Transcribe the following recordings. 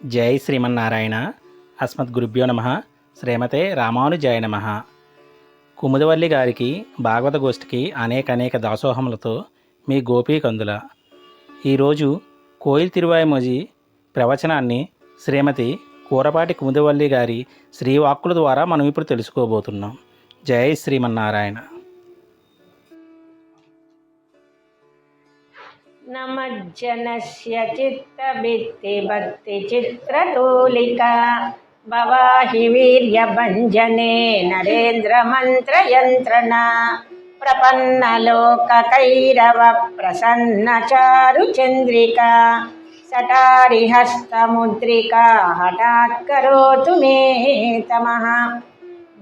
జై శ్రీమన్నారాయణ. అస్మద్గురుభ్యో నమ. శ్రీమతే రామానుజాయ నమ. కుముదవల్లి గారికి భాగవత గోష్ఠికి అనేక దాసోహములతో మీ గోపీకందుల. ఈరోజు కోయిల్ తిరువాయిమొజి ప్రవచనాన్ని శ్రీమతి కూరపాటి కుముదవల్లి గారి శ్రీవాక్కుల ద్వారా మనం ఇప్పుడు తెలుసుకోబోతున్నాం. జై శ్రీమన్నారాయణ. నమజ్జనస్య చిత్తభిత్తి భక్తి చిత్రతూలికా భవాహి వీర్యభంజనే నరేంద్ర మంత్రయంత్రణ ప్రపన్నలోకకైరవ ప్రసన్నచారు చంద్రికా సటారిహస్తముద్రికా హఠాత్ కరోతు మే తమః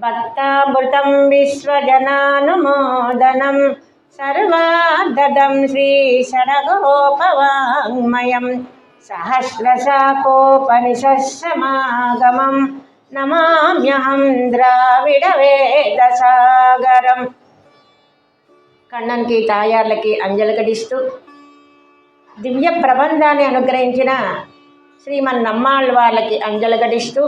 భక్తామృతం విశ్వజనానుమోదనం సర్వాదదం శ్రీ షడగోపవాङ्మయం సహస్రశాకోపనిషత్సమాగమం నమామ్యహం ద్రావిడ వేదసాగరం. కണ്ണన్కి తాయార్లకి అంజలికటిస్తూ దివ్య ప్రబంధాన్ని అనుగ్రహించిన శ్రీమన్నమ్మాళ్వార్లకి అంజలికటిస్తూ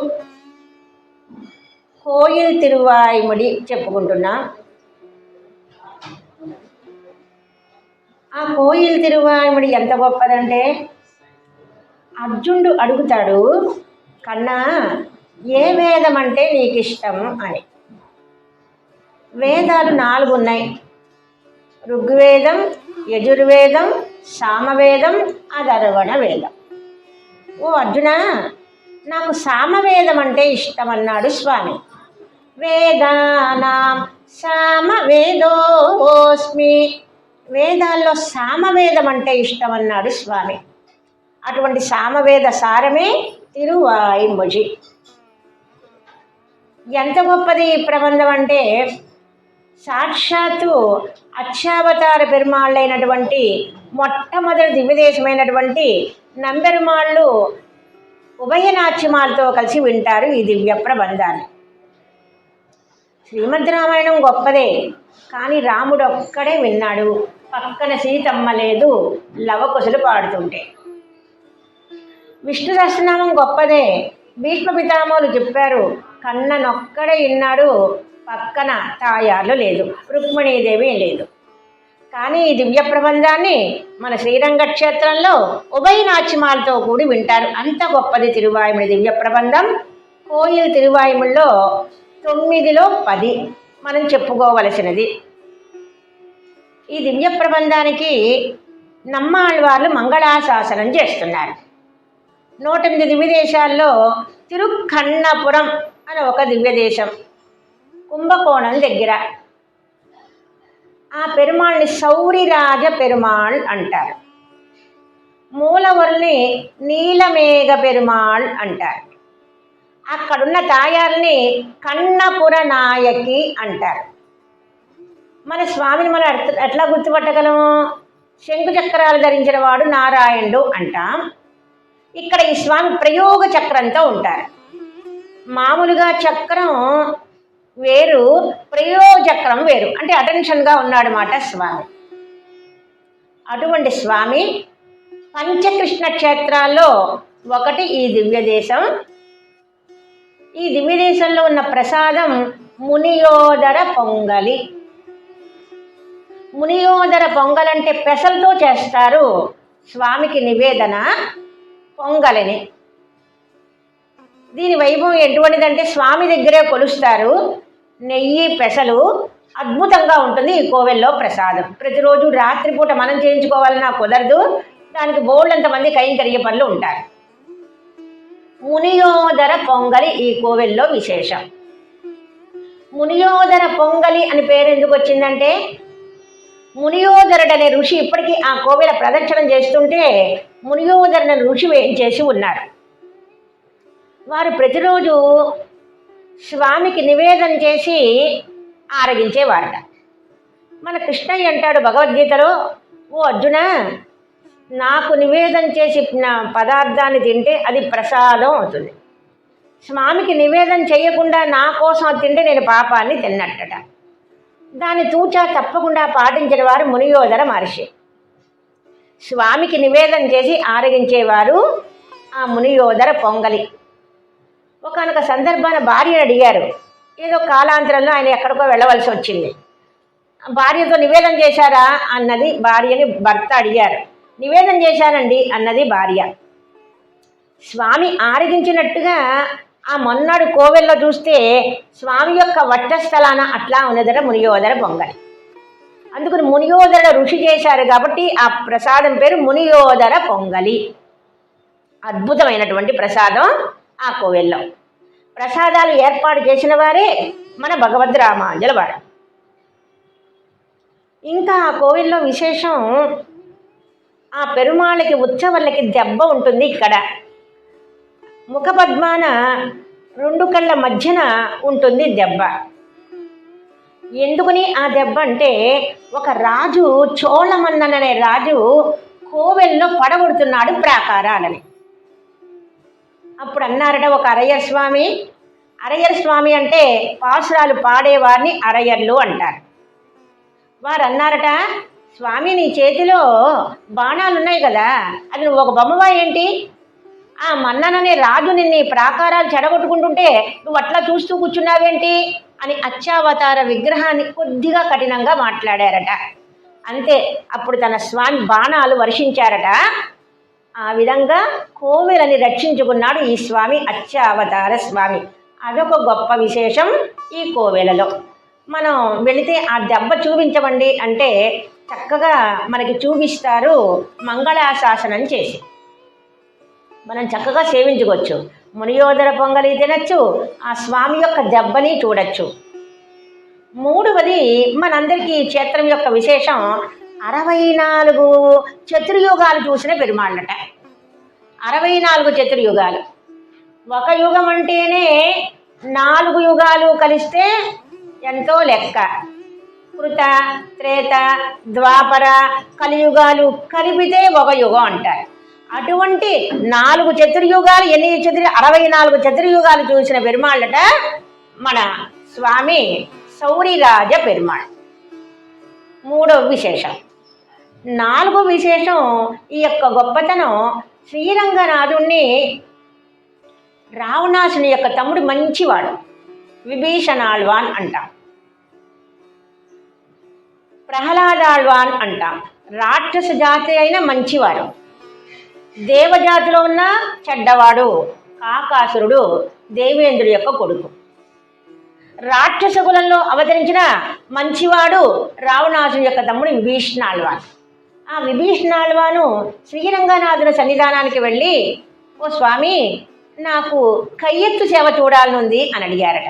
కోయిల్ తిరువాయిముడి చెప్పుకుంటున్నాం. ఆ కోయిల్ తిరువాయిముడి ఎంత గొప్పదంటే, అర్జునుడు అడుగుతాడు, కన్నా ఏ వేదం అంటే నీకు ఇష్టం అని. వేదాలు 4 ఉన్నాయి: ఋగ్వేదం, యజుర్వేదం, సామవేదం, అథర్వణ వేదం. ఓ అర్జున, నాకు సామవేదం అంటే ఇష్టం అన్నాడు స్వామి. వేదానాం సామవేదోస్మి, వేదాల్లో సామవేదం అంటే ఇష్టం అన్నాడు స్వామి. అటువంటి సామవేద సారమే తిరువాయిమొజి. ఎంత గొప్పది ఈ ప్రబంధం అంటే, సాక్షాత్తు అక్షావతార పెరుమాళ్ళైనటువంటి మొట్టమొదటి దివ్యదేశమైనటువంటి నంబెరుమాళ్ళు ఉభయనాట్యమాలతో కలిసి వింటారు ఈ దివ్య ప్రబంధాన్ని. శ్రీమద్ రామాయణం గొప్పదే, కానీ రాముడు ఒక్కడే విన్నాడు, పక్కన సీతమ్మ లేదు లవకుశలు పాడుతుంటే. విష్ణు సహస్రనామం గొప్పదే, భీష్మ పితామహులు చెప్పారు, కన్ననొక్కడే విన్నాడు, పక్కన తాయార్లు లేదు, రుక్మిణీదేవి లేదు. కానీ ఈ దివ్య ప్రబంధాన్ని మన శ్రీరంగ క్షేత్రంలో ఉభయనాట్యమాలతో కూడి వింటారు. అంత గొప్పది తిరువాయిముడి దివ్య ప్రబంధం. కోయిల్ తిరువాయిముడిలో 9లో 10 మనం చెప్పుకోవలసినది. ఈ దివ్య ప్రబంధానికి నమ్మాళ్వార్లు మంగళాశాసనం చేస్తున్నారు. 108 దివ్యదేశాల్లో తిరుక్కన్నపురం అని ఒక దివ్యదేశం, కుంభకోణం దగ్గర. ఆ పెరుమాళ్ళని సౌరిరాజ పెరుమాళ్ అంటారు. మూలవల్ని నీలమేఘ పెరుమాళ్ అంటారు. అక్కడున్న తాయార్ని కన్నపుర నాయకి అంటారు. మన స్వామిని మనం ఎట్లా గుర్తుపట్టగలము? శంకు చక్రాలు ధరించిన వాడు నారాయణుడు అంటాం. ఇక్కడ ఈ స్వామి ప్రయోగ చక్రంతో ఉంటారు. మామూలుగా చక్రం వేరు, ప్రయోగ చక్రం వేరు, అంటే అటెన్షన్గా ఉన్నాడు మాట స్వామి. అటువంటి స్వామి పంచకృష్ణ క్షేత్రాల్లో ఒకటి ఈ దివ్యదేశం. ఈ దివ్యదేశంలో ఉన్న ప్రసాదం మునియోదర పొంగలి. మునియోదర పొంగలంటే పెసలతో చేస్తారు స్వామికి నివేదన పొంగలిని. దీని వైభవం ఎటువంటిదంటే, స్వామి దగ్గరే కొలుస్తారు, నెయ్యి పెసలు అద్భుతంగా ఉంటుంది ఈ కోవెల్లో ప్రసాదం. ప్రతిరోజు రాత్రిపూట మనం చేయించుకోవాలన్నా కుదరదు, దానికి బోళ్ళంతమంది కైంకర్య పనులు ఉంటారు. మునియోదర పొంగలి ఈ కోవెల్లో విశేషం. మునియోదర పొంగలి అని పేరు ఎందుకు వచ్చిందంటే, మునియోదరుడు అనే ఋషి ఇప్పటికీ ఆ కోవెల ప్రదక్షిణం చేస్తుంటే మునియోదరుడు అనే ఋషి వేయించేసి ఉన్నారు. వారు ప్రతిరోజు స్వామికి నివేదన చేసి ఆరగించేవారట. మన కృష్ణయ్య అంటాడు భగవద్గీతలో, ఓ అర్జున, నాకు నివేదన చేసి పదార్థాన్ని తింటే అది ప్రసాదం అవుతుంది. స్వామికి నివేదన చేయకుండా నా కోసం అది తింటే నేను పాపాన్ని తిన్నట్టట. దాన్ని తూచా తప్పకుండా పాటించిన వారు మునియోదర మహర్షి. స్వామికి నివేదన చేసి ఆరగించేవారు ఆ మునియోదర పొంగలి. ఒకానొక సందర్భాన భార్యను అడిగారు. ఏదో కాలాంతరంలో ఆయన ఎక్కడికో వెళ్ళవలసి వచ్చింది. భార్యతో నివేదన చేశారా అన్నది భార్యని భర్త అడిగారు. నివేదన చేశానండి అన్నది భార్య. స్వామి ఆరగించినట్టుగా ఆ మొన్నాడు కోవెల్లో చూస్తే స్వామి యొక్క వక్షస్థలాన అట్లా ఉన్నదట మునియోదర పొంగలి. అందుకని మునియోదర ఋషి చేశారు కాబట్టి ఆ ప్రసాదం పేరు మునియోదర పొంగలి. అద్భుతమైనటువంటి ప్రసాదం ఆ కోవెల్లో. ప్రసాదాలు ఏర్పాటు చేసిన వారే మన భగవద్రామాంజల వారు. ఇంకా ఆ కోవిల్లో విశేషం, ఆ పెరుమాళ్ళకి ఉత్సవాలకి దెబ్బ ఉంటుంది. ఇక్కడ ముఖపద్మాన 2 కళ్ళ మధ్యన ఉంటుంది దెబ్బ. ఎందుకని ఆ దెబ్బ అంటే, ఒక రాజు, చోళమన్నన్ అనే రాజు కోవెల్లో పడగొడుతున్నాడు ప్రాకారాలని. అప్పుడు అన్నారట ఒక అరయ్యర్ స్వామి. అరయ్యర్ స్వామి అంటే పాసురాలు పాడేవారిని అరయ్యర్లు అంటారు. వారు అన్నారట, స్వామి నీ చేతిలో బాణాలు ఉన్నాయి కదా, అది నువ్వు ఒక బొమ్మవా ఏంటి? ఆ మన్నననే రాజు నిన్ను ప్రాకారాలు చెడగొట్టుకుంటుంటే నువ్వు అట్లా చూస్తూ కూర్చున్నావేంటి అని అచ్చావతార విగ్రహాన్ని కొద్దిగా కఠినంగా మాట్లాడారట. అంతే, అప్పుడు తన స్వామి బాణాలు వర్షించారట. ఆ విధంగా కోవెలని రక్షించుకున్నాడు ఈ స్వామి, అచ్చావతార స్వామి. అదొక గొప్ప విశేషం ఈ కోవెలలో. మనం వెళితే ఆ దెబ్బ చూపించమండి అంటే చక్కగా మనకి చూపిస్తారు, మంగళాశాసనం చేసి మనం చక్కగా సేవించుకోవచ్చు. మునియోదర పొంగలి తినచ్చు, ఆ స్వామి యొక్క దెబ్బని చూడొచ్చు. మూడవది, మనందరికీ క్షేత్రం యొక్క విశేషం, 64 చతుర్యుగాలు చూసిన పెరుమాళ్ళట. 64 చతుర్యుగాలు. ఒక యుగం అంటేనే 4 యుగాలు కలిస్తే ఎంతో లెక్క. కృత, త్రేత, ద్వాపర, కలియుగాలు కలిపితే ఒక యుగం అంటారు. అటువంటి 4 చతుర్యుగాలు, 64 చతుర్యుగాలు చూసిన పెరుమాళ్ళట మన స్వామి సౌరిరాజ పెరుమాళ్. మూడవ విశేషం. 4వ విశేషం, ఈ యొక్క గొప్పతనం, శ్రీరంగనాథుణ్ణి రావణాసుని యొక్క తమ్ముడు మంచివాడు, విభీషణాళ్వాన్ అంటాం, ప్రహ్లాదాళ్వాన్ అంటాం. రాక్షస జాతి అయిన మంచివారు, దేవజాతిలో ఉన్న చెడ్డవాడు కాకాసురుడు, దేవేంద్రుడి యొక్క కొడుకు. రాక్షస కులంలో అవతరించిన మంచివాడు రావణాసుని యొక్క తమ్ముడు విభీషణాళ్వాన్. ఆ విభీషణాళ్వాను శ్రీరంగనాథుని సన్నిధానానికి వెళ్ళి, ఓ స్వామి నాకు కయ్యెత్తు సేవ చూడాలనుంది అని అడిగారట.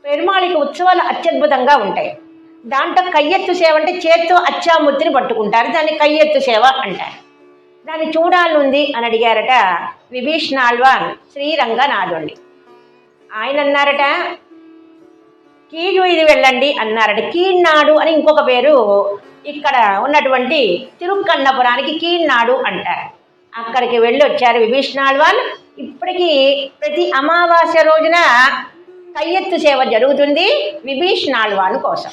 పెరుమాళికి ఉత్సవాలు అత్యద్భుతంగా ఉంటాయి. దాంట్లో కయ్యెత్తు సేవ అంటే చేత్తో అచ్చామూర్తిని పట్టుకుంటారు, దాన్ని కయ్యెత్తు సేవ అంటారు. దాన్ని చూడాలనుంది అని అడిగారట విభీషణాళ్వాన్ శ్రీరంగనాథుణ్ణి. ఆయన అన్నారట, కీడు ఇది వెళ్ళండి అన్నారట. కీన్నాడు అని ఇంకొక పేరు ఇక్కడ ఉన్నటువంటి తిరుక్కన్నపురానికి కీన్నాడు అంటారు. అక్కడికి వెళ్ళి వచ్చారు విభీషణాళ్వాన్. ఇప్పటికీ ప్రతి అమావాస్య రోజున కయ్యెత్తు సేవ జరుగుతుంది విభీషణాళ్వాన్ కోసం.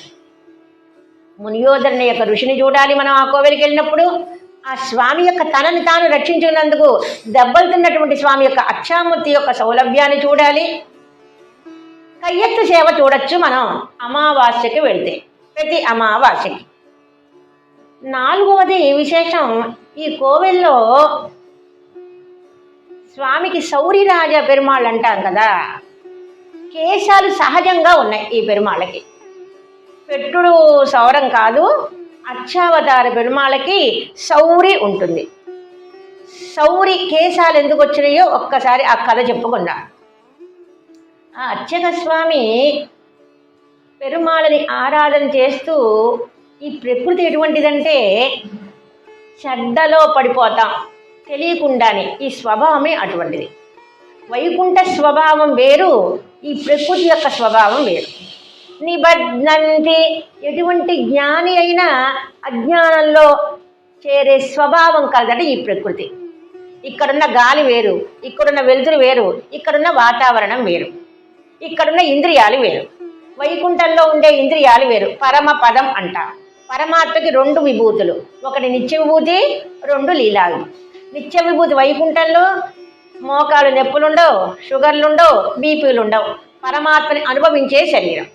మునియోదరుని యొక్క ఋషిని చూడాలి మనం ఆ కోవెలికి వెళ్ళినప్పుడు. ఆ స్వామి యొక్క తనని తాను రక్షించుకున్నందుకు దెబ్బలు తిన్నటువంటి స్వామి యొక్క అక్షామూర్తి యొక్క సౌలభ్యాన్ని చూడాలి. కయ్యెత్తు సేవ చూడొచ్చు మనం అమావాస్యకి వెళితే, ప్రతి అమావాస్యకి. 4వది విశేషం, ఈ కోవెల్లో స్వామికి సౌరిరాజ పెరుమాళ్ళు అంటాం కదా, కేశాలు సహజంగా ఉన్నాయి ఈ పెరుమాళ్ళకి. పెట్టుడు సౌరం కాదు, అచ్చావతార పెరుమాళ్ళకి సౌరి ఉంటుంది. సౌరి కేశాలు ఎందుకు వచ్చినాయో ఒక్కసారి ఆ కథ చెప్పుకుందాం. ఆ అర్చక స్వామి పెరుమాళని ఆరాధన చేస్తూ, ఈ ప్రకృతి ఎటువంటిదంటే చెడ్డలో పడిపోతాం తెలియకుండానే, ఈ స్వభావమే అటువంటిది. వైకుంఠ స్వభావం వేరు, ఈ ప్రకృతి యొక్క స్వభావం వేరు. నిబధ్నంతి, ఎటువంటి జ్ఞాని అయినా అజ్ఞానంలో చేరే స్వభావం కలదట ఈ ప్రకృతి. ఇక్కడున్న గాలి వేరు, ఇక్కడున్న వెలుతురు వేరు, ఇక్కడున్న వాతావరణం వేరు, ఇక్కడున్న ఇంద్రియాలు వేరు. వైకుంఠంలో ఉండే ఇంద్రియాలు వేరు. పరమ పదం అంట. పరమాత్మకి 2 విభూతులు, ఒకటి నిత్య విభూతి, 2 లీలా. నిత్య విభూతి వైకుంఠంలో మోకాలు నొప్పులుండవు, షుగర్లుండవు, బీపీలు ఉండవు. పరమాత్మని అనుభవించే శరీరం.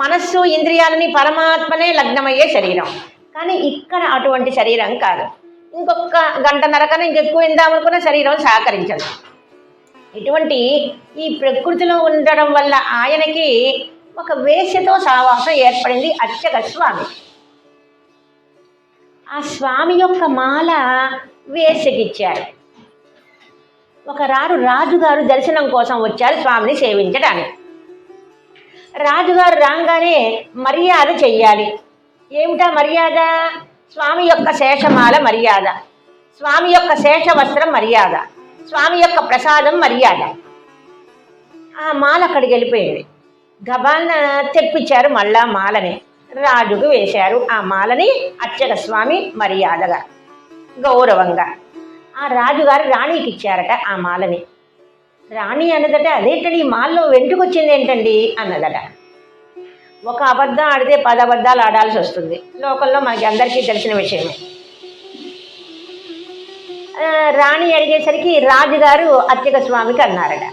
మనస్సు ఇంద్రియాలని పరమాత్మనే లగ్నమయ్యే శరీరం. కానీ ఇక్కడ అటువంటి శరీరం కాదు. ఇంకొక గంటన్నర కన్నా ఇంకెక్కువ ఇందామనుకున్న శరీరం సహకరించదు. ఇటువంటి ఈ ప్రకృతిలో ఉండడం వల్ల ఆయనకి ఒక వేశ్యతో సహవాసం ఏర్పడింది అర్చక స్వామి. ఆ స్వామి యొక్క మాల వేశ్యకిచ్చారు. రాజుగారు దర్శనం కోసం వచ్చారు స్వామిని సేవించడానికి. రాజుగారు రాగానే మర్యాద చెయ్యాలి. ఏమిటా మర్యాద? స్వామి యొక్క శేషమాల మర్యాద, స్వామి యొక్క శేష వస్త్రం మర్యాద, స్వామి యొక్క ప్రసాదం మర్యాద. ఆ మాల అక్కడికి వెళ్ళిపోయింది. గబాన్న తెప్పించారు మళ్ళా మాలని, రాజుకు వేశారు. ఆ మాలని అర్చక స్వామి మర్యాదగా గౌరవంగా. ఆ రాజుగారు రాణికి ఇచ్చారట ఆ మాలని. రాణి అన్నదట, అదేంటండి ఈ మాల్లో వెంటుకొచ్చింది ఏంటండి అన్నదట. ఒక అబద్ధం ఆడితే 10 అబద్ధాలు ఆడాల్సి వస్తుంది. లోకల్లో మనకి అందరికీ తెలిసిన విషయమే. రాణి అడిగేసరికి రాజుగారు అర్చక స్వామికి అన్నారట.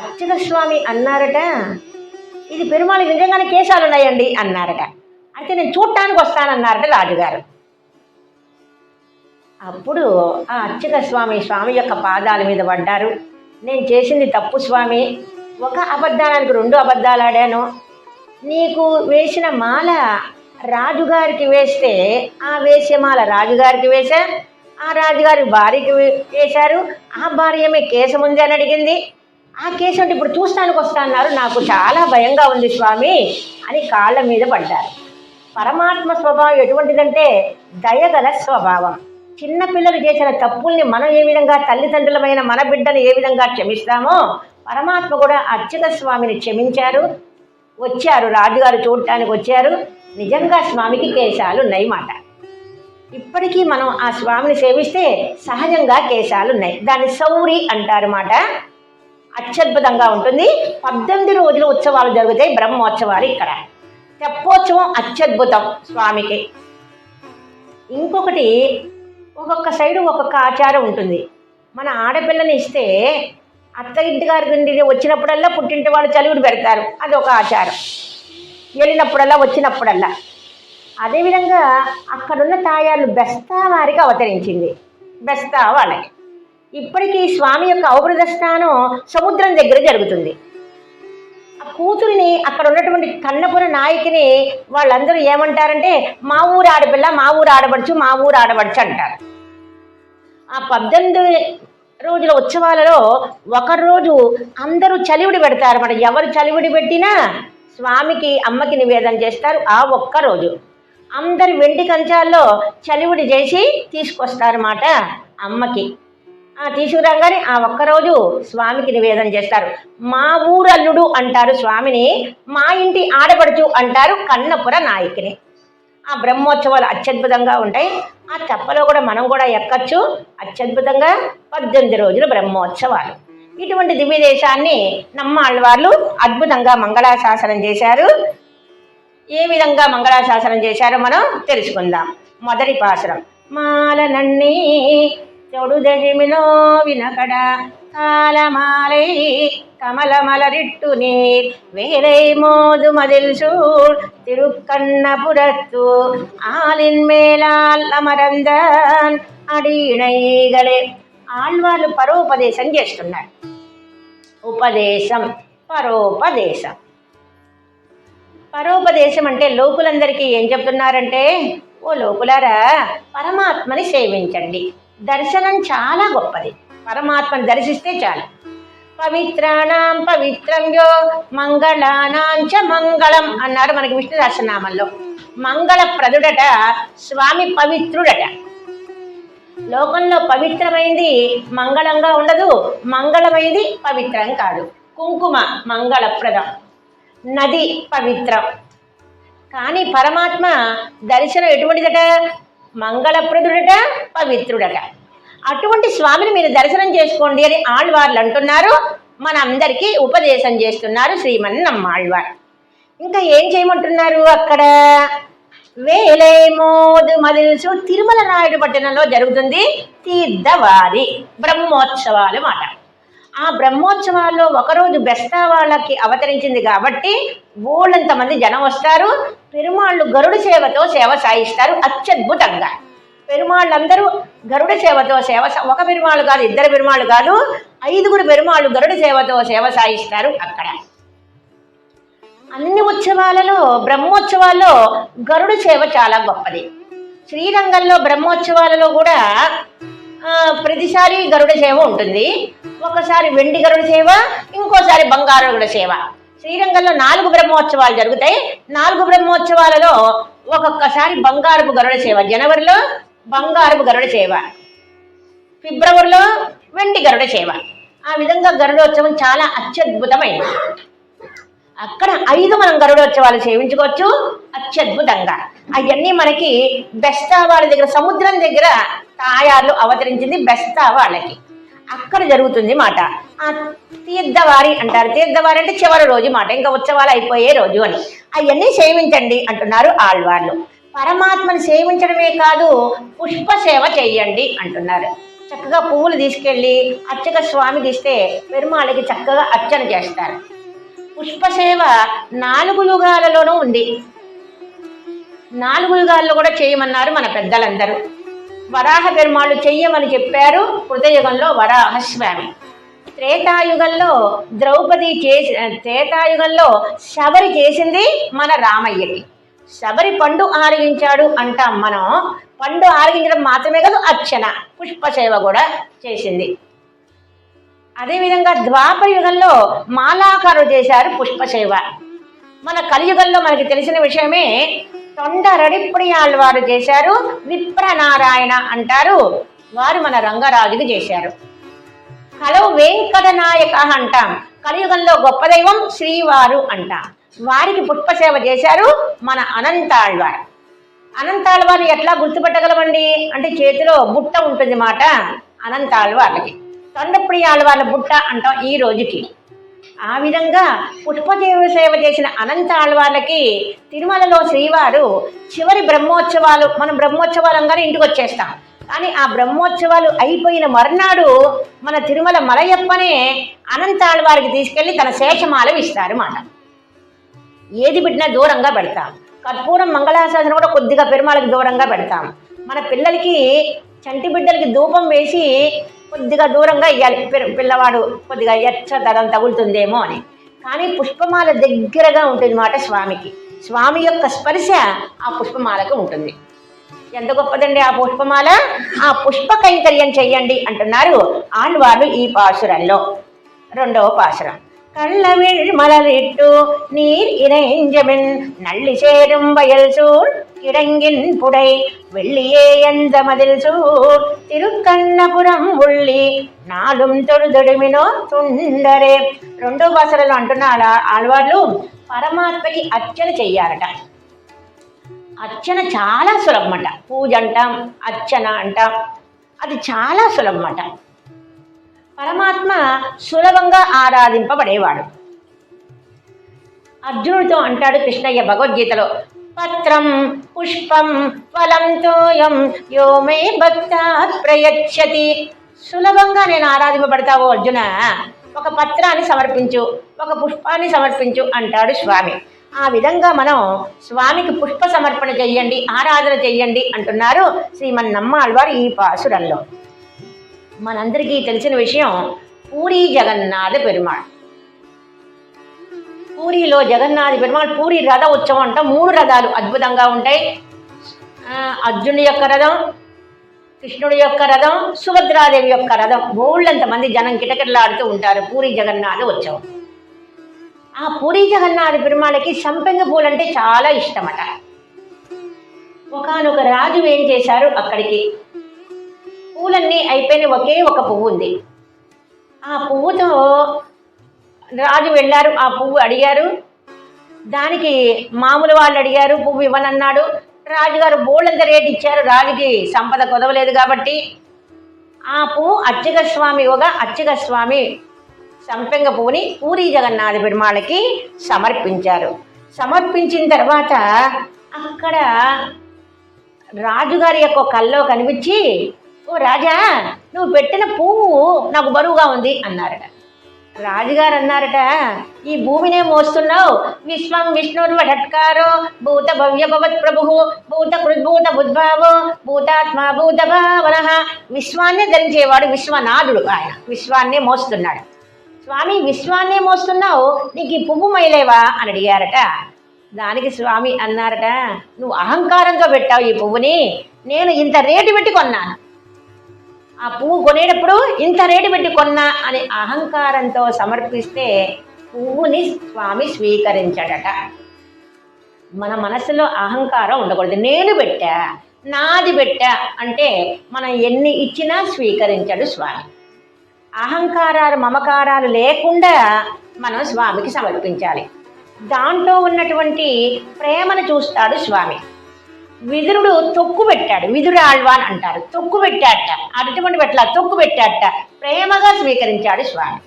అర్చక స్వామి అన్నారట, ఇది పెరుమాళకి నిజంగానే కేశాలు ఉన్నాయండి అన్నారట. అయితే నేను చూడటానికి వస్తానన్నారట రాజుగారు. అప్పుడు ఆ అర్చక స్వామి యొక్క పాదాల మీద పడ్డారు. నేను చేసింది తప్పు స్వామి, ఒక అబద్ధానికి 2 అబద్ధాలు ఆడాను. నీకు వేసిన మాల రాజుగారికి వేస్తే ఆ వేశ్యమాల రాజుగారికి వేశా, ఆ రాజుగారి భార్యకి వేశారు. ఆ భార్యమే కేశం ఉంది అని అడిగింది. ఆ కేసు అంటే ఇప్పుడు చూస్తానికి వస్తాన్నారు, నాకు చాలా భయంగా ఉంది స్వామి అని కాళ్ళ మీద పడ్డారు. పరమాత్మ స్వభావం ఎటువంటిదంటే దయగల స్వభావం. చిన్నపిల్లలు చేసిన తప్పుల్ని మనం ఏ విధంగా తల్లిదండ్రులమైన మన బిడ్డను ఏ విధంగా క్షమిస్తామో పరమాత్మ కూడా అర్చక స్వామిని క్షమించారు. వచ్చారు, రాజుగారు చూడటానికి వచ్చారు. నిజంగా స్వామికి కేశాలు ఉన్నాయి మాట. ఇప్పటికీ మనం ఆ స్వామిని సేవిస్తే సహజంగా కేశాలు ఉన్నాయి. దాన్ని సౌరి అంటారు మాట. అత్యద్భుతంగా ఉంటుంది. 18 రోజులు ఉత్సవాలు జరుగుతాయి, బ్రహ్మోత్సవాలు. ఇక్కడ తెప్పోత్సవం అత్యద్భుతం స్వామికి. ఇంకొకటి, ఒక్కొక్క సైడు ఒక్కొక్క ఆచారం ఉంటుంది. మన ఆడపిల్లని ఇస్తే అత్త ఇంటి గారికి వచ్చినప్పుడల్లా పుట్టింటి వాళ్ళు చలివిడి పెడతారు, అదొక ఆచారం. వెళ్ళినప్పుడల్లా వచ్చినప్పుడల్లా. అదేవిధంగా అక్కడున్న తాయాళ్ళు బెస్తా వారికి అవతరించింది, బెస్తా వాళ్ళకి. ఇప్పటికీ స్వామి యొక్క ఔపృత స్నానం సముద్రం దగ్గర జరుగుతుంది. ఆ కూతురిని అక్కడ ఉన్నటువంటి కన్నపుర నాయకిని వాళ్ళందరూ ఏమంటారంటే మా ఊరు ఆడపిల్ల, మా ఊరు ఆడబడుచు, మా ఊరు ఆడబడుచు అంటారు. ఆ 18 రోజుల ఉత్సవాలలో ఒకరోజు అందరూ చలివిడి పెడతారు. మన ఎవరు చలివిడి పెట్టినా స్వామికి అమ్మకి నివేదన చేస్తారు. ఆ ఒక్కరోజు అందరు వెండి కంచాల్లో చలివిడి చేసి తీసుకొస్తారన్నమాట అమ్మకి. తీసుకురాగానే ఆ ఒక్కరోజు స్వామికి నివేదన చేస్తారు. మా ఊరల్లుడు అంటారు స్వామిని, మా ఇంటి ఆడపడుచు అంటారు కన్నపుర నాయకిని. ఆ బ్రహ్మోత్సవాలు అత్యద్భుతంగా ఉంటాయి. ఆ తెప్పలో కూడా మనం కూడా ఎక్కచ్చు అత్యద్భుతంగా. 18 రోజులు బ్రహ్మోత్సవాలు. ఇటువంటి దివ్యదేశాన్ని నమ్మాళ్ళవార్లు అద్భుతంగా మంగళాశాసనం చేశారు. ఏ విధంగా మంగళాశాసనం చేశారో మనం తెలుసుకుందాం. మొదటి పాసురం. మాల నన్ని தொடுதெழுமினோ வினகட காலமாலை கமலமலரிட்டு நீர் வேலை மோது மதில் சூழ் திருக்கண்ணபுரத்து ஆலின் மேலால் అమరందన్ అడినైగలే. ఆళ్వార్లు పరోపదేశం చేస్తున్నారు. ఉపదేశం, పరోపదేశం. పరోపదేశం అంటే లోకులందరికీ ఏం చెప్తున్నారంటే, ఓ లోకులారా పరమాత్మని సేవించండి. దర్శనం చాలా గొప్పది. పరమాత్మను దర్శిస్తే చాలు. పవిత్రాణం పవిత్రంయో మంగళానాంచ మంగళం అన్నారు మనకి విష్ణు సహస్రనామంలో. మంగళప్రదుడట స్వామి, పవిత్రుడట. లోకంలో పవిత్రమైంది మంగళంగా ఉండదు, మంగళమైంది పవిత్రం కాదు. కుంకుమ మంగళప్రదం, నది పవిత్రం. కానీ పరమాత్మ దర్శనం ఎటువంటిదట? మంగళప్రదుడట, పవిత్రుడట. అటువంటి స్వామిని మీరు దర్శనం చేసుకోండి అని ఆళ్వార్లు అంటున్నారు. మనందరికీ ఉపదేశం చేస్తున్నారు శ్రీమన్నాళ్వార్. ఇంకా ఏం చేయమంటున్నారు అక్కడ? వేలేమోదు మదిల్సు తిరుమల నాయుడు పట్టణంలో జరుగుతుంది తీర్థవారి బ్రహ్మోత్సవాలు మాట. ఆ బ్రహ్మోత్సవాల్లో ఒకరోజు బెస్తా వాళ్ళకి అవతరించింది కాబట్టి బోళ్ళంత మంది జనం వస్తారు. పెరుమాళ్ళు గరుడ సేవతో సేవ సాయిస్తారు అత్యద్భుతంగా. పెరుమాళ్ళందరూ గరుడ సేవతో సేవ, ఒక పెరుమాళ్ళు కాదు, ఇద్దరు పెరుమాళ్ళు కాదు, 5గురు పెరుమాళ్ళు గరుడ సేవతో సేవ సాయిస్తారు అక్కడ. అన్ని ఉత్సవాలలో బ్రహ్మోత్సవాల్లో గరుడ సేవ చాలా గొప్పది. శ్రీరంగంలో బ్రహ్మోత్సవాలలో కూడా ప్రతిసారి గరుడ సేవ ఉంటుంది. ఒకసారి వెండి గరుడ సేవ, ఇంకోసారి బంగారు గరుడ సేవ. శ్రీరంగంలో 4 బ్రహ్మోత్సవాలు జరుగుతాయి. 4 బ్రహ్మోత్సవాలలో ఒక్కొక్కసారి బంగారపు గరుడ సేవ. జనవరిలో బంగారపు గరుడ సేవ, ఫిబ్రవరిలో వెండి గరుడ సేవ. ఆ విధంగా గరుడోత్సవం చాలా అత్యద్భుతమైనది. అక్కడ 5 మనం గరుడోత్సవాలు సేవించుకోవచ్చు అత్యద్భుతంగా. అవన్నీ మనకి బెస్తా వాళ్ళ దగ్గర, సముద్రం దగ్గర తాయార్లు అవతరించింది బెస్తా వాళ్ళకి, అక్కడ జరుగుతుంది మాట. ఆ తీర్థవారి అంటారు. తీర్థవారి అంటే చివరి రోజు మాట, ఇంకా ఉత్సవాలు అయిపోయే రోజు అని. అవన్నీ సేవించండి అంటున్నారు ఆళ్వార్లు. పరమాత్మని సేవించడమే కాదు, పుష్ప సేవ చెయ్యండి అంటున్నారు. చక్కగా పువ్వులు తీసుకెళ్ళి అర్చక స్వామికి ఇస్తే పెరుమాళ్ళకి చక్కగా అర్చన చేస్తారు. పుష్పసేవ 4 యుగాలలోనూ ఉంది. 4 యుగాల్లో కూడా చేయమన్నారు మన పెద్దలందరూ. వరాహ పెరుమాళ్ళు చెయ్యమని చెప్పారు కృతయుగంలో వరాహస్వామి. త్రేతాయుగంలో ద్రౌపది త్రేతాయుగంలో శబరి చేసింది మన రామయ్యకి. శబరి పండు ఆరగించాడు అంటాం మనం. పండు ఆరగించడం మాత్రమే కాదు, అర్చన పుష్పసేవ కూడా చేసింది. అదేవిధంగా ద్వాపర యుగంలో మాలాకారులు చేశారు పుష్పసేవ. మన కలియుగంలో మనకి తెలిసిన విషయమే, తొండరడిప్పుడి ఆళ్వారు చేశారు. విప్రనారాయణ అంటారు, వారు మన రంగరాజుకి చేశారు. కలవు వెంకట నాయక అంటాం, కలియుగంలో గొప్ప దైవం శ్రీవారు అంటాం, వారికి పుష్పసేవ చేశారు మన అనంతాళ్వారు. అనంతాళ్వారిని ఎట్లా గుర్తుపట్టగలమండి అంటే, చేతిలో బుట్ట ఉంటుంది మాట అనంతాళ్వార్లకి. తొండప్రియాళ్ళ వాళ్ళ బుట్ట అంటాం ఈ రోజుకి. ఆ విధంగా పుష్పదేవ సేవ చేసిన అనంత ఆళ్వార్లకి తిరుమలలో శ్రీవారు చివరి బ్రహ్మోత్సవాలు, మనం బ్రహ్మోత్సవాలు అనగానే ఇంటికి వచ్చేస్తాం, కానీ ఆ బ్రహ్మోత్సవాలు అయిపోయిన మర్నాడు మన తిరుమల మలయప్పనే అనంత ఆళ్వారికి తీసుకెళ్ళి తన శేషమాల ఇస్తారు మాట. ఏది పెట్టినా దూరంగా పెడతాం. కర్పూరం మంగళాశాసనం కూడా కొద్దిగా పెరుమాళకి దూరంగా పెడతాం. మన పిల్లలకి, చంటి బిడ్డలకి ధూపం వేసి కొద్దిగా దూరంగా ఇవ్వాలి. పిల్లవాడు కొద్దిగా దరం తగులుతుందేమో అని. కానీ పుష్పమాల దగ్గరగా ఉంటుంది మాట స్వామికి. స్వామి యొక్క స్పర్శ ఆ పుష్పమాలకు ఉంటుంది. ఎంత గొప్పదండి ఆ పుష్పమాల. ఆ పుష్ప కైంకర్యం చెయ్యండి అంటున్నారు ఆళ్వార్లు ఈ పాసురంలో. 2వ పాసురం. கள்ளவிழ் மலரிட்டு நீர் இறைஞ்சமின் நள்ளி சேரும் வயல் சூழ் கிடங்கின் புடை வெள்ளியே எந்த மதில் சூழ் తిరుకన్నపురం ఉళ్ళి నాలుం తొడుదొడిమినో తుండరే. 2వ భాషలలో అంటున్న ఆళ్వార్లు పరమాత్మకి అర్చన చెయ్యాలట. అర్చన చాలా సులభమట. పూజ అంటాం, అర్చన అంటాం, అది చాలా సులభమట. పరమాత్మ సులభంగా ఆరాధింపబడేవాడు. అర్జునుడితో అంటాడు కృష్ణయ్య భగవద్గీతలో, పత్రం పుష్పం ఫలం తోయం యో మే భక్తాత్ ప్రయచ్చతి. సులభంగా నేను ఆరాధింపబడతావో అర్జున, ఒక పత్రాన్ని సమర్పించు, ఒక పుష్పాన్ని సమర్పించు అంటాడు స్వామి. ఆ విధంగా మనం స్వామికి పుష్ప సమర్పణ చెయ్యండి, ఆరాధన చెయ్యండి అంటున్నారు శ్రీమన్నాళ్వారు ఈ పాసురంలో. మనందరికీ తెలిసిన విషయం, పూరీ జగన్నాథ పెరుమాళ్. పూరిలో జగన్నాథ పెరుమాళ్ పూరి రథ ఉత్సవం అంట. 3 రథాలు అద్భుతంగా ఉంటాయి. అర్జునుడి యొక్క రథం, కృష్ణుడి యొక్క రథం, సుభద్రాదేవి యొక్క రథం. బోళ్ళంత మంది జనం కిటకిటలాడుతూ ఉంటారు పూరి జగన్నాథ ఉత్సవం. ఆ పూరి జగన్నాథ పెరుమాళకి సంపెంగ పూలు అంటే చాలా ఇష్టమట. ఒకానొక రాజు ఏం చేశారు, అక్కడికి పూలన్నీ అయిపోయిన ఒకే ఒక పువ్వు ఉంది. ఆ పువ్వుతో రాజు వెళ్ళారు, ఆ పువ్వు అడిగారు. దానికి మామూలు వాళ్ళు అడిగారు, పువ్వు ఇవ్వనన్నాడు. రాజుగారు బోళ్ళంత రేటు ఇచ్చారు, రాజుకి సంపద కొదవలేదు కాబట్టి. ఆ పువ్వు అర్చక స్వామి ఇవ్వగా అర్చక స్వామి సంపెంగ పువ్వుని పూరి జగన్నాథ పెరుమాళకి సమర్పించారు. సమర్పించిన తర్వాత అక్కడ రాజుగారి యొక్క కల్లో కనిపించి, ఓ రాజా, నువ్వు పెట్టిన పువ్వు నాకు బరువుగా ఉంది అన్నారట. రాజుగారు అన్నారట, ఈ భూమినే మోస్తున్నావు, విశ్వం విష్ణుర్వషట్కారో భూత భవ్య భవత్ ప్రభు భూత కృద్భూత బుద్భావో భూతాత్మ భూత భావన. విశ్వాన్నే ధరించేవాడు విశ్వనాథుడు, ఆయన విశ్వాన్నే మోస్తున్నాడు. స్వామి, విశ్వాన్నే మోస్తున్నావు, నీకు ఈ పువ్వు మైలేవా అని అడిగారట. దానికి స్వామి అన్నారట, నువ్వు అహంకారంతో పెట్టావు ఈ పువ్వుని, నేను ఇంత రేటు పెట్టి కొన్నాను, ఆ పువ్వు కొనేటప్పుడు ఇంత రేటు పెట్టి కొన్నా అని అహంకారంతో సమర్పిస్తే పువ్వుని స్వామి స్వీకరించాడట. మన మనసులో అహంకారం ఉండకూడదు. నేను పెట్టా, నాది పెట్టా అంటే మనం ఎన్ని ఇచ్చినా స్వీకరించాడు స్వామి. అహంకారాలు మమకారాలు లేకుండా మనం స్వామికి సమర్పించాలి. దాంట్లో ఉన్నటువంటి ప్రేమను చూస్తాడు స్వామి. విదురుడు తొక్కు పెట్టాడు, విదురు ఆళ్వాన్ అంటారు, తొక్కు పెట్టాట, అటువంటి పెట్టలా తొక్కు పెట్టాట, ప్రేమగా స్వీకరించాడు స్వామి.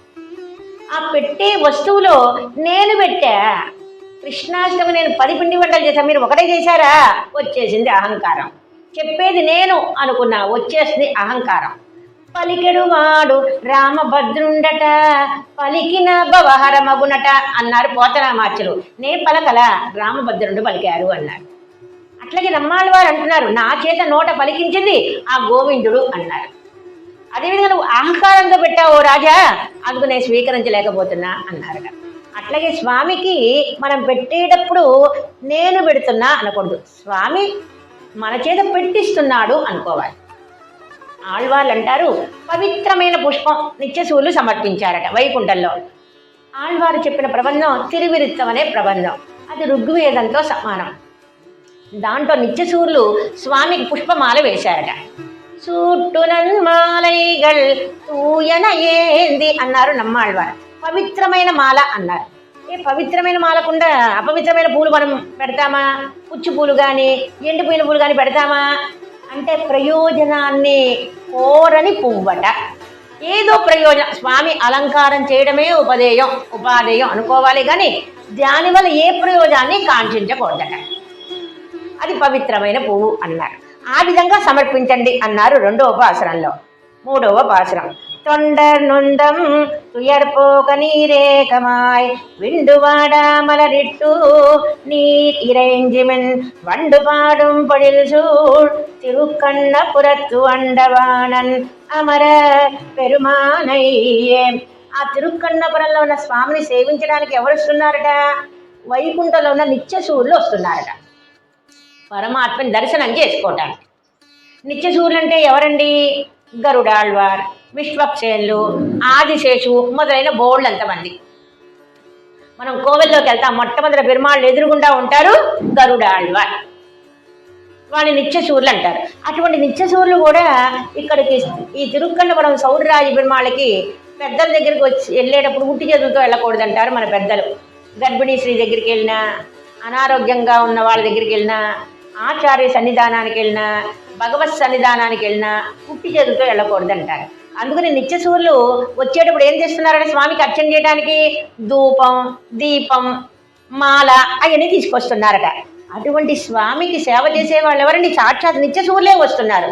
ఆ పెట్టే వస్తువులో నేను పెట్టా, కృష్ణాష్టమి నేను 10 పిండి వంటలు చేశాను, మీరు ఒకటే చేశారా, వచ్చేసింది అహంకారం. చెప్పేది నేను అనుకున్నా, వచ్చేసింది అహంకారం. పలికెడు వాడు రామభద్రుండట పలికిన భవహరమగునట అన్నారు పోతనామాచ్యులు. నే పలకల, రామభద్రుడు పలికారు అన్నారు. అట్లాగే నమ్మాళ్ళ వారు అంటున్నారు, నా చేత నోట పలికించింది ఆ గోవిందుడు అన్నారు. అదేవిధంగా నువ్వు అహంకారంతో పెట్టావు రాజా, అందుకు నేను స్వీకరించలేకపోతున్నా అన్నారట. అట్లాగే స్వామికి మనం పెట్టేటప్పుడు నేను పెడుతున్నా అనకూడదు, స్వామి మన చేత పెట్టిస్తున్నాడు అనుకోవాలి. ఆళ్వాళ్ళు అంటారు, పవిత్రమైన పుష్పం నిత్యశూలు సమర్పించారట వైకుంఠంలో. ఆళ్వారు చెప్పిన ప్రబంధం తిరువిరుత్తం అనే ప్రబంధం, అది ఋగ్వేదంతో సమానం. దాంట్లో నిత్యశూర్లు స్వామికి పుష్పమాల వేశారట. సూట్టునన్మాలైగల్ తూయన ఏంది అన్నారు నమ్మాళ్వారు. పవిత్రమైన మాల అన్నారు. ఏ పవిత్రమైన మాలకుండా అపవిత్రమైన పూలు మనం పెడతామా? పుచ్చు పూలు కానీ ఎండిపోయిన పూలు కానీ పెడతామా అంటే ప్రయోజనాన్ని కోరని పువ్వట. ఏదో ప్రయోజనం, స్వామి అలంకారం చేయడమే ఉపాధేయం అనుకోవాలి, కానీ దానివల్ల ఏ ప్రయోజనాన్ని కాంక్షించకూడదట. అది పవిత్రమైన పువ్వు అన్నారు. ఆ విధంగా సమర్పించండి అన్నారు 2వ పాసురంలో. 3వ పాసురం, తొండర్ నొందం తుయర్పోక నీరేకమాయ్ విండువాడ మలరిట్టు నీర్ ఇరైంజిమెన్ వండుపాడుం పొడిల్ సూడ్ తిరుక్కన్న పురత్తు అండవాణన్ అమర పెరుమానయ్యే. ఆ తిరుక్కన్నపురంలో ఉన్న స్వామిని సేవించడానికి ఎవరు వస్తున్నారట? వైకుంఠంలో ఉన్న నిత్యశూరులు వస్తున్నారట, పరమాత్మని దర్శనం చేసుకోవటానికి. నిత్యశూరులు అంటే ఎవరండి? గరుడాళ్వార్, విశ్వక్సేనులు, ఆదిశేషు మొదలైన బోళ్ళంతమంది. మనం కోవెల్లోకి వెళ్తాం, మొట్టమొదటి పెరుమాళ్ళు ఎదురుగుండా ఉంటారు గరుడాళ్వార్, వాళ్ళని నిత్యశూరులు అంటారు. అటువంటి నిత్యశూరులు కూడా ఇక్కడికి ఈ తిరుక్కన్నపురం సౌరరాజు పెరుమాళ్ళకి పెద్దల దగ్గరికి వచ్చి వెళ్ళేటప్పుడు ఉట్టి చేతులతో వెళ్ళకూడదంటారు మన పెద్దలు. గర్భిణీ స్త్రీ దగ్గరికి వెళ్ళినా, అనారోగ్యంగా ఉన్న వాళ్ళ దగ్గరికి వెళ్ళినా, ఆచార్య సన్నిధానానికి వెళ్ళినా, భగవత్ సన్నిధానానికి వెళ్ళినా ఉట్టి చేతులతో వెళ్ళకూడదంటారు. అందుకని నిత్యశూరులు వచ్చేటప్పుడు ఏం చేస్తున్నారంటే స్వామికి అర్చన చేయడానికి ధూపం, దీపం, మాల అవన్నీ తీసుకొస్తున్నారట. అటువంటి స్వామికి సేవ చేసే వాళ్ళు ఎవరండి? సాక్షాత్ నిత్యశూరులే వస్తున్నారు.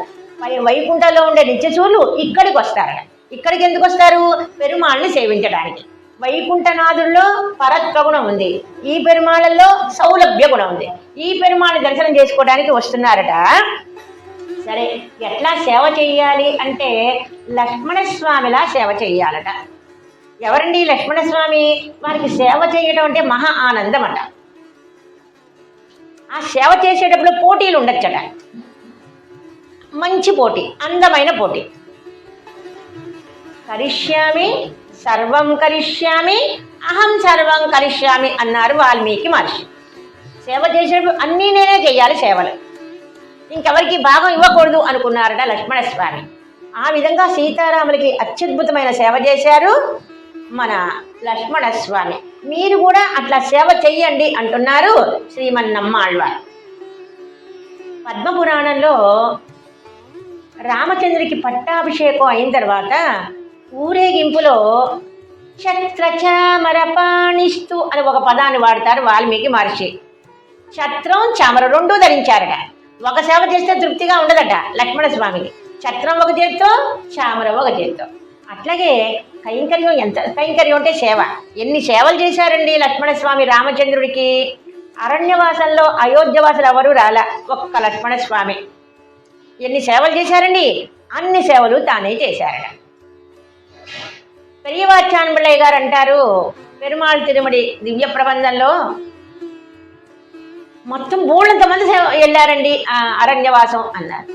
వైకుంఠంలో ఉండే నిత్యశూరులు ఇక్కడికి వస్తారట. ఇక్కడికి ఎందుకు వస్తారు? పెరుమాళ్ళని సేవించడానికి. వైకుంఠనాథుల్లో పరత్వ గుణం ఉంది, ఈ పెరుమాళ్ళల్లో సౌలభ్య గుణం ఉంది. ఈ పెరుమాళ్ళని దర్శనం చేసుకోవడానికి వస్తున్నారట. సరే, ఎట్లా సేవ చేయాలి అంటే లక్ష్మణస్వామిలా సేవ చేయాలట. ఎవరండి లక్ష్మణస్వామి? వారికి సేవ చేయడం అంటే మహా ఆనందం అట. ఆ సేవ చేసేటప్పుడు పోటీలు ఉండొచ్చట, మంచి పోటీ, అందమైన పోటీ. కరిష్యామి సర్వం కరిష్యామి అహం సర్వం కరిష్యామి అన్నారు వాల్మీకి మహర్షి. సేవ చేసేటప్పుడు అన్నీ నేనే చేయాలి సేవలు, ఇంకెవరికి భాగం ఇవ్వకూడదు అనుకున్నారట లక్ష్మణస్వామి. ఆ విధంగా సీతారాములకి అత్యద్భుతమైన సేవ చేశారు మన లక్ష్మణస్వామి. మీరు కూడా అట్లా సేవ చెయ్యండి అంటున్నారు శ్రీమన్నమ్మాళ్వారు. పద్మపురాణంలో రామచంద్రుడికి పట్టాభిషేకం అయిన తర్వాత ఊరేగింపులో ఛత్రచామరపాణిస్తూ అని ఒక పదాన్ని వాడతారు వాల్మీకి మహర్షి. ఛత్రం చామరం రెండూ ధరించారట. ఒక సేవ చేస్తే తృప్తిగా ఉండదట లక్ష్మణ స్వామికి. ఛత్రం ఒక చేత్తో, చామరం ఒక చేత్తో. అట్లాగే కైంకర్యం, ఎంత కైంకర్యం అంటే సేవ. ఎన్ని సేవలు చేశారండి లక్ష్మణస్వామి రామచంద్రుడికి. అరణ్యవాసంలో అయోధ్యవాసులు ఎవరు రాలా, ఒక్క లక్ష్మణస్వామి. ఎన్ని సేవలు చేశారండి, అన్ని సేవలు తానే చేశారట. పెరియవాచాన్ పిళ్ళయ్య గారు అంటారు పెరుమాళ్ తిరుమడి దివ్య ప్రబంధంలో, మొత్తం బోళ్ళంతమంది వెళ్ళారండి ఆ అరణ్యవాసం అన్నారు.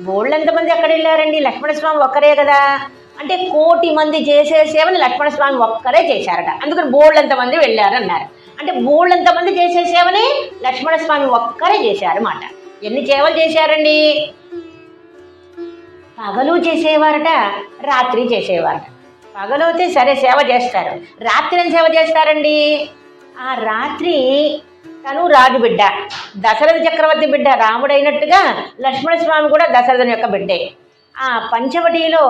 బోళ్ళంతమంది ఎక్కడ వెళ్ళారండి, లక్ష్మణస్వామి ఒక్కరే కదా. అంటే 1,000,000 మంది చేసే సేవని లక్ష్మణస్వామి ఒక్కరే చేశారట, అందుకని బోళ్ళంతమంది వెళ్ళారు అన్నారు. అంటే బోళ్ళంతమంది చేసే సేవని లక్ష్మణస్వామి ఒక్కరే చేశారు మాట. ఎన్ని సేవలు చేశారండి, పగలు చేసేవారట, రాత్రి చేసేవారట. పగలైతే సరే సేవ చేస్తారు, రాత్రి ఏం సేవ చేస్తారండి. ఆ రాత్రి తను రాజు బిడ్డ, దశరథ చక్రవర్తి బిడ్డ రాముడైనట్టుగా లక్ష్మణస్వామి కూడా దశరథుని యొక్క బిడ్డే. ఆ పంచవటిలో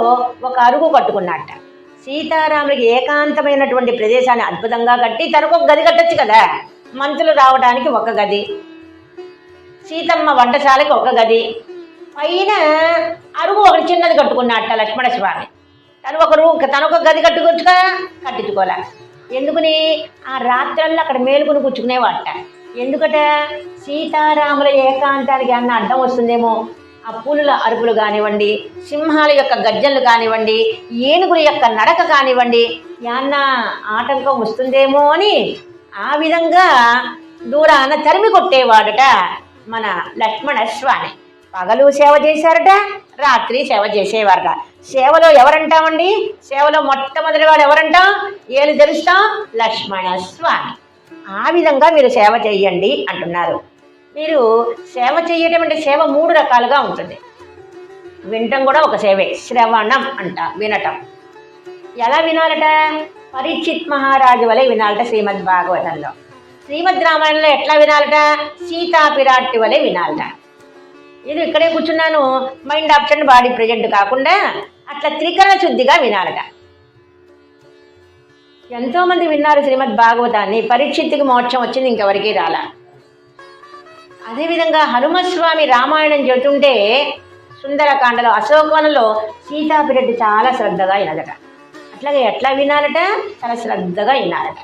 ఒక అరుగు కట్టుకున్నట్ట. సీతారాములకి ఏకాంతమైనటువంటి ప్రదేశాన్ని అద్భుతంగా కట్టి తనకు ఒక గది కట్టచ్చు కదా. మంత్రులు రావడానికి ఒక గది, సీతమ్మ వంటశాలకి ఒక గది, పైన అరుగు ఒకటి చిన్నది కట్టుకున్నట్ట లక్ష్మణస్వామి. తనొక గది కట్టించుకోలే. ఎందుకుని ఆ రాత్రల్లో అక్కడ మేలుకుని కూర్చుకునేవాట. ఎందుకట, సీతారాముల ఏకాంతానికి అన్న అడ్డం వస్తుందేమో, ఆ పులుల అరుపులు కానివ్వండి, సింహాల యొక్క గర్జనలు కానివ్వండి, ఏనుగుల యొక్క నడక కానివ్వండి, యాన్న ఆటంకం వస్తుందేమో అని ఆ విధంగా దూరాన తరిమి కొట్టేవాడట మన లక్ష్మణ స్వామి. పగలు సేవ చేశారట, రాత్రి సేవ చేసేవారట. సేవలో ఎవరంటామండి, సేవలో మొట్టమొదటివాడు ఎవరంటాం, ఏలు తెలుస్తాం, లక్ష్మణ స్వామి. ఆ విధంగా మీరు సేవ చెయ్యండి అంటున్నారు. మీరు సేవ చేయటం అంటే సేవ 3 రకాలుగా ఉంటుంది. వినటం కూడా ఒక సేవే, శ్రవణం అంట, వినటం. ఎలా వినాలట, పరీక్షిత్ మహారాజు వలె వినాలట శ్రీమద్ భాగవతంలో. శ్రీమద్ రామాయణంలో ఎట్లా వినాలట, సీతాపిరాట్టి వలె వినాలట. ఇది ఇక్కడే కూర్చున్నాను, మైండ్ ఆప్షన్ బాడీ ప్రజెంట్ కాకుండా అట్లా త్రికరణ శుద్ధిగా వినాలట. ఎంతోమంది విన్నారు శ్రీమద్ భాగవతాన్ని, పరీక్షిత్తుకి మోక్షం వచ్చింది, ఇంకెవరికి రాలా. అదేవిధంగా హనుమస్వామి రామాయణం చెబుతుంటే సుందరకాండలో అశోకవనంలో సీతాపిరెడ్డి చాలా శ్రద్ధగా వినదట. అట్లాగే ఎట్లా వినాలట, చాలా శ్రద్ధగా వినాలట.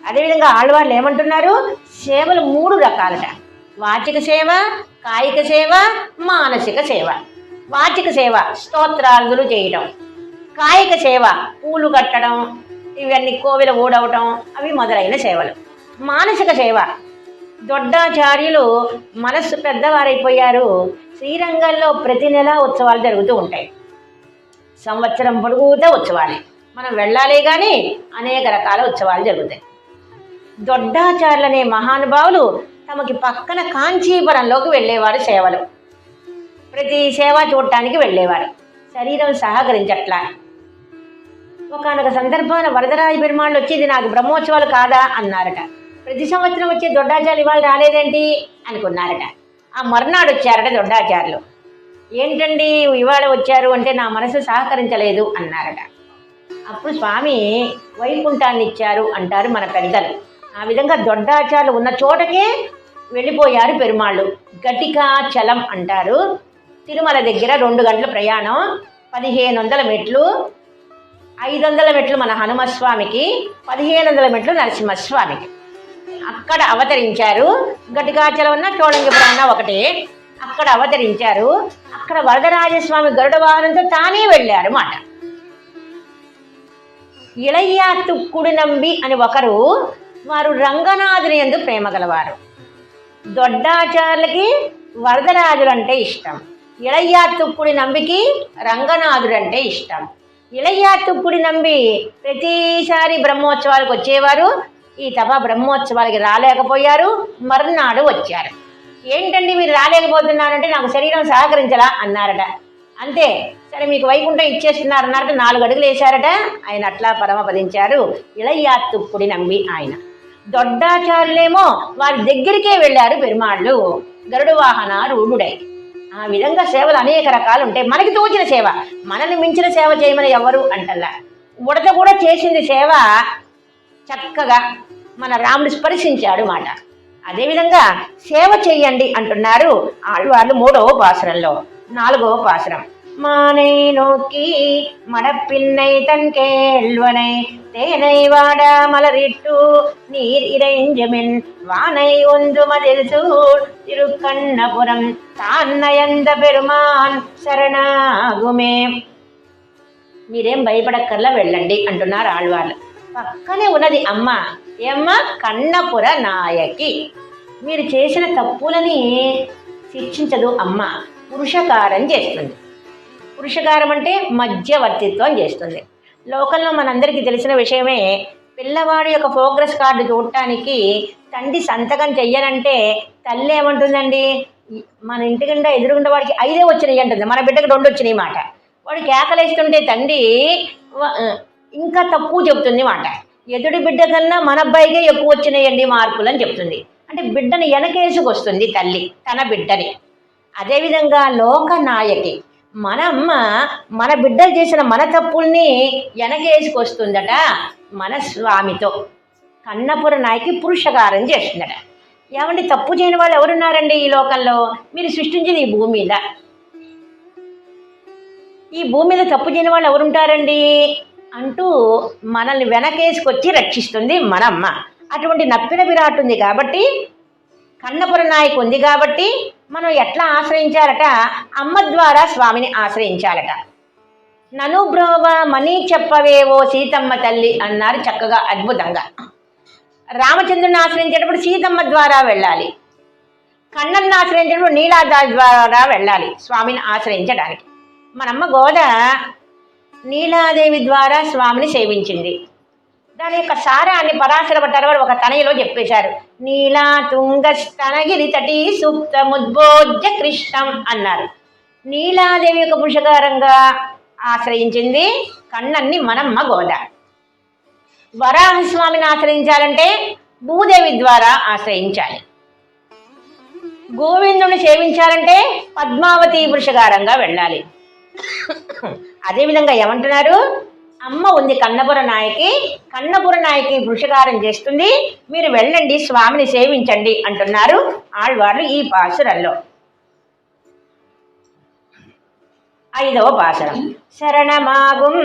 అదేవిధంగా ఆళ్వార్లు ఏమంటున్నారు, సేవలు 3 రకాలట. వాచిక సేవ, కాయిక సేవ, మానసిక సేవ. వాచిక సేవ స్తోత్రాదులు చేయటం, కాయిక సేవ పూలు కట్టడం, ఇవన్నీ కోవిల ఊడవటం, అవి మొదలైన సేవలు. మానసిక సేవ, దొడ్డాచార్యులు మనస్సు పెద్దవారైపోయారు, శ్రీరంగంలో ప్రతి నెల ఉత్సవాలు జరుగుతూ ఉంటాయి, సంవత్సరం పొడుగుతా ఉత్సవాలే, మనం వెళ్ళాలే కానీ అనేక రకాల ఉత్సవాలు జరుగుతాయి. దొడ్డాచార్యులు అనే మహానుభావులు తమకి పక్కన కాంచీపురంలోకి వెళ్ళేవారు, సేవలు ప్రతి సేవ చూడటానికి వెళ్ళేవారు. శరీరం సహకరించట్లా. ఒకనొక సందర్భాన వరదరాజ పెరుమాళ్ళు వచ్చి ఇది నాకు బ్రహ్మోత్సవాలు కాదా అన్నారట. ప్రతి సంవత్సరం వచ్చే దొడ్డాచార్యులు ఇవాళ రాలేదేంటి అనుకున్నారట. ఆ మర్నాడు వచ్చారట దొడ్డాచార్యులు. ఏంటండి ఇవాళ వచ్చారు అంటే నా మనసు సహకరించలేదు అన్నారట. అప్పుడు స్వామి వైకుంఠాన్ని ఇచ్చారు అంటారు మన పెద్దలు. ఆ విధంగా దొడ్డాచార్యులు ఉన్న చోటకే వెళ్ళిపోయారు పెరుమాళ్ళు. ఘటికాచలం అంటారు. తిరుమల దగ్గర 2 గంటల ప్రయాణం, 1500 మెట్లు, 500 మెట్లు మన హనుమస్వామికి, 1500 మెట్లు నరసింహస్వామికి. అక్కడ అవతరించారు. ఘటికాచలం ఉన్న చోళంగిపురాన్న ఒకటే, అక్కడ అవతరించారు. అక్కడ వరదరాజస్వామి గరుడ వాహనంతో తానే వెళ్ళారు మాట. ఇళయ్య తుక్కుడు నంబి అని ఒకరు, వారు రంగనాథుని యందు ప్రేమ గలవారు. దొడ్డాచార్యులకి వరదరాజులంటే ఇష్టం, ఇళయ్య తుక్కుడి నంబికి రంగనాథుడంటే ఇష్టం. ఇళయ్య తుక్కుడి నంబి ప్రతిసారి బ్రహ్మోత్సవాలకు వచ్చేవారు. ఈ తప బ్రహ్మోత్సవాలకి రాలేకపోయారు, మర్నాడు వచ్చారు. ఏంటండి మీరు రాలేకపోతున్నారంటే నాకు శరీరం సహకరించలా అన్నారట. అంతే, సరే మీకు వైకుంఠం ఇచ్చేస్తున్నారన్నారట. 4 అడుగులు వేశారట. ఆయన అట్లా పరమపదించారు. ఇళయ్య తుక్కుడి నంబి ఆయన. దొడ్డాచార్యులేమో వారి దగ్గరికే వెళ్ళారు పెరుమాళ్ళు, గరుడు వాహన రూఢుడై. ఆ విధంగా సేవలు అనేక రకాలు ఉంటాయి. మనకి తోచిన సేవ, మనల్ని మించిన సేవ చేయమని ఎవరు అంటల్లా. ఉడత కూడా చేసింది సేవ చక్కగా మన రాముడు స్పర్శించాడు మాట. అదేవిధంగా సేవ చెయ్యండి అంటున్నారు ఆళ్వార్లు 3వ పాసురంలో. 4వ పాసురం. மானை நோக்கி மடப்பின்னை தன் கேள்வனை தேனை வாட மலரிட்டு நீர் இறைஞ்சமின் வானை ஒன்று மதில் சூழ் திருக்கண்ணபுரம் தான் நயந்த பெருமாన్ శరణాగుమే. మీరేం భయపడక్కర్లా వెళ్ళండి అంటున్నారు ఆళ్వార్లు. పక్కనే ఉన్నది అమ్మ. ఏమ్మ? కన్నపుర నాయకి. మీరు చేసిన తప్పులని శిక్షించదు అమ్మ, పురుషకారం చేస్తుంది. పురుషకారం అంటే మధ్యవర్తిత్వం చేస్తుంది. లోకంలో మనందరికీ తెలిసిన విషయమే, పిల్లవాడి యొక్క ప్రోగ్రెస్ కార్డు చూడటానికి తండ్రి సంతకం చెయ్యనంటే తల్లి ఏమంటుందండి, మన ఇంటికంటే ఎదురుగుండా వాడికి 5 వచ్చినాయి అంటుంది, మన బిడ్డకి 2 వచ్చినాయి మాట. వాడు కేకలేస్తుంటే తండ్రి ఇంకా తక్కువ చెప్తుంది మాట. ఎదుటి బిడ్డ కన్నా మన అబ్బాయికే ఎక్కువ వచ్చినాయండి మార్కులు అని చెప్తుంది. అంటే బిడ్డని వెనకేసుకొస్తుంది తల్లి తన బిడ్డని. అదేవిధంగా లోకనాయకి, మన అమ్మ మన బిడ్డలు చేసిన మన తప్పుల్ని వెనకేసుకొస్తుందట మన స్వామితో. కన్నపుర నాయకి పురుషకారం చేస్తుందట. ఏమంటే తప్పు చేయని వాళ్ళు ఎవరున్నారండి ఈ లోకంలో? మీరు సృష్టించింది ఈ భూమి మీద, ఈ భూమి మీద తప్పు చేయని వాళ్ళు ఎవరుంటారండి అంటూ మనల్ని వెనకేసుకొచ్చి రక్షిస్తుంది మనమ్మ. అటువంటి నప్పిన విరాట్ ఉంది కాబట్టి, కన్నపుర నాయకు ఉంది కాబట్టి మనం ఎట్లా ఆశ్రయించాలట? అమ్మ ద్వారా స్వామిని ఆశ్రయించాలట. నను బ్రోవ మనీ చెప్పవేవో సీతమ్మ తల్లి అన్నారు చక్కగా అద్భుతంగా. రామచంద్రుని ఆశ్రయించేటప్పుడు సీతమ్మ ద్వారా వెళ్ళాలి, కన్నన్ని ఆశ్రయించేటప్పుడు నీలాదారి ద్వారా వెళ్ళాలి స్వామిని ఆశ్రయించడానికి. మనమ్మ గోద నీలాదేవి ద్వారా స్వామిని సేవించింది. దాని యొక్క సారాన్ని పరాశర భట్టారు వారు ఒక తనయలో చెప్పేశారు. నీలా తుంగ స్తనగిరి తటి సూక్త ముద్బోజ్య కృష్ణం అన్నారు. నీలాదేవి యొక్క పురుషకారంగా ఆశ్రయించింది కన్నన్ని మనమ్మ గోద. వరాహస్వామిని ఆశ్రయించాలంటే భూదేవి ద్వారా ఆశ్రయించాలి. గోవిందుని సేవించాలంటే పద్మావతి పురుషకారంగా వెళ్ళాలి. అదేవిధంగా ఏమంటున్నారు? అమ్మ ఉంది కన్నపుర నాయకి, కన్నపుర నాయకి పురుషకారం చేస్తుంది, మీరు వెళ్ళండి స్వామిని సేవించండి అంటున్నారు ఆళ్వార్లు ఈ పాసురంలో. 5వ పాసురం. శరణమాగుం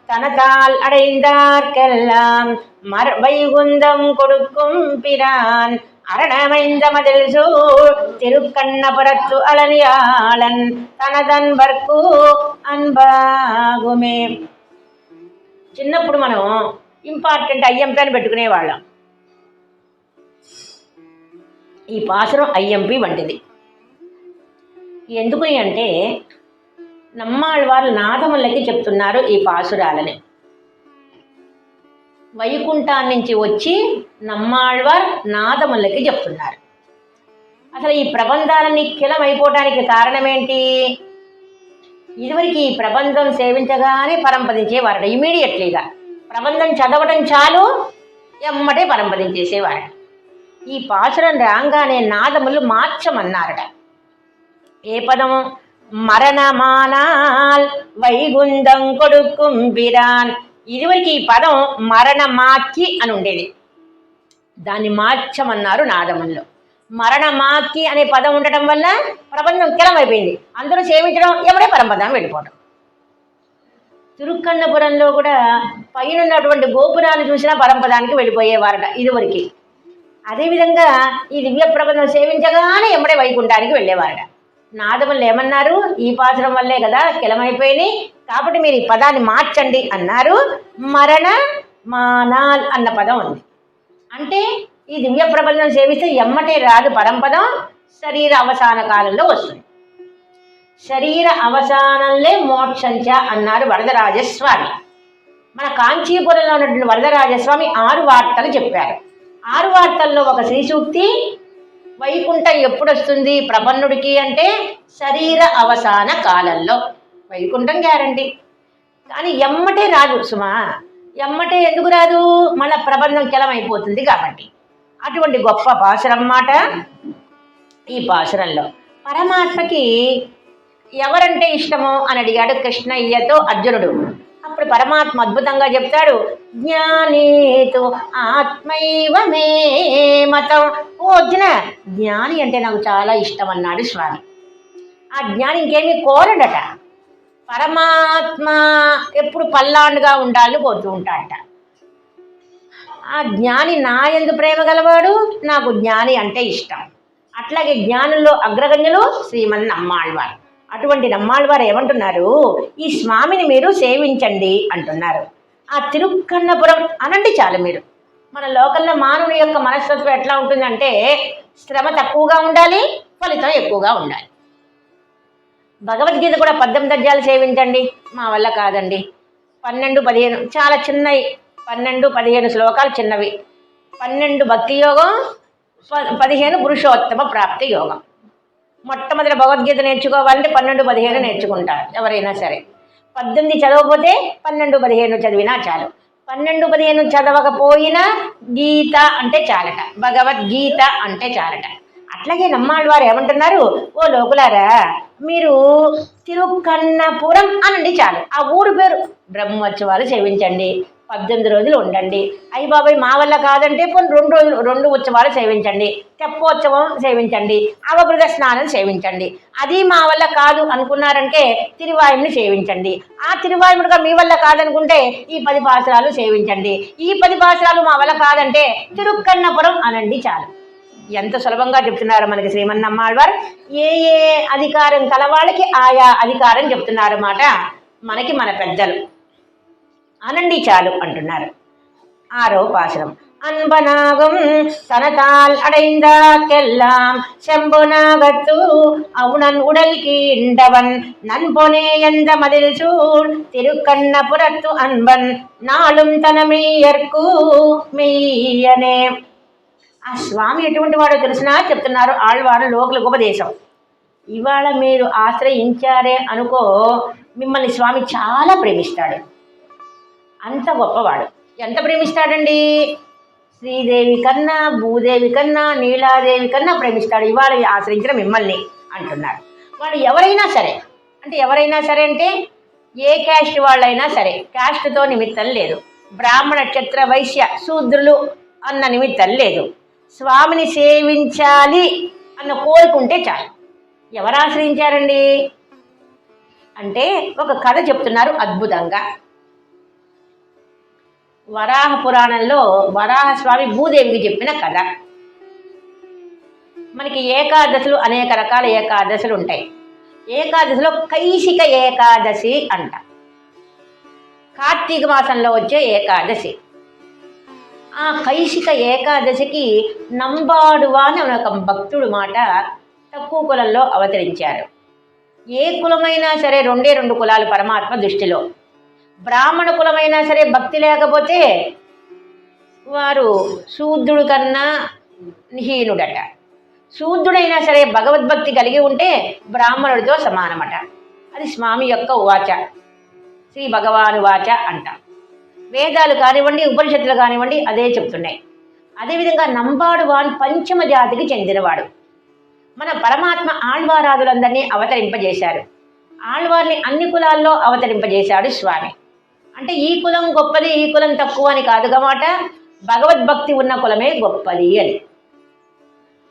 తనతాల్ అడైందార్కెల్లాం వైగుందం కొడుక్కుం పిరాన్ అరణమైంద మదిల్సు తిరుక్కన్నపురత్తు అలనియాళన్ తనదన్ బర్కు అన్బాగుమే. చిన్నప్పుడు మనం ఇంపార్టెంట్ ఐఎంపీ అని పెట్టుకునేవాళ్ళం. ఈ పాసురం ఐఎంపీ వంటిది. ఎందుకు అంటే నమ్మాళ్ళవారు నాదములకి చెప్తున్నారు ఈ పాసురాలని. వైకుంఠాన్ని నుంచి వచ్చి నమ్మాళ్ళవారు నాదములకి చెప్తున్నారు. అసలు ఈ ప్రబంధాలన్నీ కిలమైపోవడానికి కారణమేంటి? ఇదివరకు ఈ ప్రబంధం సేవించగానే పరంపదించేవారట. ఇమీడియట్లీగా ప్రబంధం చదవటం చాలు ఎమ్మటే పరంపదించేసేవారట. ఈ పాసురం రాగానే నాదములు మార్చమన్నారట. ఏ పదము? మరణమానాల్ వైగుందం కొడుకుంబిరాన్. ఇదివరకు ఈ పదం మరణమాకి అని ఉండేది, దాన్ని మార్చమన్నారు నాదముల్లో. మరణమాకి అనే పదం ఉండటం వల్ల ప్రబంధం కిలమైపోయింది. అందరూ సేవించడం, ఎవడే పరంపదం వెళ్ళిపోవడం. తిరుక్కన్నపురంలో కూడా పైన ఉన్నటువంటి గోపురాలు చూసినా పరంపదానికి వెళ్ళిపోయేవారట ఇదివరకు. అదేవిధంగా ఈ దివ్య ప్రబంధం సేవించగానే ఎమ్మడే వైకుంఠానికి వెళ్ళేవారట. నాదములు ఏమన్నారు? ఈ పాసురం వల్లే కదా కిలమైపోయినాయి, కాబట్టి మీరు ఈ పదాన్ని మార్చండి అన్నారు. మరణ మానాల్ అన్న పదం ఉంది. అంటే ఈ దివ్య ప్రబంధం సేవిస్తే ఎమ్మటే రాదు పరంపదం, శరీర అవసాన కాలంలో వస్తుంది. శరీర అవసానంలే మోక్షంచ అన్నారు వరదరాజస్వామి. మన కాంచీపురంలో ఉన్నటువంటి వరదరాజస్వామి 6 వార్తలు చెప్పారు. 6 వార్తల్లో ఒక శ్రీ సూక్తి, వైకుంఠం ఎప్పుడు వస్తుంది ప్రపన్నుడికి అంటే శరీర అవసాన కాలంలో. వైకుంఠం గ్యారంటీ, కానీ ఎమ్మటే రాదు సుమా. ఎమ్మటే ఎందుకు రాదు? మన ప్రబంధం కిలమైపోతుంది కాబట్టి. అటువంటి గొప్ప పాసురం మాట ఈ పాసురంలో. పరమాత్మకి ఎవరంటే ఇష్టమో అని అడిగాడు కృష్ణయ్యతో అర్జునుడు. అప్పుడు పరమాత్మ అద్భుతంగా చెప్తాడు, జ్ఞానేతు ఆత్మైవ మే మతం ఓ అర్జున, జ్ఞాని అంటే నాకు చాలా ఇష్టం అన్నాడు స్వామి. ఆ జ్ఞాని ఇంకేమీ కోరడట, పరమాత్మ ఎప్పుడు పల్లాండుగా ఉండాలని కోరుతూ ఉంటాడట. ఆ జ్ఞాని నా యందు ప్రేమ గలవాడు, నాకు జ్ఞాని అంటే ఇష్టం. అట్లాగే జ్ఞానుల్లో అగ్రగణ్యులు శ్రీమన్ నమ్మాళ్వారు. అటువంటి నమ్మాళ్వారు ఏమంటున్నారు, ఈ స్వామిని మీరు సేవించండి అంటున్నారు. ఆ తిరుక్కన్నపురం అనండి చాలు మీరు. మన లోకల్లో మానవుని యొక్క మనస్తత్వం ఎట్లా ఉంటుందంటే, శ్రమ తక్కువగా ఉండాలి, ఫలితం ఎక్కువగా ఉండాలి. భగవద్గీత కూడా 18 అధ్యాయాలు సేవించండి, మా వల్ల కాదండి. 12, 15 చాలా చిన్నవి, 12, 15 శ్లోకాలు చిన్నవి. 12 భక్తి యోగం, 15 పురుషోత్తమ ప్రాప్తి యోగం. మొట్టమొదటి భగవద్గీత నేర్చుకోవాలంటే 12, 15 నేర్చుకుంటారు ఎవరైనా సరే. 18 చదవకపోతే 12, 15 చదివినా చాలు. 12, 15 చదవకపోయినా గీత అంటే చాలట, భగవద్గీత అంటే చాలట. అట్లాగే నమ్మాళ్ళవారు ఏమంటున్నారు, ఓ లోకులారా, మీరు తిరుక్కన్నపురం అనండి చాలు. ఆ ఊరు పేరు. బ్రహ్మోత్సవాలు సేవించండి, 18 రోజులు ఉండండి. అయ్యి బాబాయ్ మా వల్ల కాదంటే పోనీ 2 రోజులు 2 ఉత్సవాలు సేవించండి, తెప్పోత్సవం సేవించండి, అవబృత స్నానం సేవించండి. అది మా వల్ల కాదు అనుకున్నారంటే తిరువాయుని సేవించండి. ఆ తిరువాయుడుగా మీ వల్ల కాదనుకుంటే ఈ 10 పాసురాలు సేవించండి. ఈ 10 పాసురాలు మా వల్ల కాదంటే తిరుక్కన్నపురం అనండి చాలు. ఎంత సులభంగా చెప్తున్నారు మనకి శ్రీమన్నమ్మాళ్వారు. ఏ ఏ అధికారం కలవాళ్ళకి ఆయా అధికారం చెప్తున్నారు మాట మనకి మన పెద్దలు. అనండి చాలు అంటున్నారు. 6వ పాసురం. அன்பனாகும் தனதால் அடைந்தாக்கெல்லாம் செம்பொனாகத்து அவுணன் உடல் கீண்டவன் நன்பொனே எந்த மதில் சூழ் திருக்கண்ணபுரத்து அன்பன் நாளும் తన మెయ్యర్కు మెయ్యనే. ఆ స్వామి ఎటువంటి వాడో తెలిసినా చెప్తున్నారు ఆళ్వారు లోకులకు ఉపదేశం. ఇవాళ మీరు ఆశ్రయించారే అనుకో, మిమ్మల్ని స్వామి చాలా ప్రేమిస్తాడు. అంత గొప్పవాడు. ఎంత ప్రేమిస్తాడండి, శ్రీదేవి కన్నా, భూదేవి కన్నా, నీలాదేవి కన్నా ప్రేమిస్తాడు ఇవాళ ఆశ్రయించిన మిమ్మల్ని అంటున్నారు. వాడు ఎవరైనా సరే, అంటే ఎవరైనా సరే అంటే ఏ క్యాస్ట్ వాళ్ళైనా సరే, క్యాస్ట్తో నిమిత్తం లేదు. బ్రాహ్మణ, క్షత్ర, వైశ్య, శూద్రులు అన్న నిమిత్తం లేదు. స్వామిని సేవించాలి అన్న కోరుకుంటే చాలు. ఎవరు ఆశ్రయించారండి అంటే ఒక కథ చెప్తున్నారు అద్భుతంగా. వరాహ పురాణంలో వరాహస్వామి భూదేవికి చెప్పిన కథ. మనకి ఏకాదశులు అనేక రకాల ఏకాదశులు ఉంటాయి. ఏకాదశిలో కైశిక ఏకాదశి అంట, కార్తీక మాసంలో వచ్చే ఏకాదశి. ఆ కైశిక ఏకాదశికి నంబాడువా అని ఒక భక్తుడు మాట తక్కువ కులంలో అవతరించారు. ఏ కులమైనా సరే 2 కులాలు పరమాత్మ దృష్టిలో. బ్రాహ్మణ కులమైనా సరే భక్తి లేకపోతే వారు శూద్రుడు కన్నా హీనుడట. శూద్రుడైనా సరే భగవద్భక్తి కలిగి ఉంటే బ్రాహ్మణుడితో సమానమట. అది స్వామి యొక్క ఉవాచ, శ్రీ భగవాను వాచ అంట. వేదాలు కానివ్వండి, ఉపనిషత్తులు కానివ్వండి అదే చెప్తున్నాయి. అదేవిధంగా నంబాడువాన్ పంచమ జాతికి చెందినవాడు. మన పరమాత్మ ఆళ్వారాదులందరినీ అవతరింపజేశారు. ఆళ్వార్ని అన్ని కులాల్లో అవతరింపజేశాడు స్వామి. అంటే ఈ కులం గొప్పది, ఈ కులం తక్కువ అని కాదు గమాట, భగవద్భక్తి ఉన్న కులమే గొప్పది అని.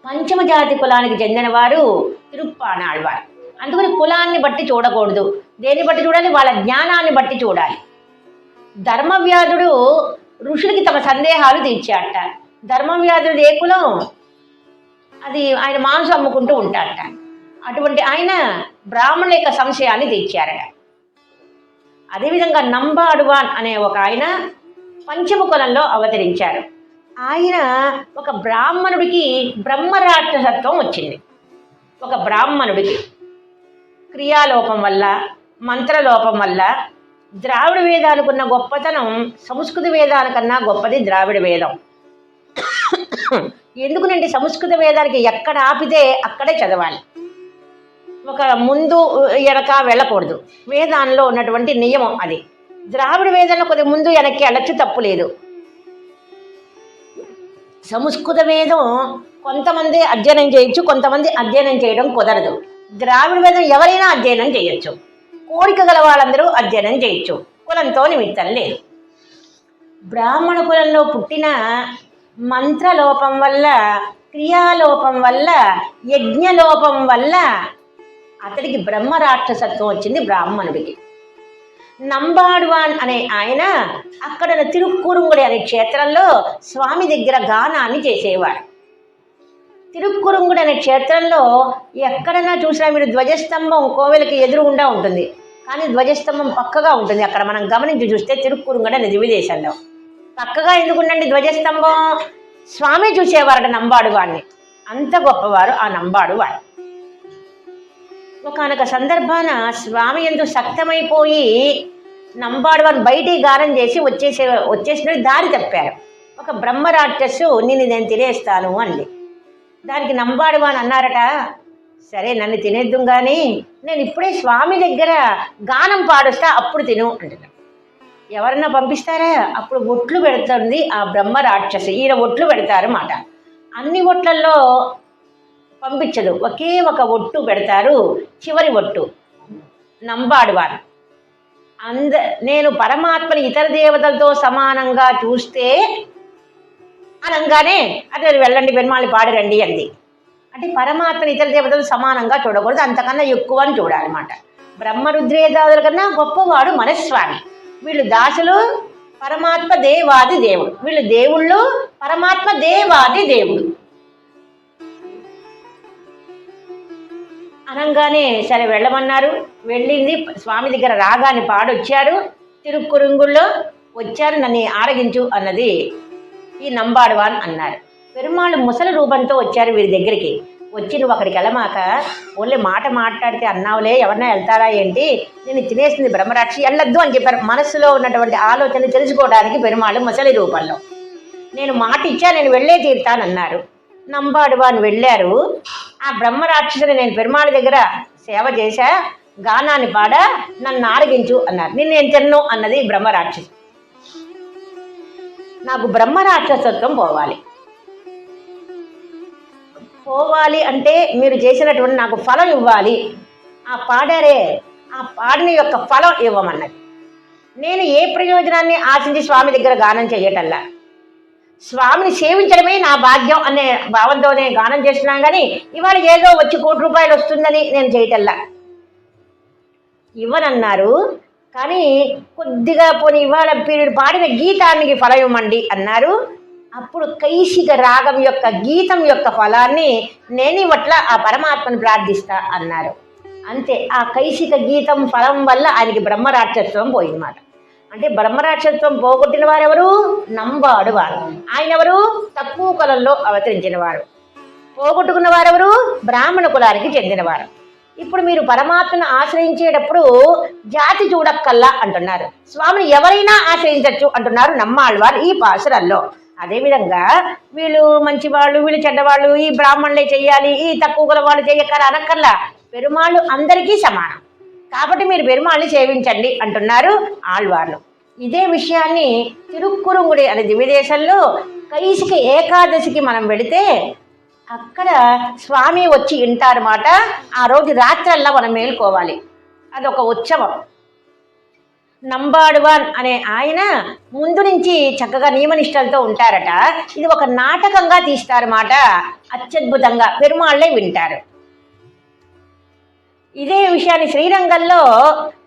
పంచమ జాతి కులానికి చెందిన వారు తిరుప్పానాళ్వారు. అందుకని కులాన్ని బట్టి చూడకూడదు, దేన్ని బట్టి చూడాలి, వాళ్ళ జ్ఞానాన్ని బట్టి చూడాలి. ధర్మవ్యాధుడు ఋషులకి తమ సందేహాలు తీర్చాడట. ధర్మవ్యాధుడు ఏ కులం, అది ఆయన మాంసం అమ్ముకుంటూ ఉంటాడట. అటువంటి ఆయన బ్రాహ్మణుల యొక్క సంశయాన్ని తీర్చారట. అదేవిధంగా నంబాడువాన్ అనే ఒక ఆయన పంచమ కులంలో అవతరించారు. ఆయన ఒక బ్రాహ్మణుడికి బ్రహ్మరాక్షసత్వం వచ్చింది. ఒక బ్రాహ్మణుడికి క్రియాలోపం వల్ల, మంత్రలోపం వల్ల ద్రావిడ వేదానికి ఉన్న గొప్పతనం సంస్కృత వేదానికన్నా గొప్పది ద్రావిడ వేదం. ఎందుకునంటే సంస్కృత వేదానికి ఎక్కడ ఆపితే అక్కడే చదవాలి, ఒక ముందు వెనక వెళ్ళకూడదు. వేదాల్లో ఉన్నటువంటి నియమం అది. ద్రావిడ వేదంలో కొద్దిగా ముందు వెనక్కి వెళ్ళచ్చు, తప్పు లేదు. సంస్కృత వేదం కొంతమంది అధ్యయనం చేయొచ్చు, కొంతమంది అధ్యయనం చేయడం కుదరదు. ద్రావిడ వేదం ఎవరైనా అధ్యయనం చేయొచ్చు, కోరిక గల వాళ్ళందరూ అధ్యయనం చేయొచ్చు, కులంతో నిమిత్తం లేదు. బ్రాహ్మణ కులంలో పుట్టిన మంత్రలోపం వల్ల క్రియాలోపం వల్ల, యజ్ఞలోపం వల్ల అతడికి బ్రహ్మ రాక్షసత్వం వచ్చింది బ్రాహ్మణుడికి. నంబాడువాన్ అనే ఆయన అక్కడ తిరుక్కురుంగుడి అనే క్షేత్రంలో స్వామి దగ్గర గానాన్ని చేసేవాడు. తిరుక్కురుంగుడు అనే క్షేత్రంలో ఎక్కడైనా చూసినా మీరు ధ్వజస్తంభం కోవెలకి ఎదురుగుండా ఉంటుంది, కానీ ధ్వజస్తంభం పక్కగా ఉంటుంది. అక్కడ మనం గమనించి చూస్తే తిరుక్కురుంగుడు అనే దివ్యదేశంలో పక్కగా ఎందుకుండండి ధ్వజస్తంభం? స్వామి చూసేవారట నంబాడువాడిని. అంత గొప్పవారు ఆ నంబాడువాడు. ఒకనొక సందర్భాన స్వామి ఎందు సక్తమైపోయి నంబాడువారు బయటికి గానం చేసి వచ్చేసిన దారి తప్పారు. ఒక బ్రహ్మరాక్షసు నేను తినేస్తాను అంది. దానికి నంబాడువాన్ అన్నారట, సరే నన్ను తినేద్దాం కానీ నేను ఇప్పుడే స్వామి దగ్గర గానం పాడుస్తా, అప్పుడు తిను అంటున్నా. ఎవరన్నా పంపిస్తారా? అప్పుడు ఒట్లు పెడుతుంది ఆ బ్రహ్మ రాక్షసి. ఈయన ఒట్లు పెడతారు మాట. అన్ని ఒట్లల్లో పంపించదు, ఒకే ఒక ఒట్టు పెడతారు, చివరి ఒట్టు. నంబాడువారు నేను పరమాత్మని ఇతర దేవతలతో సమానంగా చూస్తే అనగానే అట్లా వెళ్ళండి పెరుమాళి పాడిరండి అంది. అంటే పరమాత్మని ఇతర దేవతలు సమానంగా చూడకూడదు, అంతకన్నా ఎక్కువ అని చూడాలన్నమాట. బ్రహ్మరుద్రేదాదుల కన్నా గొప్పవాడు మనస్వామి. వీళ్ళు దాసులు, పరమాత్మ దేవాది దేవుడు. వీళ్ళు దేవుళ్ళు, పరమాత్మ దేవాది దేవుడు. అనగానే సరే వెళ్ళమన్నారు. వెళ్ళింది. స్వామి దగ్గర రాగాన్ని పాడొచ్చారు. తిరుక్కురుంగుల్లో వచ్చారు. నన్ను ఆరగించు అన్నది ఈ నంబాడువాన్ అన్నారు. పెరుమాళ్ళు ముసలి రూపంతో వచ్చారు వీరి దగ్గరికి. వచ్చి నువ్వు అక్కడికి వెళ్ళమాక ఓన్లీ మాట మాట్లాడితే అన్నావులే, ఎవరన్నా వెళ్తారా ఏంటి, నేను తినేసింది బ్రహ్మరాక్షి, వెళ్ళొద్దు అని చెప్పారు. మనసులో ఉన్నటువంటి ఆలోచన తెలుసుకోవడానికి పెరుమాళ్ళు ముసలి రూపంలో నేను మాట ఇచ్చా, నేను వెళ్ళే తీరుతానన్నారు. నంబాడువాన్ వెళ్ళారు. ఆ బ్రహ్మరాక్షసుని నేను పెరుమాళ్ళ దగ్గర సేవ చేశా, గానాన్ని పాడా, నన్ను ఆరగించు అన్నారు. నేను తిన్ను అన్నది బ్రహ్మరాక్షసు. నాకు బ్రహ్మరాక్షసత్వం పోవాలి అంటే మీరు చేసినటువంటి నాకు ఫలం ఇవ్వాలి. ఆ పాడారే, ఆ పాడిన యొక్క ఫలం ఇవ్వమన్నది. నేను ఏ ప్రయోజనాన్ని ఆశించి స్వామి దగ్గర గానం చేయటల్లా, స్వామిని సేవించడమే నా భాగ్యం అనే భావంతోనే గానం చేస్తున్నాం. కానీ ఇవాళ ఏదో వచ్చి ₹1,00,00,000 వస్తుందని నేను చేయటల్లా. ఇవ్వనన్నారు. కానీ కొద్దిగా పోనీ ఇవాళ పీరియడ్ పాడిన గీతానికి ఫలం ఇవ్వమండి అన్నారు. అప్పుడు కైశిక రాగం యొక్క గీతం యొక్క ఫలాన్ని నేను ఇవట్ల ఆ పరమాత్మను ప్రార్థిస్తా అన్నారు. అంతే. ఆ కైశిక గీతం ఫలం వల్ల ఆయనకి బ్రహ్మరాక్షసత్వం పోయిందన్నమాట. అంటే బ్రహ్మరాక్షసత్వం పోగొట్టిన వారెవరు? నంబాడువారు. ఆయన ఎవరు? తక్కువ కులంలో అవతరించిన వారు. పోగొట్టుకున్న వారెవరు? బ్రాహ్మణ కులానికి చెందినవారు. ఇప్పుడు మీరు పరమాత్మను ఆశ్రయించేటప్పుడు జాతి చూడక్కల్లా అంటున్నారు. స్వామిని ఎవరైనా ఆశ్రయించవచ్చు అంటున్నారు నమ్మాళ్ళవారు ఈ పాసురల్లో. అదేవిధంగా వీళ్ళు మంచివాళ్ళు, వీళ్ళు చెడ్డవాళ్ళు, ఈ బ్రాహ్మణులే చెయ్యాలి, ఈ తక్కువ కుల వాళ్ళు చెయ్యక్కర అనక్కర్లా. పెరుమాళ్ళు అందరికీ సమానం. కాబట్టి మీరు పెరుమాళ్ళని సేవించండి అంటున్నారు ఆళ్వార్లు. ఇదే విషయాన్ని తిరుక్కురుంగుడి అనే దివ్యదేశంలో కైసిక ఏకాదశికి మనం వెళితే అక్కడ స్వామి వచ్చి వింటారన్నమాట. ఆ రోజు రాత్రల్లా మనం మేల్కోవాలి. అదొక ఉత్సవం. నంబాడువాన్ అనే ఆయన ముందు నుంచి చక్కగా నియమనిష్టలతో ఉంటారట. ఇది ఒక నాటకంగా తీస్తారన్నమాట. అత్యద్భుతంగా పెరుమాళ్ళే వింటారు. ఇదే విషయాన్ని శ్రీరంగంలో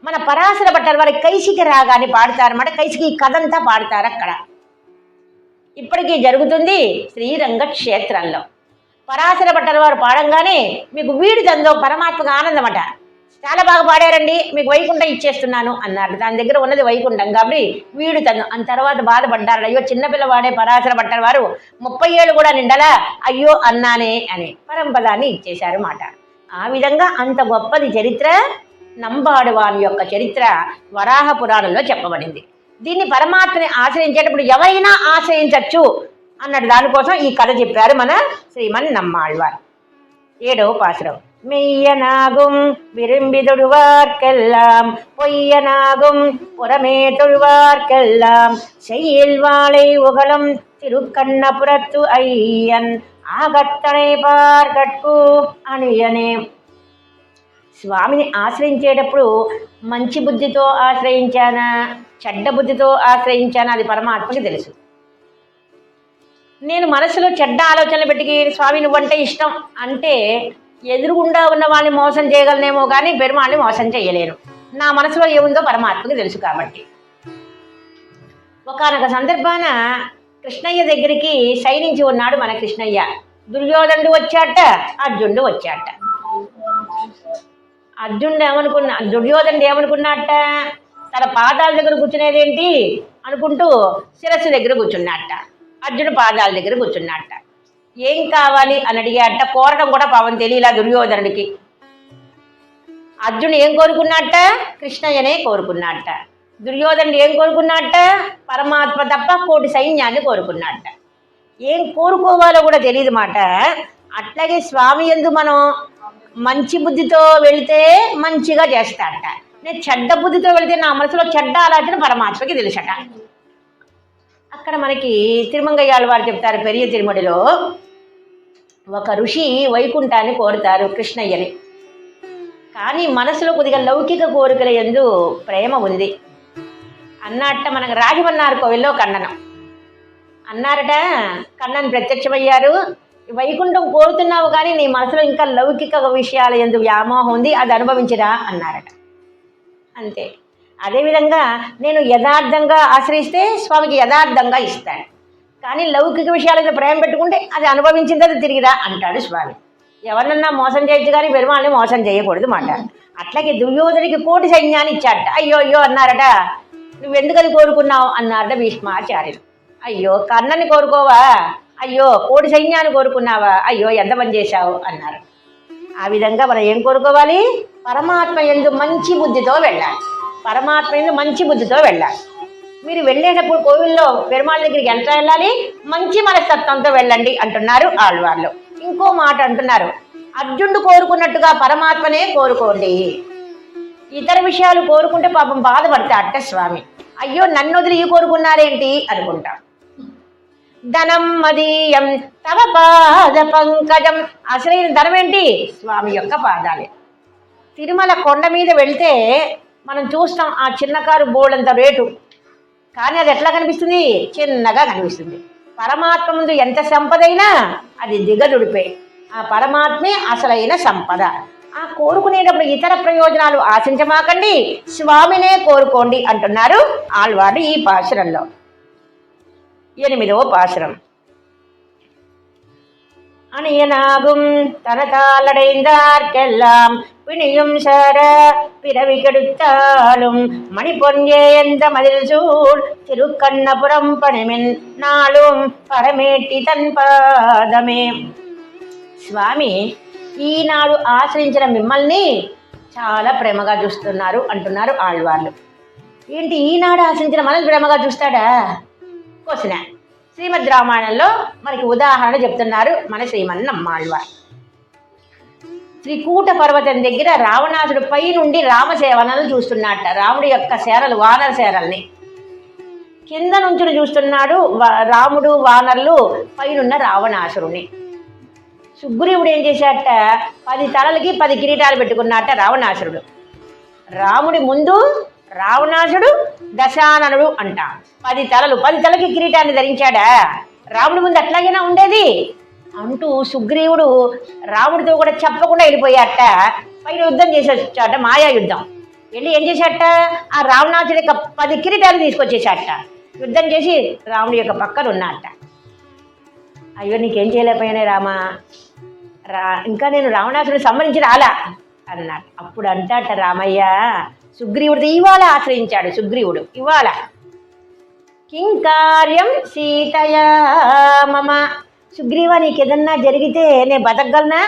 మన పరాశర భట్టర్ వారి కైశిక రాగాన్ని పాడతారన్నమాట. కైశిక ఈ కథంతా పాడతారు అక్కడ. ఇప్పటికీ జరుగుతుంది శ్రీరంగ క్షేత్రంలో. పరాశర భట్టర్ వారు పాడంగానే మీకు వీడి తందో పరమాత్మకు ఆనందం అట. చాలా బాగా పాడారండి, మీకు వైకుంఠం ఇచ్చేస్తున్నాను అన్నారు. దాని దగ్గర ఉన్నది వైకుంఠం కాబట్టి వీడు తను అని తర్వాత బాధపడ్డారు. అయ్యో చిన్నపిల్లవాడే పరాశర భట్టర్ వారు 30 ఏళ్ళు కూడా నిండలా, అయ్యో అన్నానే అని పరంపదాన్ని ఇచ్చేశారు మాట. ఆ విధంగా అంత గొప్పది చరిత్ర నంబాడువాని యొక్క చరిత్ర వరాహ పురాణంలో చెప్పబడింది. దీన్ని పరమాత్మని ఆశ్రయించేటప్పుడు ఎవరైనా ఆశ్రయించవచ్చు అన్నట్టు దానికోసం ఈ కథ చెప్పారు మన శ్రీమన్ నమ్మాళ్వార్. 7వ పాసురం. மெய்யனாகும் விரும்பி தொழுவார்க்கெல்லாம் பொய்யனாகும் புறமே தொழுவார்க்கெல்லாம் செய்யில் வாழை உகழும் திருக்கண்ணபுரத்து ஐயன் ఆగత్తనే పార్కట్కు అనియనే. స్వామిని ఆశ్రయించేటప్పుడు మంచి బుద్ధితో ఆశ్రయించానా, చెడ్డ బుద్ధితో ఆశ్రయించానా అది పరమాత్మకి తెలుసు. నేను మనసులో చెడ్డ ఆలోచనలు పెట్టి స్వామి నువ్వంటే ఇష్టం అంటే ఎదురుగుండా ఉన్న వాళ్ళని మోసం చేయగలనేమో కానీ పెరుమాళ్ళని మోసం చేయలేను. నా మనసులో ఏముందో పరమాత్మకి తెలుసు కాబట్టి. ఒకానొక సందర్భాన కృష్ణయ్య దగ్గరికి శయనించి ఉన్నాడు మన కృష్ణయ్య. దుర్యోధనుడు వచ్చాట, అర్జునుడు వచ్చాట. దుర్యోధనుడు ఏమనుకున్నట్ట, తన పాదాల దగ్గర కూర్చునేదేంటి అనుకుంటూ శిరస్సు దగ్గర కూర్చున్నట్ట. అర్జునుడు పాదాల దగ్గర కూర్చున్నట్ట. ఏం కావాలి అని అడిగాట. కోరడం కూడా పాపం తెలియలా దుర్యోధనుడికి. అర్జునుడు ఏం కోరుకున్నట్ట, కృష్ణయ్యనే కోరుకున్నట్ట. దుర్యోధనుడు ఏం కోరుకున్నట్ట, పరమాత్మ తప్ప కోటి సైన్యాన్ని కోరుకున్నట్ట. ఏం కోరుకోవాలో కూడా తెలియదు మాట. అట్లాగే స్వామి యందు మనం మంచి బుద్ధితో వెళితే మంచిగా చేస్తాడట. నేను చెడ్డ బుద్ధితో వెళితే నా మనసులో చెడ్డ ఆలోచన పరమాత్మకి తెలుసట. అక్కడ మనకి తిరుమంగయ్యాళ్ళ వారు చెప్తారు, పెరియ తిరుమడిలో ఒక ఋషి వైకుంఠాన్ని కోరుతారు కృష్ణయ్యని. కానీ మనసులో కొద్దిగా లౌకిక కోరికల యందు ప్రేమ ఉంది అన్నట్ట. మనకు రాజమన్నారు కోవిల్లో కన్ననం అన్నారట. కన్నన్ ప్రత్యక్షమయ్యారు. వైకుంఠం కోరుతున్నావు కానీ నీ మనసులో ఇంకా లౌకిక విషయాల యందు వ్యామోహం ఉంది, అది అనుభవించిరా అన్నారట. అంతే. అదేవిధంగా నేను యథార్థంగా ఆశ్రయిస్తే స్వామికి యథార్థంగా ఇస్తాడు. కానీ లౌకిక విషయాలతో ప్రేమ పెట్టుకుంటే అది అనుభవించింది, అది తిరిగిరా అంటాడు స్వామి. ఎవరినన్నా మోసం చేయొచ్చు కానీ పెరుమాళ్ళని మోసం చేయకూడదు మాట. అట్లాగే దుర్యోధనికి కోటి సైన్యాన్ని ఇచ్చాడట. అయ్యో అయ్యో అన్నారట. నువ్వెందుకు అది కోరుకున్నావు అన్నారట భీష్మాచార్యులు. అయ్యో కర్ణని కోరుకోవా, అయ్యో కోటి సైన్యాన్ని కోరుకున్నావా, అయ్యో ఎంత పని చేశావు అన్నారు. ఆ విధంగా మనం ఏం కోరుకోవాలి, పరమాత్మ యందు మంచి బుద్ధితో వెళ్ళాలి. పరమాత్మ యందు మంచి బుద్ధితో వెళ్ళాలి. మీరు వెళ్ళేటప్పుడు కోవిల్లో పెరుమాళ్ళ దగ్గరికి ఎంత వెళ్ళాలి, మంచి మనస్తత్వంతో వెళ్ళండి అంటున్నారు ఆళ్వార్లు. ఇంకో మాట అంటున్నారు, అర్జునుడు కోరుకున్నట్టుగా పరమాత్మనే కోరుకోండి. ఇతర విషయాలు కోరుకుంటే పాపం బాధపడతాడట స్వామి. అయ్యో నన్ను వదిలి కోరుకున్నారేంటి అనుకుంటాం. ధనం మదీయం తవ పాద పంకజం. అసలైన ధనం ఏంటి, స్వామి యొక్క పాదాలే. తిరుమల కొండ మీద వెళ్తే మనం చూస్తాం ఆ చిన్న కారు బోర్డంత రేటు, కానీ అది ఎట్లా కనిపిస్తుంది, చిన్నగా కనిపిస్తుంది. పరమాత్మ ముందు ఎంత సంపదైనా అది దిగదుడిపే. ఆ పరమాత్మే అసలైన సంపద. ఆ కోరుకునేటప్పుడు ఇతర ప్రయోజనాలు ఆశించమాకండి, స్వామినే కోరుకోండి అంటున్నారు ఆళ్వారు ఈ పాశురంలో. 8వ పాశురం. அணியனாகும் தனதாலடைந்தார்க்கெல்லாம் பிணியும் சார பிறவி கெடுத்தாலும் மணி பொன்கே எந்த மதில் சூழ் திருக்கண்ணபுரம் பணிமின் நாளும் పరమేటి తన్ పాదమే. స్వామి ఈనాడు ఆశ్రయించిన మిమ్మల్ని చాలా ప్రేమగా చూస్తున్నారు అంటున్నారు ఆళ్వార్లు. ఏంటి ఈనాడు ఆశ్రయించిన మనల్ని ప్రేమగా చూస్తాడా? కోసిన శ్రీమద్ రామాయణంలో మనకి ఉదాహరణ చెప్తున్నారు మన శ్రీమన్నాళ్వారు. త్రికూట పర్వతం దగ్గర రావణాసుడు పై నుండి రామసేవనలు చూస్తున్నట్ట. రాముడి యొక్క సేనలు, వానర సేనల్ని కింద నుంచి చూస్తున్నాడు రాముడు, వానరులు పైనున్న రావణాసురుని. సుగ్రీవుడు ఏం చేశాట, 10 తలలకి 10 కిరీటాలు పెట్టుకున్నట్ట రావణాసురుడు. రాముడి ముందు రావణాసుడు దశాననుడు అంట. 10 తలలు, 10 తలకి కిరీటాన్ని ధరించాడా? రాముడి ముందు అట్లాగైనా ఉండేది అంటూ సుగ్రీవుడు రాముడితో కూడా చెప్పకుండా వెళ్ళిపోయాట. పైన యుద్ధం చేసేసాట, మాయా యుద్ధం. వెళ్ళి ఏం చేశాట, ఆ రావణాసుడి యొక్క 10 కిరీటాలు తీసుకొచ్చేసాట. యుద్ధం చేసి రాముడి యొక్క పక్కన ఉన్నట్ట. అయ్యో నీకేం చేయలేకపోయానే రామా, ఇంకా నేను రావణాసుడిని సంహరించి రాలా అన్నాడు. అప్పుడు అంటాట రామయ్య, సుగ్రీవుడితో ఇవాళ ఆశ్రయించాడు సుగ్రీవుడు. ఇవాళ కింకార్యం సీతయా మమ. సుగ్రీవ నీకేదన్నా జరిగితే నేను బతకగలనా?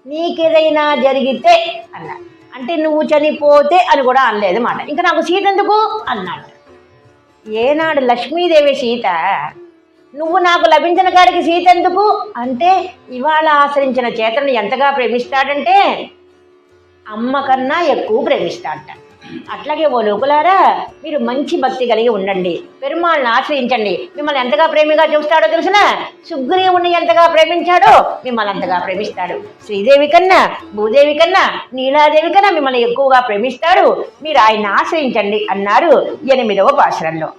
నీకేదైనా జరిగితే అన్నా. అంటే నువ్వు చనిపోతే అని కూడా అనలేదు మాట. ఇంకా నాకు సీత ఎందుకు అన్నాడు. ఏనాడు లక్ష్మీదేవి సీత, నువ్వు నాకు లభించిన కాడికి సీత ఎందుకు అంటే ఇవాళ ఆశ్రయించిన చేతను ఎంతగా ప్రేమిస్తాడంటే అమ్మ కన్నా ఎక్కువ ప్రేమిస్తాడట. అట్లాగే ఓ లోకులారా, మీరు మంచి భక్తి కలిగి ఉండండి, పెరుమాళ్ళని ఆశ్రయించండి. మిమ్మల్ని ఎంతగా ప్రేమిగా చూస్తాడో తెలిసిన, సుగ్రీవుని ఎంతగా ప్రేమించాడో మిమ్మల్ని అంతగా ప్రేమిస్తాడు. శ్రీదేవి కన్నా, భూదేవి కన్నా, నీలాదేవి కన్నా మిమ్మల్ని ఎక్కువగా ప్రేమిస్తాడు. మీరు ఆయన్ని ఆశ్రయించండి అన్నారు 8వ పాశురంలో.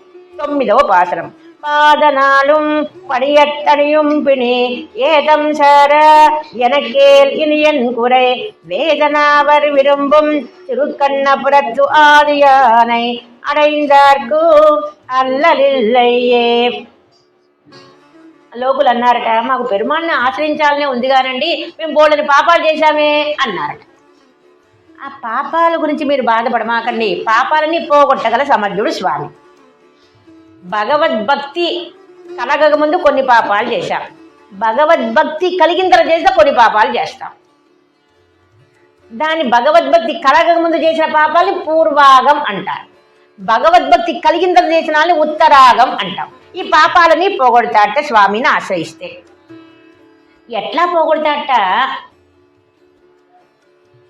9వ పాశురం. பாதனாலும் படியத்தடியும் பிணி ஏதம் சார எனக்கேல் இனியன் குறை வேதனாவர் விரும்பும் திருக்கண்ணபுரத்து ஆதியானை అడైందార్కు అల్లలిల్లయ్యే. లోకులు అన్నారట, మాకు పెరుమాళ్ళని ఆశ్రయించాలనే ఉంది కానండి, మేము బోళ్ళని పాపాలు చేశామే అన్నారట. ఆ పాపాల గురించి మీరు బాధపడమాకండి, పాపాలని పోగొట్టగల సమర్థుడు స్వామి. భగవద్భక్తి కలగక ముందు కొన్ని పాపాలు చేశాం, భగవద్భక్తి కలిగిన తర్వాత చేస్తే కొన్ని పాపాలు చేస్తాం. దాని భగవద్భక్తి కలగక ముందు చేసిన పాపాలని పూర్వాగం అంటారు, భగవద్భక్తి కలిగిన తర్వాత చేసిన వాళ్ళని ఉత్తరాగం అంటాం. ఈ పాపాలని పోగొడతాట స్వామిని ఆశ్రయిస్తే. ఎట్లా పోగొడతాట?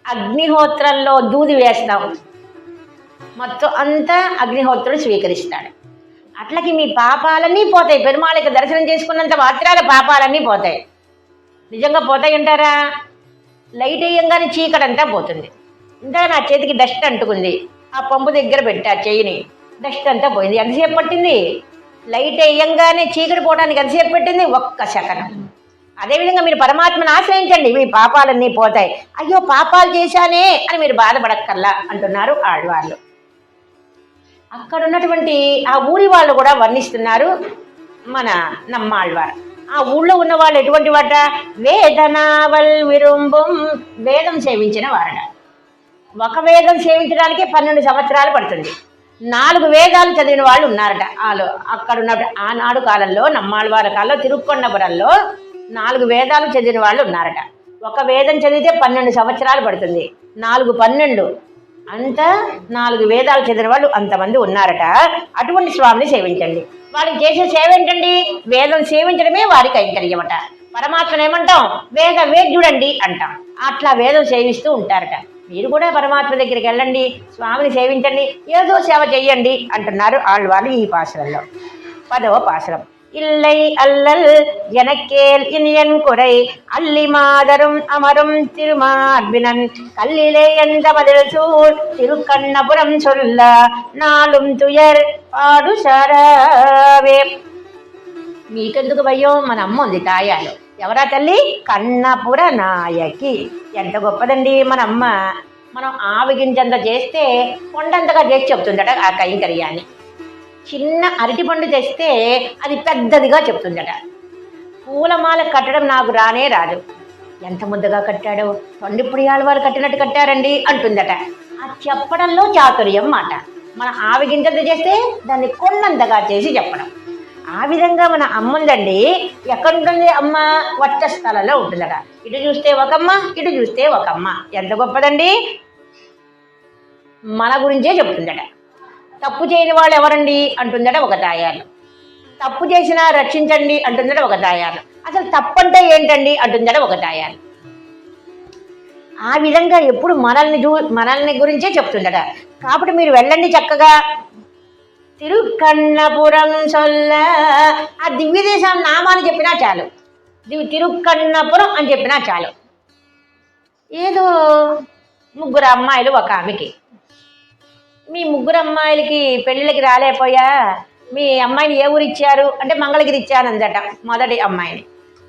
అగ్నిహోత్రంలో దూది వేస్తాం, మొత్తం అంతా అగ్నిహోత్రుడు స్వీకరిస్తాడు. అట్లకి మీ పాపాలన్నీ పోతాయి. పెరుమాళకి దర్శనం చేసుకున్నంత మాత్రాల పాపాలన్నీ పోతాయి. నిజంగా పోతాయి అంటారా? లైట్ వేయంగానే చీకటంతా పోతుంది. ఇంకా నా చేతికి డస్ట్ అంటుకుంది, ఆ పంపు దగ్గర పెట్టా చెయ్యిని, డస్ట్ అంతా పోయింది. ఎంతసేపు పట్టింది? లైట్ వేయంగానే చీకటి పోవడానికి ఎంతసేపు పెట్టింది? ఒక్క సెకనం. అదేవిధంగా మీరు పరమాత్మను ఆశ్రయించండి, మీ పాపాలన్నీ పోతాయి. అయ్యో పాపాలు చేశానే అని మీరు బాధపడక్కర్లా అంటున్నారు ఆళ్వార్లు. అక్కడ ఉన్నటువంటి ఆ ఊరి వాళ్ళు కూడా వర్ణిస్తున్నారు మన నమ్మాళ్వారు. ఆ ఊళ్ళో ఉన్న వాళ్ళు ఎటువంటి వాట? వేదనావల్ విరుంబం, వేదం సేవించిన వారట. ఒక వేదం సేవించడానికి 12 సంవత్సరాలు పడుతుంది. 4 వేదాలు చదివిన వాళ్ళు ఉన్నారట వాళ్ళు. అక్కడ ఉన్న ఆనాడు కాలంలో, నమ్మాళ్వారి కాలంలో, తిరుక్కొండపురంలో 4 వేదాలు చదివిన వాళ్ళు ఉన్నారట. ఒక వేదం చదివితే 12 సంవత్సరాలు పడుతుంది. 4 12 అంతా 4 వేదాలు చదివిన వాళ్ళు అంతమంది ఉన్నారట. అటువంటి స్వామిని సేవించండి. వారికి చేసే సేవ ఏంటండి? వేదం సేవించడమే వారికి కైంకర్యమట. పరమాత్మను ఏమంటాం? వేద వేద్యుడండి అంటాం. అట్లా వేదం సేవిస్తూ ఉంటారట. మీరు కూడా పరమాత్మ దగ్గరికి వెళ్ళండి, స్వామిని సేవించండి, ఏదో సేవ చెయ్యండి అంటున్నారు ఆళ్వార్లు ఈ పాసురంలో. 10వ పాసురం. இல்லை அல்லல் எனக்கேல் இனியன் குறை அல்லி மாதரும் அமரும் திருமார்பினன் கல்லிலே எந்த பதில் சூழ் திருக்கண்ணபுரம் சொல்ல నాలుం తుయర్ పాడు సరావే. మీకెందుకు భయం? మన అమ్మ ఉంది తాయాలు. ఎవరా తల్లి? కన్నపుర నాయకి. ఎంత గొప్పదండి మన అమ్మ. మనం ఆవిగించంత చేస్తే కొండంతగా చేసి చెప్తుందట ఆ కైంకర్యాన్ని. చిన్న అరటిపండు తెస్తే అది పెద్దదిగా చెప్తుందట. పూలమాల కట్టడం నాకు రానే రాదు, ఎంత ముద్దగా కట్టాడో, పండిపుడి ఆళ్వారు కట్టినట్టు కట్టారండి అంటుందట. ఆ చెప్పడంలో చాతుర్యం మాట. మన ఆవిగింజంత చేస్తే దాన్ని కొండంతగా చేసి చెప్పడం. ఆ విధంగా మన అమ్మ ఉందండి. ఎక్కడుంటుంది అమ్మ? వక్షస్థలంలో ఉంటుందట. ఇటు చూస్తే ఒకమ్మ, ఇటు చూస్తే ఒకమ్మ. ఎంత గొప్పదండి! మన గురించే చెప్తుందట. తప్పు చేయని వాళ్ళు ఎవరండి అంటుందట ఒక తాయారు. తప్పు చేసినా రక్షించండి అంటుందట ఒక తాయారు. అసలు తప్పంటే ఏంటండి అంటుందట ఒక తాయారు. ఆ విధంగా ఎప్పుడు మనల్ని గురించే చెప్తుందట. కాబట్టి మీరు వెళ్ళండి చక్కగా. తిరుక్కన్నపురం సొల్ల, ఆ దివ్యదేశం నామాన్ని చెప్పినా చాలు, తిరుక్కన్నపురం అని చెప్పినా చాలు. ఏదో 3 అమ్మాయిలు ఒక ఆమెకి. మీ 3 అమ్మాయిలకి పెళ్ళిళ్ళకి రాలేపోయా, మీ అమ్మాయిని ఏ ఊరు ఇచ్చారు అంటే మంగళగిరి ఇచ్చానందట మొదటి అమ్మాయిని.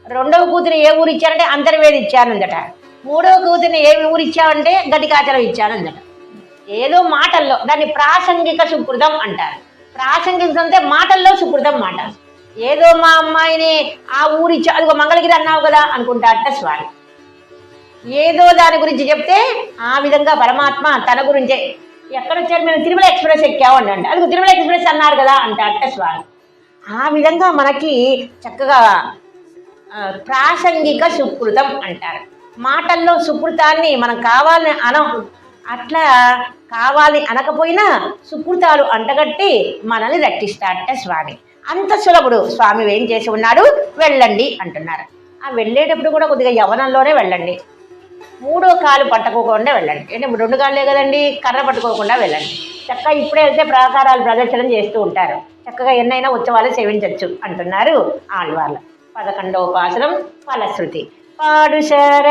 2వ కూతురు ఏ ఊరు ఇచ్చారంటే అంతర్వేది ఇచ్చానందట. 3వ కూతురిని ఏ ఊరు ఇచ్చావంటే గటికాచలం ఇచ్చానందట. ఏదో మాటల్లో దాన్ని ప్రాసంగిక సుకృతం అంటారు. ప్రాసంగికం అంటే మాటల్లో సుకృతం మాట. ఏదో మా అమ్మాయిని ఆ ఊరు ఇచ్చా, అదిగో మంగళగిరి అన్నావు కదా అనుకుంటారట స్వామి. ఏదో దాని గురించి చెప్తే ఆ విధంగా పరమాత్మ తన గురించే. ఎక్కడొచ్చారు? మేము తిరుమల ఎక్స్ప్రెస్ ఎక్కామండి అంటే, అది తిరుమల ఎక్స్ప్రెస్ అన్నారు కదా అంటారట స్వామి. ఆ విధంగా మనకి చక్కగా ప్రాసంగిక సుకృతం అంటారు. మాటల్లో సుకృతాన్ని మనం కావాలని అనం, అట్లా కావాలి అనకపోయినా సుకృతాలు అంటగట్టి మనల్ని రక్షిస్తాడట స్వామి. అంత సులభుడు స్వామి. ఏం చేసి ఉన్నాడు? వెళ్ళండి అంటున్నారు. ఆ వెళ్ళేటప్పుడు కూడా కొద్దిగా యవనంలోనే వెళ్ళండి. 3వ కాలు పట్టుకోకుండా వెళ్ళండి. అంటే 2 కాళ్ళే కదండి, కర్ర పట్టుకోకుండా వెళ్ళండి. చక్కగా ఇప్పుడే వెళ్తే ప్రాకారాలు ప్రదర్శనం చేస్తూ ఉంటారు. చక్కగా ఎన్నైనా ఉత్సవాలు సేవించవచ్చు అంటున్నారు ఆళ్వార్లు. 11వ పాసురం ఫలశ్రుతి. பாடுசர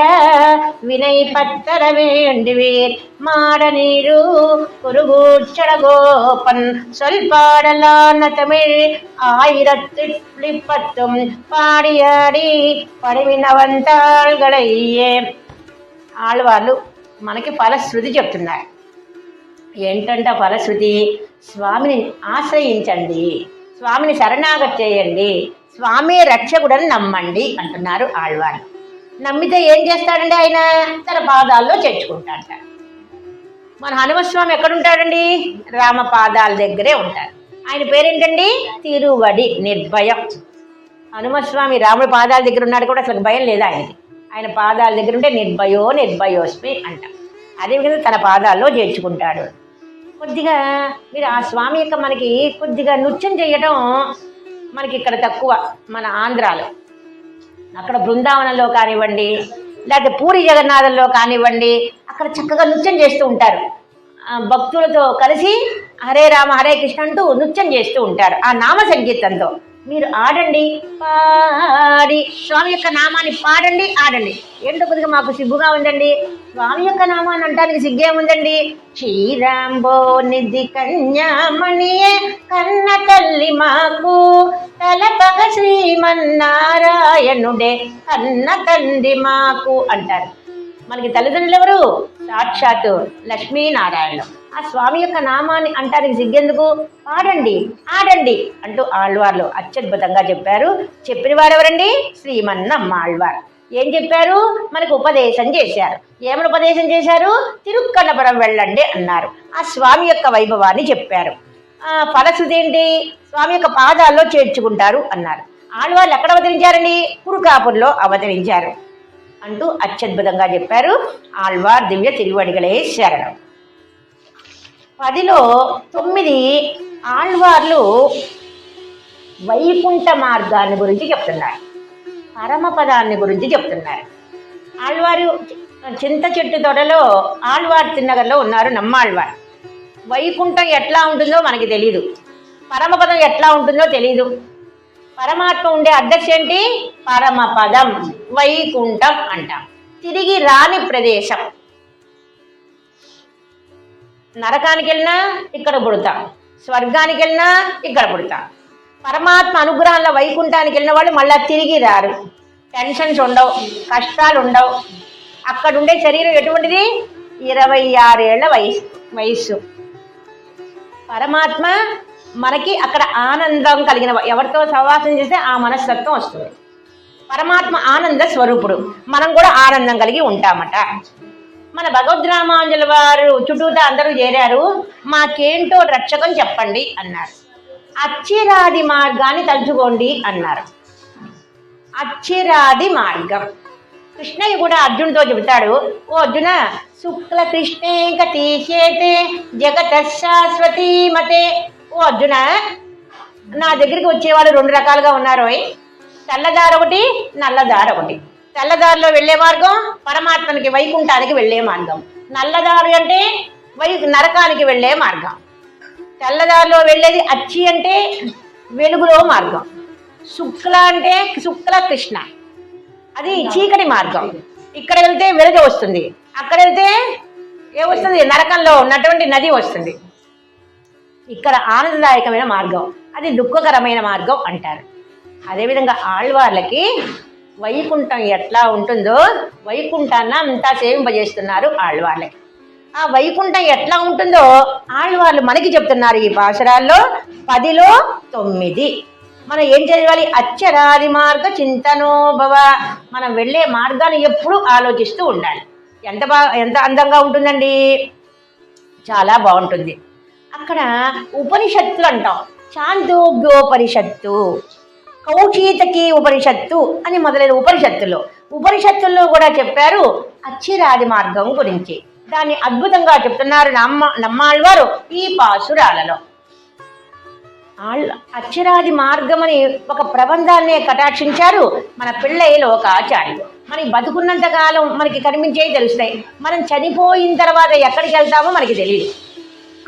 வினை பத்தர வேண்டுவீர் மாடநீரு குருகூச்சடகோபன் சொல் பாடலான தமிழ் 1010 పాడియాడి పడివినవంతాళ్గడయ్యే. ఆళ్వార్లు మనకి ఫలశ్రుతి చెప్తున్నారు. ఏంటంటే ఫలశ్రుతి, స్వామిని ఆశ్రయించండి, స్వామిని శరణాగతి చేయండి, స్వామి రక్షకుడని నమ్మండి అంటున్నారు ఆళ్వార్లు. నమ్మితే ఏం చేస్తాడండి ఆయన? తన పాదాల్లో చేర్చుకుంటాడట. మన హనుమస్వామి ఎక్కడుంటాడండి? రామ పాదాల దగ్గరే ఉంటాడు. ఆయన పేరేంటండి? తిరువడి నిర్భయం. హనుమస్వామి రాముడి పాదాల దగ్గర ఉన్నాడు కూడా అసలు భయం లేదు ఆయనకి. ఆయన పాదాల దగ్గర ఉంటే నిర్భయోస్మి అంట. అదేవిధంగా తన పాదాల్లో చేర్చుకుంటాడు. కొద్దిగా మీరు ఆ స్వామి యొక్క మనకి కొద్దిగా నృత్యం చేయడం మనకి ఇక్కడ తక్కువ, మన ఆంధ్రాలో. అక్కడ బృందావనంలో కానివ్వండి, లేకపోతే పూరి జగన్నాథంలో కానివ్వండి, అక్కడ చక్కగా నృత్యం చేస్తూ ఉంటారు. భక్తులతో కలిసి హరే రామ హరే కృష్ణ అంటూ నృత్యం చేస్తూ ఉంటారు. ఆ నామ సంగీతంతో మీరు ఆడండి, పాడి స్వామి యొక్క నామాన్ని పాడండి, ఆడండి. ఏంటో కొద్దిగా మాకు సిగ్గుగా ఉందండి. స్వామి యొక్క నామాన్ని అంటానికి సిగ్గేముందండి? శ్రీరాంబో నిధి కన్యామణియే కన్న తల్లి మాకు తలపగ శ్రీమన్నారాయణుడే కన్న తండ్రి మాకు అంటారు. మనకి తల్లిదండ్రులు ఎవరు? సాక్షాత్తు లక్ష్మీనారాయణుడు. ఆ స్వామి యొక్క నామాన్ని అంటానికి సిగ్గెందుకు? పాడండి, ఆడండి అంటూ ఆళ్వార్లు అత్యద్భుతంగా చెప్పారు. చెప్పిన వారు ఎవరండి? శ్రీమన్నాళ్వార్. ఏం చెప్పారు? మనకు ఉపదేశం చేశారు. ఏమని ఉపదేశం చేశారు? తిరుక్కన్నపురం వెళ్ళండి అన్నారు. ఆ స్వామి యొక్క వైభవాన్ని చెప్పారు. ఫలశ్రుతి ఏంటి? స్వామి యొక్క పాదాల్లో చేర్చుకుంటారు అన్నారు. ఆళ్వార్లు ఎక్కడ అవతరించారండి? కురుకాపుర్లో అవతరించారు అంటూ అత్యద్భుతంగా చెప్పారు. ఆళ్వార్ దివ్య తిరువడిగలే శరణం. 10లో 9 ఆళ్వార్లు వైకుంఠ మార్గాన్ని గురించి చెప్తున్నారు, పరమపదాన్ని గురించి చెప్తున్నారు. ఆళ్వారు చింత చెట్టు తొడలో ఆళ్వార్ తిన్నగర్లో ఉన్నారు నమ్మాళ్వార్. వైకుంఠం ఎట్లా ఉంటుందో మనకి తెలీదు, పరమపదం ఎట్లా ఉంటుందో తెలీదు. పరమాత్మ ఉండే అడ్రస్ ఏంటి? పరమపదం, వైకుంఠం అంటాం. తిరిగి రాని ప్రదేశం. నరకానికి వెళ్ళినా ఇక్కడ పుడతాం, స్వర్గానికి వెళ్ళినా ఇక్కడ పుడతాం. పరమాత్మ అనుగ్రహంలో వైకుంఠానికి వెళ్ళిన వాళ్ళు మళ్ళీ తిరిగి రారు. టెన్షన్స్ ఉండవు, కష్టాలు ఉండవు. అక్కడ ఉండే శరీరం ఎటువంటిది? 26 ఏళ్ల వయస్సు. పరమాత్మ మనకి అక్కడ ఆనందం కలిగిన, ఎవరితో సహవాసం చేస్తే ఆ మనస్తత్వం వస్తుంది. పరమాత్మ ఆనంద స్వరూపుడు, మనం కూడా ఆనందం కలిగి ఉంటామట. మన భగవద్రామాంజుల వారు చుట్టూతా అందరూ చేరారు. మాకేంటో రక్షకం చెప్పండి అన్నారు. అచ్చిరాది మార్గాన్ని తలుచుకోండి అన్నారు. అచ్చిరాది మార్గం. కృష్ణయ్య కూడా అర్జునుడితో చెబుతాడు, ఓ అర్జున, శుక్ల కృష్ణే గతీశేతే జగత శాశ్వతీ మతే. ఓ అర్జున, నా దగ్గరికి వచ్చేవాళ్ళు 2 రకాలుగా ఉన్నారు. తెల్లదారు ఒకటి, నల్లదారు ఒకటి. తెల్లదారిలో వెళ్ళే మార్గం పరమాత్మనికి వైకుంఠానికి వెళ్ళే మార్గం. నల్లదారు అంటే నరకానికి వెళ్ళే మార్గం. తెల్లదారిలో వెళ్ళేది అచ్చి అంటే వెలుగులో మార్గం. శుక్ల అంటే శుక్ల కృష్ణ, అది చీకటి మార్గం. ఇక్కడ వెళ్తే వెలుగు వస్తుంది, అక్కడ వెళ్తే ఏమొస్తుంది? నరకంలో ఉన్నటువంటి నది వస్తుంది. ఇక్కడ ఆనందదాయకమైన మార్గం, అది దుఃఖకరమైన మార్గం అంటారు. అదేవిధంగా ఆళ్వార్లకి వైకుంఠం ఎట్లా ఉంటుందో వైకుంఠాన్ని అంతా సేవింపజేస్తున్నారు ఆళ్వార్లకి. ఆ వైకుంఠం ఎట్లా ఉంటుందో ఆళ్వార్లు మనకి చెప్తున్నారు ఈ పాశురాల్లో. 10లో 9 మనం ఏం చదవాలి? అచ్చరాది మార్గ చింతనోభవ. మనం వెళ్ళే మార్గాన్ని ఎప్పుడూ ఆలోచిస్తూ ఉండాలి. ఎంత అందంగా ఉంటుందండి, చాలా బాగుంటుంది. అక్కడ ఉపనిషత్తులు అంటాం. చాందోగ్యోపనిషత్తు, కౌశీతకి ఉపనిషత్తు అని మొదలైన ఉపనిషత్తుల్లో కూడా చెప్పారు అచ్చిరాది మార్గం గురించి. దాన్ని అద్భుతంగా చెప్తున్నారు నమ్మాళ్వారు ఈ పాశురాలలో. అచ్చిరాది మార్గం అని ఒక ప్రబంధాన్నే కటాక్షించారు మన పిళ్ళై లోకాచార్యులు. మనకి బతుకున్నంత కాలం మనకి కనిపించేవి తెలుస్తాయి, మనం చనిపోయిన తర్వాత ఎక్కడికి వెళ్తామో మనకి తెలియదు.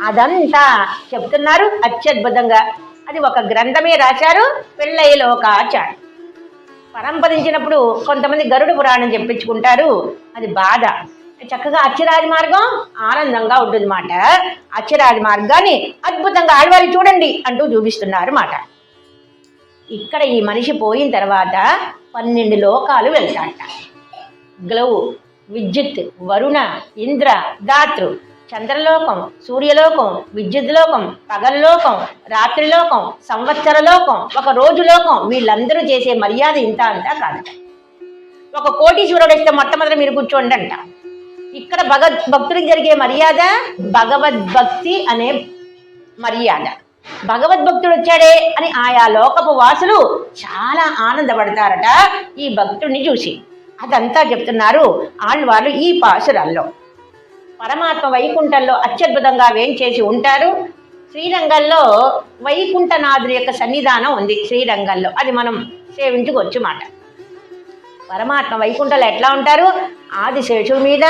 అదంతా చెప్తున్నారు అత్యద్భుతంగా. అది ఒక గ్రంథమే రాశారు పిళ్ళై లోకాచార్యులు. పరంపదించినప్పుడు కొంతమంది గరుడ పురాణం చెప్పించుకుంటారు, అది బాధ. చక్కగా అచ్చిరాది మార్గం ఆనందంగా ఉంటుంది మాట. అచ్చిరాది మార్గాన్ని అద్భుతంగా ఆడవారి చూడండి అంటూ చూపిస్తున్నారు మాట. ఇక్కడ ఈ మనిషి పోయిన తర్వాత 12 లోకాలు వెళ్తాట. గ్లౌ, విద్యుత్, వరుణ, ఇంద్ర, దాతృ, చంద్రలోకం, సూర్యలోకం, విద్యుత్లోకం, పగల్లోకం, రాత్రిలోకం, సంవత్సర లోకం, ఒక రోజు లోకం. వీళ్ళందరూ చేసే మర్యాద ఇంత అంతా కాదట. ఒక కోటీశ్వరుడు ఇస్తే మొట్టమొదటి మీరు కూర్చోండి అంట. ఇక్కడ భక్తుడికి జరిగే మర్యాద భగవద్భక్తి అనే మర్యాద. భగవద్భక్తుడు వచ్చాడే అని ఆయా లోకపు వాసులు చాలా ఆనందపడతారట ఈ భక్తుడిని చూసి. అదంతా చెప్తున్నారు ఆళ్వార్లు ఈ పాసురాల్లో. పరమాత్మ వైకుంఠంలో అత్యద్భుతంగా వేంచేసి ఉంటారు. శ్రీరంగంలో వైకుంఠనాథుడి యొక్క సన్నిధానం ఉంది శ్రీరంగంలో, అది మనం సేవించుకోవచ్చు మాట. పరమాత్మ వైకుంఠంలో ఎట్లా ఉంటారు? ఆదిశేషుడి మీద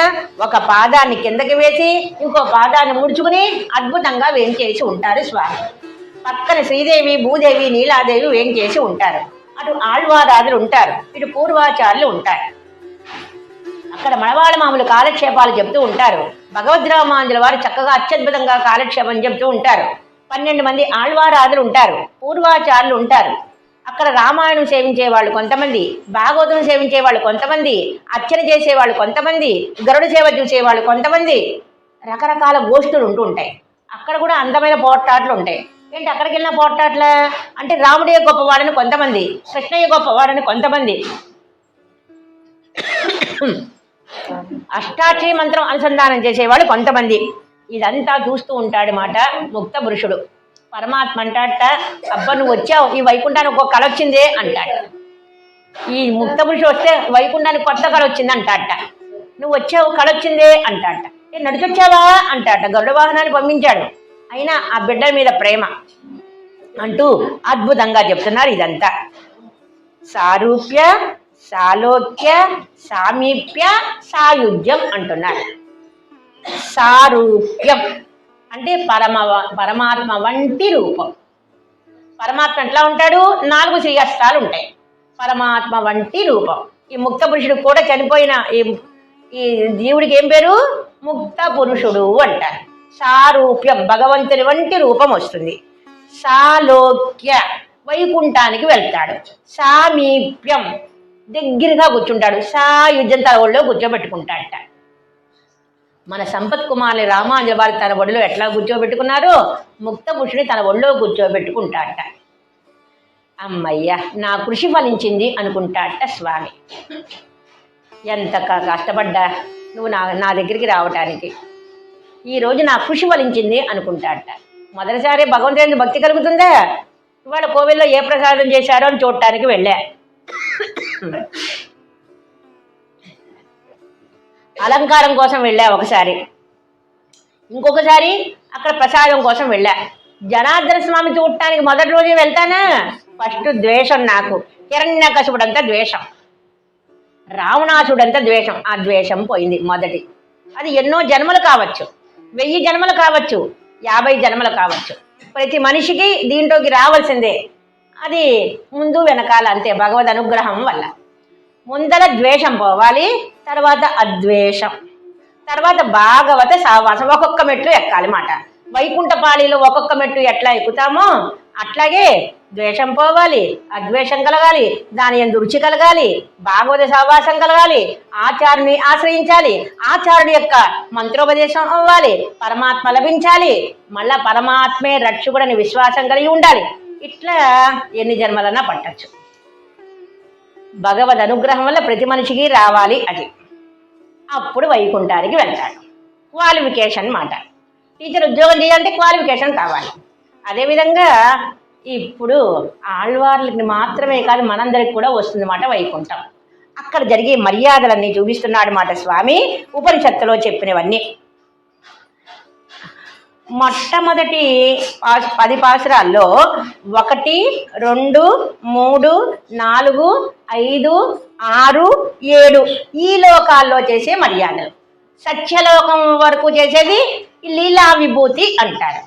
ఒక పాదాన్ని కిందకి వేసి ఇంకో పాదాన్ని ముడుచుకుని అద్భుతంగా వేంచేసి ఉంటారు స్వామి. పక్కన శ్రీదేవి, భూదేవి, నీలాదేవి వేంచేసి ఉంటారు. అటు ఆళ్వారాదులు ఉంటారు, ఇటు పూర్వాచార్యులు ఉంటారు. అక్కడ మనవాళ్ళ మామూలు కాలక్షేపాలు చెప్తూ ఉంటారు. భగవద్రామాంజుల వారు చక్కగా అత్యద్భుతంగా కాలక్షేపం చెప్తూ ఉంటారు. 12 మంది ఆళ్వారాదులు ఉంటారు, పూర్వాచార్యులు ఉంటారు. అక్కడ రామాయణం సేవించే వాళ్ళు కొంతమంది, భాగవతం సేవించే వాళ్ళు కొంతమంది, అర్చన చేసేవాళ్ళు కొంతమంది, గరుడ సేవ చూసేవాళ్ళు కొంతమంది, రకరకాల గోష్ఠులు ఉంటూ ఉంటాయి. అక్కడ కూడా అందమైన పోట్లాట్లు ఉంటాయి. ఏంటి అక్కడికి వెళ్ళిన పోట్లాట్ల అంటే రాముడే గొప్పవాడని కొంతమంది, కృష్ణయ్య గొప్పవాడని కొంతమంది, అష్టాక్షరి మంత్రం అనుసంధానం చేసేవాళ్ళు కొంతమంది. ఇదంతా చూస్తూ ఉంటాడు మాట ముక్త పురుషుడు. పరమాత్మ అంటాడట, అబ్బా నువ్వు వచ్చావు, ఈ వైకుంఠానికి ఒక కళ వచ్చిందే అంటాడు. ఈ ముక్త పురుషుడు వస్తే వైకుంఠానికి కొత్త కళ వచ్చింది అంటాడట. నువ్వు వచ్చావు, కళ వచ్చిందే అంటాడట. నడిచొచ్చావా అంటాడట. గరుడ వాహనాన్ని పంపించాడు, అయినా ఆ బిడ్డ మీద ప్రేమ అంటూ అద్భుతంగా చెప్తున్నారు. ఇదంతా సారూప్య, సాలోక్య, సామీప్య, సాయుధ్యం అంటున్నారు. సారూప్యం అంటే పరమాత్మ వంటి రూపం. పరమాత్మ ఎట్లా ఉంటాడు? 4 శ్రీహస్తాలు ఉంటాయి. పరమాత్మ వంటి రూపం. ఈ ముక్త పురుషుడు కూడా చనిపోయిన ఈ జీవుడికి ఏం పేరు? ముక్త పురుషుడు అంటారు. సారూప్యం భగవంతుని వంటి రూపం వస్తుంది. సాలోక్య వైకుంఠానికి వెళ్తాడు. సామీప్యం దగ్గరగా కూర్చుంటాడు. సాయుధ్యం తన ఒళ్ళో కూర్చోబెట్టుకుంటాడట. మన సంపత్ కుమార్ని రామాంజలి వారి తన ఒడిలో ఎట్లా కూర్చోబెట్టుకున్నారో ముక్త పురుషుని తన ఒళ్ళో కూర్చోబెట్టుకుంటాడట. అమ్మయ్య నా కృషి ఫలించింది అనుకుంటాడట స్వామి. ఎంత కష్టపడ్డా నువ్వు నా దగ్గరికి రావటానికి, ఈరోజు నా కృషి ఫలించింది అనుకుంటాడట. మొదటిసారి భగవంతుని భక్తి కలుగుతుందా? ఇవాళ కోవిల్లో ఏ ప్రసాదం చేశారో అని చూడటానికి వెళ్ళా. అలంకారం కోసం వెళ్ళా ఒకసారి, ఇంకొకసారి అక్కడ ప్రసాదం కోసం వెళ్ళా. జనార్దన స్వామి చూడటానికి మొదటి రోజే వెళ్తానా? ఫస్ట్ ద్వేషం నాకు. హిరణ్యకశిపుడంతా ద్వేషం, రావణాసుడంతా ద్వేషం. ఆ ద్వేషం పోయింది మొదటి. అది ఎన్నో జన్మలు కావచ్చు, 1000 జన్మలు కావచ్చు, 50 జన్మలు కావచ్చు. ప్రతి మనిషికి దీంట్లోకి రావాల్సిందే. అది ముందు వెనకాల అంతే భగవద్ అనుగ్రహం వల్ల. ముందర ద్వేషం పోవాలి, తర్వాత అద్వేషం, తర్వాత భాగవత సావాసం. ఒక్కొక్క మెట్లు ఎక్కాలి మాట. వైకుంఠపాళిలో ఒక్కొక్క మెట్లు ఎట్లా ఎక్కుతామో అట్లాగే ద్వేషం పోవాలి, అద్వేషం కలగాలి, దాని యందు రుచి కలగాలి, భాగవత సావాసం కలగాలి, ఆచార్యుని ఆశ్రయించాలి, ఆచార్యుడి యొక్క మంత్రోపదేశం అవ్వాలి, పరమాత్మ లభించాలి, మళ్ళా పరమాత్మే రక్షకుడని విశ్వాసం కలిగి ఉండాలి. ఇట్లా ఎన్ని జన్మలన్నా పట్టచ్చు. భగవద్ అనుగ్రహం వల్ల ప్రతి మనిషికి రావాలి అది. అప్పుడు వైకుంఠానికి వెళ్తాడు. క్వాలిఫికేషన్ మాట. టీచర్ ఉద్యోగం చేయాలంటే క్వాలిఫికేషన్ కావాలి. అదేవిధంగా ఇప్పుడు ఆళ్వార్లకి మాత్రమే కాదు మనందరికి కూడా వస్తుంది మాట వైకుంఠం. అక్కడ జరిగే మర్యాదలన్నీ చూపిస్తున్నాడు మాట స్వామి ఉపనిషత్తులో చెప్పినవన్నీ. మొట్టమొదటి 10 పాసురాల్లో 1, 2, 3, 4, 5, 6, 7 ఈ లోకాల్లో చేసే మర్యాదలు. సత్యలోకం వరకు చేసేది లీలా విభూతి అంటారు.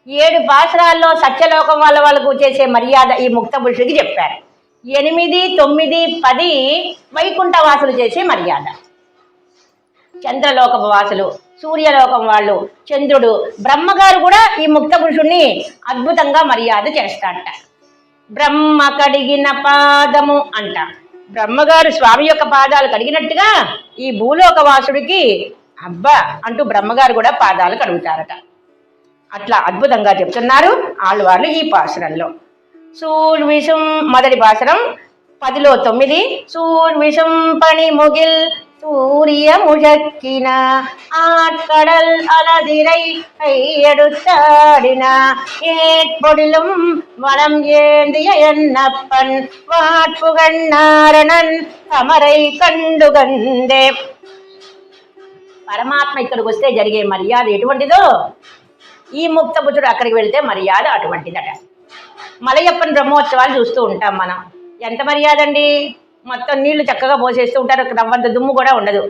7 పాసురాల్లో సత్యలోకం వాళ్ళకు చేసే మర్యాద ఈ ముక్త పురుషుడికి చెప్పారు. 8, 9, 10 వైకుంఠవాసులు చేసే మర్యాద. చంద్రలోకపు వాసులు, సూర్యలోకం వాళ్ళు, చంద్రుడు, బ్రహ్మగారు కూడా ఈ ముక్త పురుషుణ్ణి అద్భుతంగా మర్యాద చేస్తాడట. బ్రహ్మ కడిగిన పాదము అంట. బ్రహ్మగారు స్వామి యొక్క పాదాలు కడిగినట్టుగా ఈ భూలోకవాసుడికి అబ్బా అంటూ బ్రహ్మగారు కూడా పాదాలు కడుగుతారట. అట్లా అద్భుతంగా చెప్తున్నారు ఆళ్వార్లు ఈ పాసురంలో. సూర్విషం మొదటి పాసురం 10లో 9. సూర్విషం పని ముగిల్ சூரியமுழக்கின ஆட்கடல் அலதிரை கையெடுத்தாடின ஏற்பொடிலும் வளம் ஏந்திய எண்ணப்பன் వాట్పుగన్నారణన్ తమరై కండుగందే. పరమాత్మ ఇక్కడికి వస్తే జరిగే మర్యాద ఎటువంటిదో ఈ ముక్తపుత్రుడు అక్కడికి వెళితే మర్యాద అటువంటిదట. మలయప్పన్ బ్రహ్మోత్సవాలు చూస్తూ ఉంటాం మనం. ఎంత మర్యాద అండి! మొత్తం నీళ్లు చక్కగా పోసేస్తూ ఉంటారు. రవ్వంత దుమ్ము కూడా ఉండదు,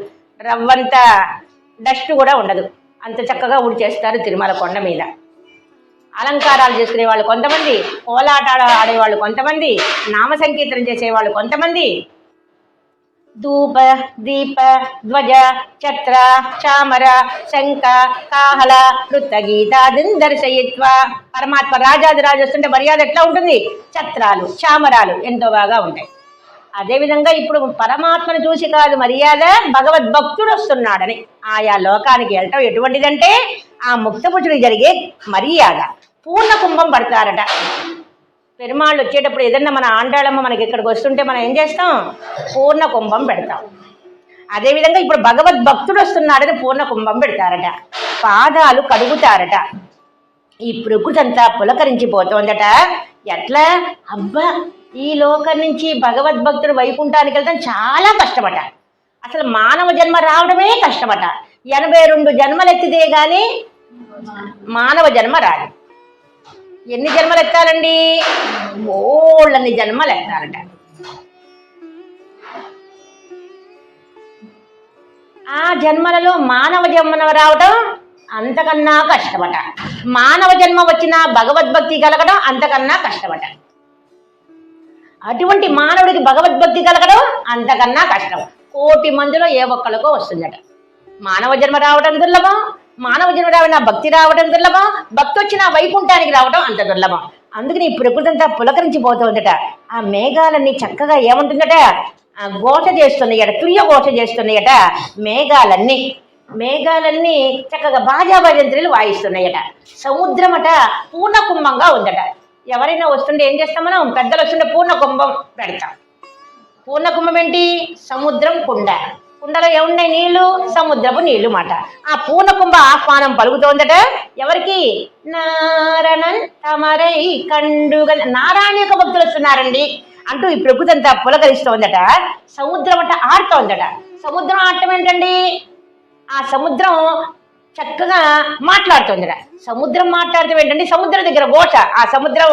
రవ్వంత డస్ట్ కూడా ఉండదు. అంత చక్కగా చేస్తారు తిరుమల కొండ మీద. అలంకారాలు చేసుకునే వాళ్ళు కొంతమంది, కోలాటాలు ఆడేవాళ్ళు కొంతమంది, నామ సంకీర్తనం చేసేవాళ్ళు కొంతమంది, ధూప దీప ధ్వజ ఛత్ర చామర శంఖ కాహల నృత్య గీతాదిని దర్శయిత్వ. పరమాత్మ రాజాదిరాజు వస్తుంటే మర్యాద ఎట్లా ఉంటుంది? ఛత్రాలు చామరాలు ఎంతో బాగా ఉంటాయి. అదేవిధంగా ఇప్పుడు పరమాత్మను చూసి కాదు మర్యాద, భగవద్భక్తుడు వస్తున్నాడని ఆయా లోకానికి వెళ్ళటం ఎటువంటిదంటే ఆ ముక్తపురుషుడికి జరిగే మర్యాద. పూర్ణ కుంభం పడతారట. పెరుమాళ్ళు వచ్చేటప్పుడు ఏదన్నా మన ఆండాళమ్మ మనకి ఇక్కడికి వస్తుంటే మనం ఏం చేస్తాం? పూర్ణ కుంభం పెడతాం. అదేవిధంగా ఇప్పుడు భగవద్భక్తుడు వస్తున్నాడని పూర్ణ కుంభం పెడతారట. పాదాలు కడుగుతారట. ఈ ప్రకృతి అంతా పులకరించిపోతోందట. ఎట్లా? అబ్బా, ఈ లోకం నుంచి భగవద్భక్తుడు వైకుంఠానికి వెళ్తాం చాలా కష్టమట. అసలు మానవ జన్మ రావడమే కష్టమట. 82 జన్మలు ఎత్తితే గాని మానవ జన్మ రాదు. ఎన్ని జన్మలు ఎత్తాలండి? ఓళ్ళన్ని జన్మలు ఎత్తారట. ఆ జన్మలలో మానవ జన్మ రావటం అంతకన్నా కష్టమట. మానవ జన్మ వచ్చిన భగవద్భక్తి కలగడం అంతకన్నా కష్టమట. అటువంటి మానవుడికి భగవద్భక్తి కలగడం అంతకన్నా కష్టం. 1,000,000 మందిలో ఏ ఒక్కరికో వస్తుందట. మానవ జన్మ రావడం దుర్లభం, మానవ జన్మ రావిన భక్తి రావడం దుర్లభం, భక్తి వచ్చిన వైకుంఠానికి రావడం అంత దుర్లభం. అందుకని ఈ ప్రకృతి అంతా పులకరించిపోతుందట. ఆ మేఘాలన్నీ చక్కగా ఏముంటుందట? ఘోష చేస్తున్నాయట, తుర్య ఘోష చేస్తున్నాయట. మేఘాలన్నీ చక్కగా బాజా భజంత్రులు వాయిస్తున్నాయట. సముద్రం అట పూర్ణ కుంభంగా ఉందట. ఎవరైనా వస్తుంటే ఏం చేస్తాం మనం? పెద్దలు వస్తుంటే పూర్ణ కుంభం పెడతాం. పూర్ణ కుంభం ఏంటి? సముద్రం కుండ. కుండలో ఏమున్నాయి? నీళ్లు, సముద్రపు నీళ్లు మాట. ఆ పూర్ణ కుంభ ఆహ్వానం పలుకుతోందట. ఎవరికి? నారణన్ తమరై కండుగ. నారాయణ యొక్క భక్తులు వస్తున్నారండి అంటూ ఈ ప్రకృతి అంతా పులకరిస్తోందట. సముద్రం అంట ఆడుతోందట. సముద్రం ఆడటం ఏంటండి? ఆ సముద్రం చక్కగా మాట్లాడుతుందట. సముద్రం మాట్లాడటం ఏంటండి? సముద్రం దగ్గర ఘోష. ఆ సముద్రం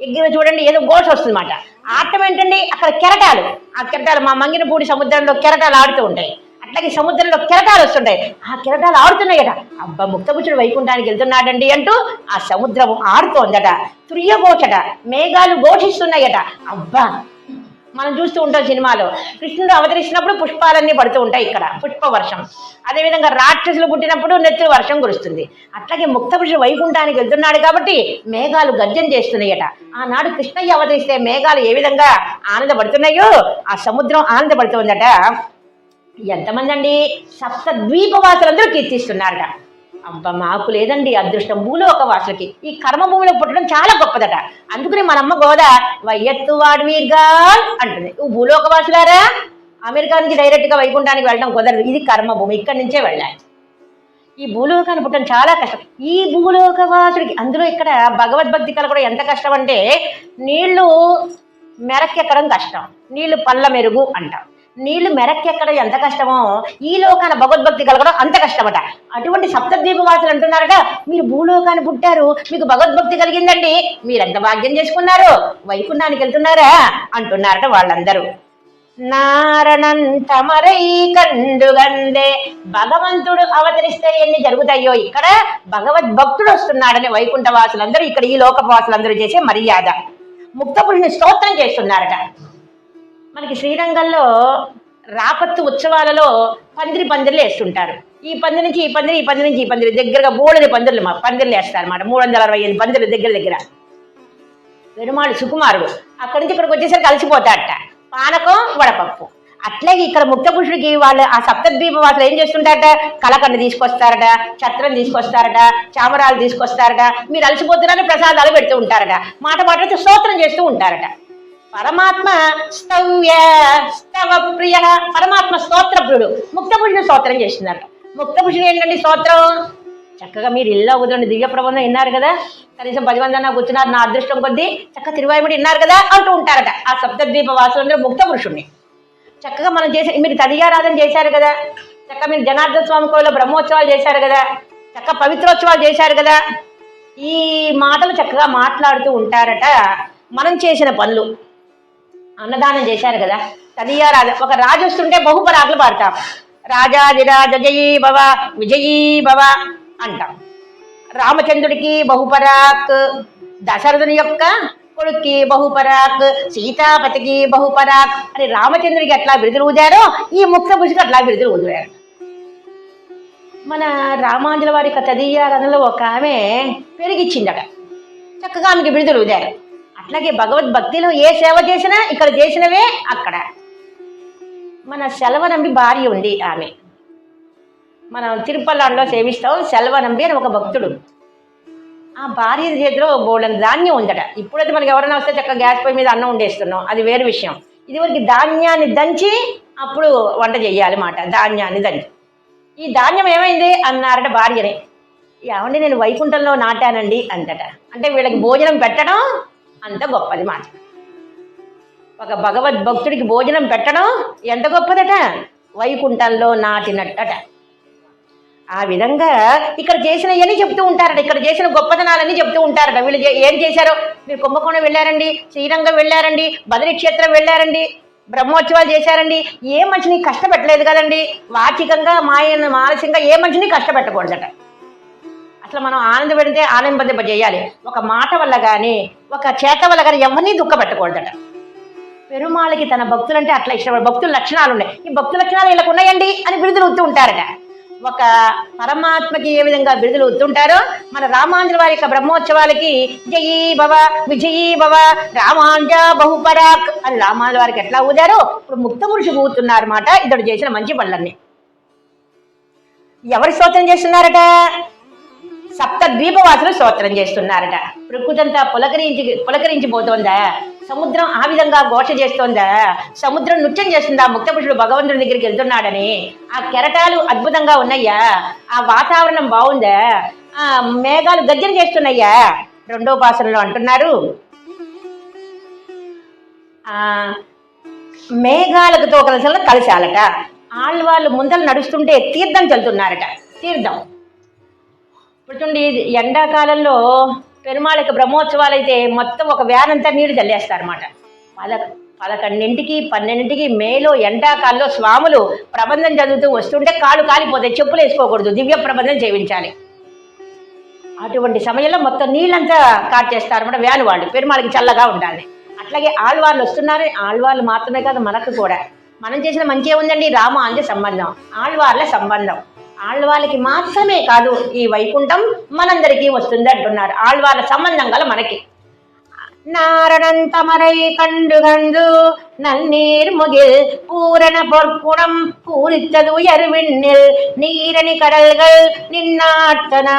ఎగ్గిన చూడండి ఏదో ఘోష వస్తుందన్నమాట. ఆడటం ఏంటండి? అక్కడ కెరటాలు. ఆ కెరటాలు మా మంగినపూడి సముద్రంలో కెరటాలు ఆడుతూ ఉంటాయి. అట్లాగే సముద్రంలో కెరటాలు వస్తుంటాయి. ఆ కెరటాలు ఆడుతున్నాయట. అబ్బా, ముక్తపురుషుడు వైకుంఠానికి వెళ్తున్నాడండి అంటూ ఆ సముద్రం ఆడుతోందట. తుర్యఘోషట. మేఘాలు ఘోషిస్తున్నాయట. అబ్బా, మనం చూస్తూ ఉంటాం సినిమాలో. కృష్ణుడు అవతరిస్తున్నప్పుడు పుష్పాలన్నీ పడుతూ ఉంటాయి. ఇక్కడ పుష్ప వర్షం. అదేవిధంగా రాక్షసులు పుట్టినప్పుడు నెత్తురు వర్షం కురుస్తుంది. అట్లాగే ముక్తపురుషుడు వైకుంఠానికి వెళ్తున్నాడు కాబట్టి మేఘాలు గర్జన చేస్తున్నాయట. ఆనాడు కృష్ణయ్య అవతరిస్తే మేఘాలు ఏ విధంగా ఆనందపడుతున్నాయో ఆ సముద్రం ఆనందపడుతుందట. ఎంతమంది అండి? 7 ద్వీపవాసులందరూ కీర్తిస్తున్నారట. అబ్బా, మాకు లేదండి అదృష్టం భూలోకవాసులకి. ఈ కర్మభూమిలో పుట్టడం చాలా గొప్పదట. అందుకని మనమ్మ గోదా వయ్యత్తు వాడివీర్గా అంటుంది. భూలోకవాసులారా, అమెరికా నుంచి డైరెక్ట్గా వైకుంఠానికి వెళ్ళడం కుదరదు. ఇది కర్మభూమి, ఇక్కడి నుంచే వెళ్ళాలి. ఈ భూలోకాన్ని పుట్టడం చాలా కష్టం. ఈ భూలోకవాసుడికి అందులో ఇక్కడ భగవద్భక్తి కలగడం ఎంత కష్టం అంటే, నీళ్లు మెరక్కెక్కడం కష్టం, నీళ్లు పళ్ళ మెరుగు అంటాం. నీళ్లు మెరక్కెక్కడం ఎంత కష్టమో ఈ లోకాన భగవద్భక్తి కలగడం అంత కష్టమట. అటువంటి 7 ద్వీపవాసులు అంటున్నారట, మీరు భూలోకాన్ని పుట్టారు, మీకు భగవద్భక్తి కలిగిందండి, మీరెంత భాగ్యం చేసుకున్నారు, వైకుంఠానికి వెళ్తున్నారా అంటున్నారట వాళ్ళందరూ. నారణన్ తమరై కండుగందే. భగవంతుడు అవతరిస్తే ఎన్ని జరుగుతాయో ఇక్కడ భగవద్భక్తుడు వస్తున్నాడని వైకుంఠవాసులందరూ, ఇక్కడ ఈ లోకవాసులందరూ చేసే మర్యాద. ముక్తపురుషుని స్తోత్రం చేస్తున్నారట. మనకి శ్రీరంగంలో రాపత్తు ఉత్సవాలలో పందిర్లు వేస్తుంటారు. ఈ పందిరి నుంచి ఈ పందిరి, ఈ పందిరి నుంచి ఈ పందిరి, దగ్గరగా బోళ్ళని పందిర్లు వేస్తారు అన్నమాట. 365 పందిర్లు దగ్గర. పెరుమాళ్ సుకుమారుడు అక్కడి నుంచి ఇక్కడికి వచ్చేసరికి కలిసిపోతాడట. పానకం వడపప్పు. అట్లాగే ఇక్కడ ముక్తపురుషుడికి వాళ్ళు ఆ సప్తద్వీప వాసులు ఏం చేస్తుంటారట, కలకండ తీసుకొస్తారట, ఛత్రం తీసుకొస్తారట, చామరాలు తీసుకొస్తారట. మీరు అలసిపోతున్నారని ప్రసాదాలు పెడుతూ ఉంటారట. మాట మాట్లాడుతూ స్తోత్రం చేస్తూ ఉంటారట. పరమాత్మ స్తవ ప్రియ, పరమాత్మ స్తోత్రప్రియుడు. ముక్తపురుషుడు స్తోత్రం చేస్తున్నారట. ముక్తపురుషుడు ఏంటండి స్తోత్రం? చక్కగా మీరు ఇల్లు అవుతుంది దివ్య ప్రబంధం విన్నారు కదా, కనీసం 10 మంది అన్నా కూర్చున్నారు, నా అదృష్టం కొద్దీ చక్కగా తిరువాయిముడి విన్నారు కదా అంటూ ఉంటారట. ఆ సప్తద్వీప వాసులందరూ ముక్తపురుషుణ్ణి. చక్కగా మనం మీరు తదియారాధన చేశారు కదా, చక్కగా మీరు జనార్దన స్వామి కోవిలో బ్రహ్మోత్సవాలు చేశారు కదా, చక్కగా పవిత్రోత్సవాలు చేశారు కదా, ఈ మాటలు చక్కగా మాట్లాడుతూ ఉంటారట. మనం చేసిన పనులు, అన్నదానం చేశారు కదా, తదియారాధన. ఒక రాజు వస్తుంటే బహుపరాకులు పాడతాం. రాజాదిరాజ జయీ భవ విజయీ భవ అంటాం. రామచంద్రుడికి బహుపరాక్, దశరథుని యొక్క కొడుక్కి బహుపరాక్, సీతాపతికి బహుపరాక్ అని రామచంద్రుడికి ఎట్లా బిరుదులు ఊదారో ఈ ముక్తపురుషుడికి అట్లా బిరుదులు ఊదారు. మన రామాంజుల వారి తదియారాధనలో ఒక ఆమె పెరిగిచ్చిందట. చక్కగా ఆమెకి బిరుదులు ఊదారు. అట్లాగే భగవద్భక్తిలో ఏ సేవ చేసినా ఇక్కడ చేసినవే అక్కడ. మన సెలవనంబి భార్య ఉంది, ఆమె మనం తిరుపల్లాంలో సేవిస్తాం. సెలవనంబి అని ఒక భక్తుడు. ఆ భార్య చేతిలో బోల్డెన్ ధాన్యం ఉందట. ఇప్పుడైతే మనకి ఎవరైనా వస్తే చక్కగా గ్యాస్ పొయ్యి మీద అన్నం వండేస్తున్నాం, అది వేరే విషయం. ఇదివరకు ధాన్యాన్ని దంచి అప్పుడు వంట చేయాలి మాట. ధాన్యాన్ని దంచి ఈ ధాన్యం ఏమైంది అన్నారట భార్యని. ఏమండి నేను వైకుంఠంలో నాటానండి అంతట. అంటే వీళ్ళకి భోజనం పెట్టడం అంత గొప్పది మాట. ఒక భగవద్భక్తుడికి భోజనం పెట్టడం ఎంత గొప్పదట, వైకుంఠంలో నాటినట్టట. ఆ విధంగా ఇక్కడ చేసినవన్నీ చెప్తూ ఉంటారట. ఇక్కడ చేసిన గొప్పతనాలన్నీ చెప్తూ ఉంటారట. వీళ్ళు ఏం చేశారో, మీరు కుంభకోణం వెళ్ళారండి, శ్రీరంగం వెళ్ళారండి, బదరీ క్షేత్రం వెళ్ళారండి, బ్రహ్మోత్సవాలు చేశారండి. ఏ మనిషిని కష్టపెట్టలేదు కదండి. వాచికంగా మానసికంగా ఏ మనిషిని కష్టపెట్టకూడదట. అట్లా మనం ఆనందపెడితే ఆనందింప చేయాలి. ఒక మాట వల్ల కానీ ఒక చేత వల్ల కానీ ఎవరిని దుఃఖపెట్టకూడదట. పెరుమాళకి తన భక్తులంటే అట్లా ఇష్టపడ. భక్తుల లక్షణాలు ఉన్నాయి. ఈ భక్తుల లక్షణాలు వీళ్ళకు ఉన్నాయండి అని బిరుదులు ఊతూ ఉంటారట. ఒక పరమాత్మకి ఏ విధంగా బిరుదులు ఊతుంటారో మన రామాంజుల వారి యొక్క బ్రహ్మోత్సవాలకి జయీ భవ విజయీ భవ రామాంజ బహుపరాక్ అని రామాంజుల వారికి ఎట్లా ఊదారో ఇప్పుడు ముక్తపురుషుడు ఊతున్నారు మాట. ఇతడు చేసిన మంచి పనులన్నీ ఎవరి స్తోత్రం చేస్తున్నారట? సప్తద్వీపవాసులు స్తోత్రం చేస్తున్నారట. ప్రకృతి అంతా పులకరించిపోతోందా? సముద్రం ఆ విధంగా ఘోష చేస్తోందా? సముద్రం నృత్యం చేస్తుందా? ముక్తపురుషుడు భగవంతుడి దగ్గరికి వెళ్తున్నాడని. ఆ కెరటాలు అద్భుతంగా ఉన్నాయా? ఆ వాతావరణం బాగుందా? ఆ మేఘాలు గర్జన చేస్తున్నాయా? 2వ పాసనలో అంటున్నారు, ఆ మేఘాలతో కలిసాలట. ఆళ్ళవాళ్ళు ముందలు నడుస్తుంటే తీర్థం చల్లుతున్నారట. తీర్థం ఇప్పుడు చూడండి, ఎండాకాలంలో పెరుమాళకి బ్రహ్మోత్సవాలు అయితే మొత్తం ఒక వ్యాన్ అంతా నీళ్లు చల్లేస్తారన్నమాట. 11ంటికి 12ంటికి మేలో ఎండాకాలంలో స్వాములు ప్రబంధం చదువుతూ వస్తుంటే కాళ్ళు కాలిపోతాయి, చెప్పులు వేసుకోకూడదు, దివ్య ప్రబంధం చేయించాలి. అటువంటి సమయంలో మొత్తం నీళ్ళంతా కాచేస్తారన్నమాట వ్యాన్ వాళ్ళు. పెరుమాళకి చల్లగా ఉండాలి. అట్లాగే ఆళ్వార్లు వస్తున్నారు. ఆళ్వార్లు మాత్రమే కాదు, మనకు కూడా మనం చేసిన మంచి ఏముందండి, రామాంజ సంబంధం, ఆళ్వార్ల సంబంధం. ఆళ్వాళ్ళకి మాత్రమే కాదు ఈ వైకుంఠం మనందరికీ వస్తుంది అంటున్నారు. ఆళ్వాళ్ళ సంబంధం గల మనకి. நாரணந்தமரை கண்டுகந்து நன்னீர் முகில் பூரண பொற்குடம் பூரித்தது உயர்விண்ணில் நீரணி கடல்கள் நின்னாட்டன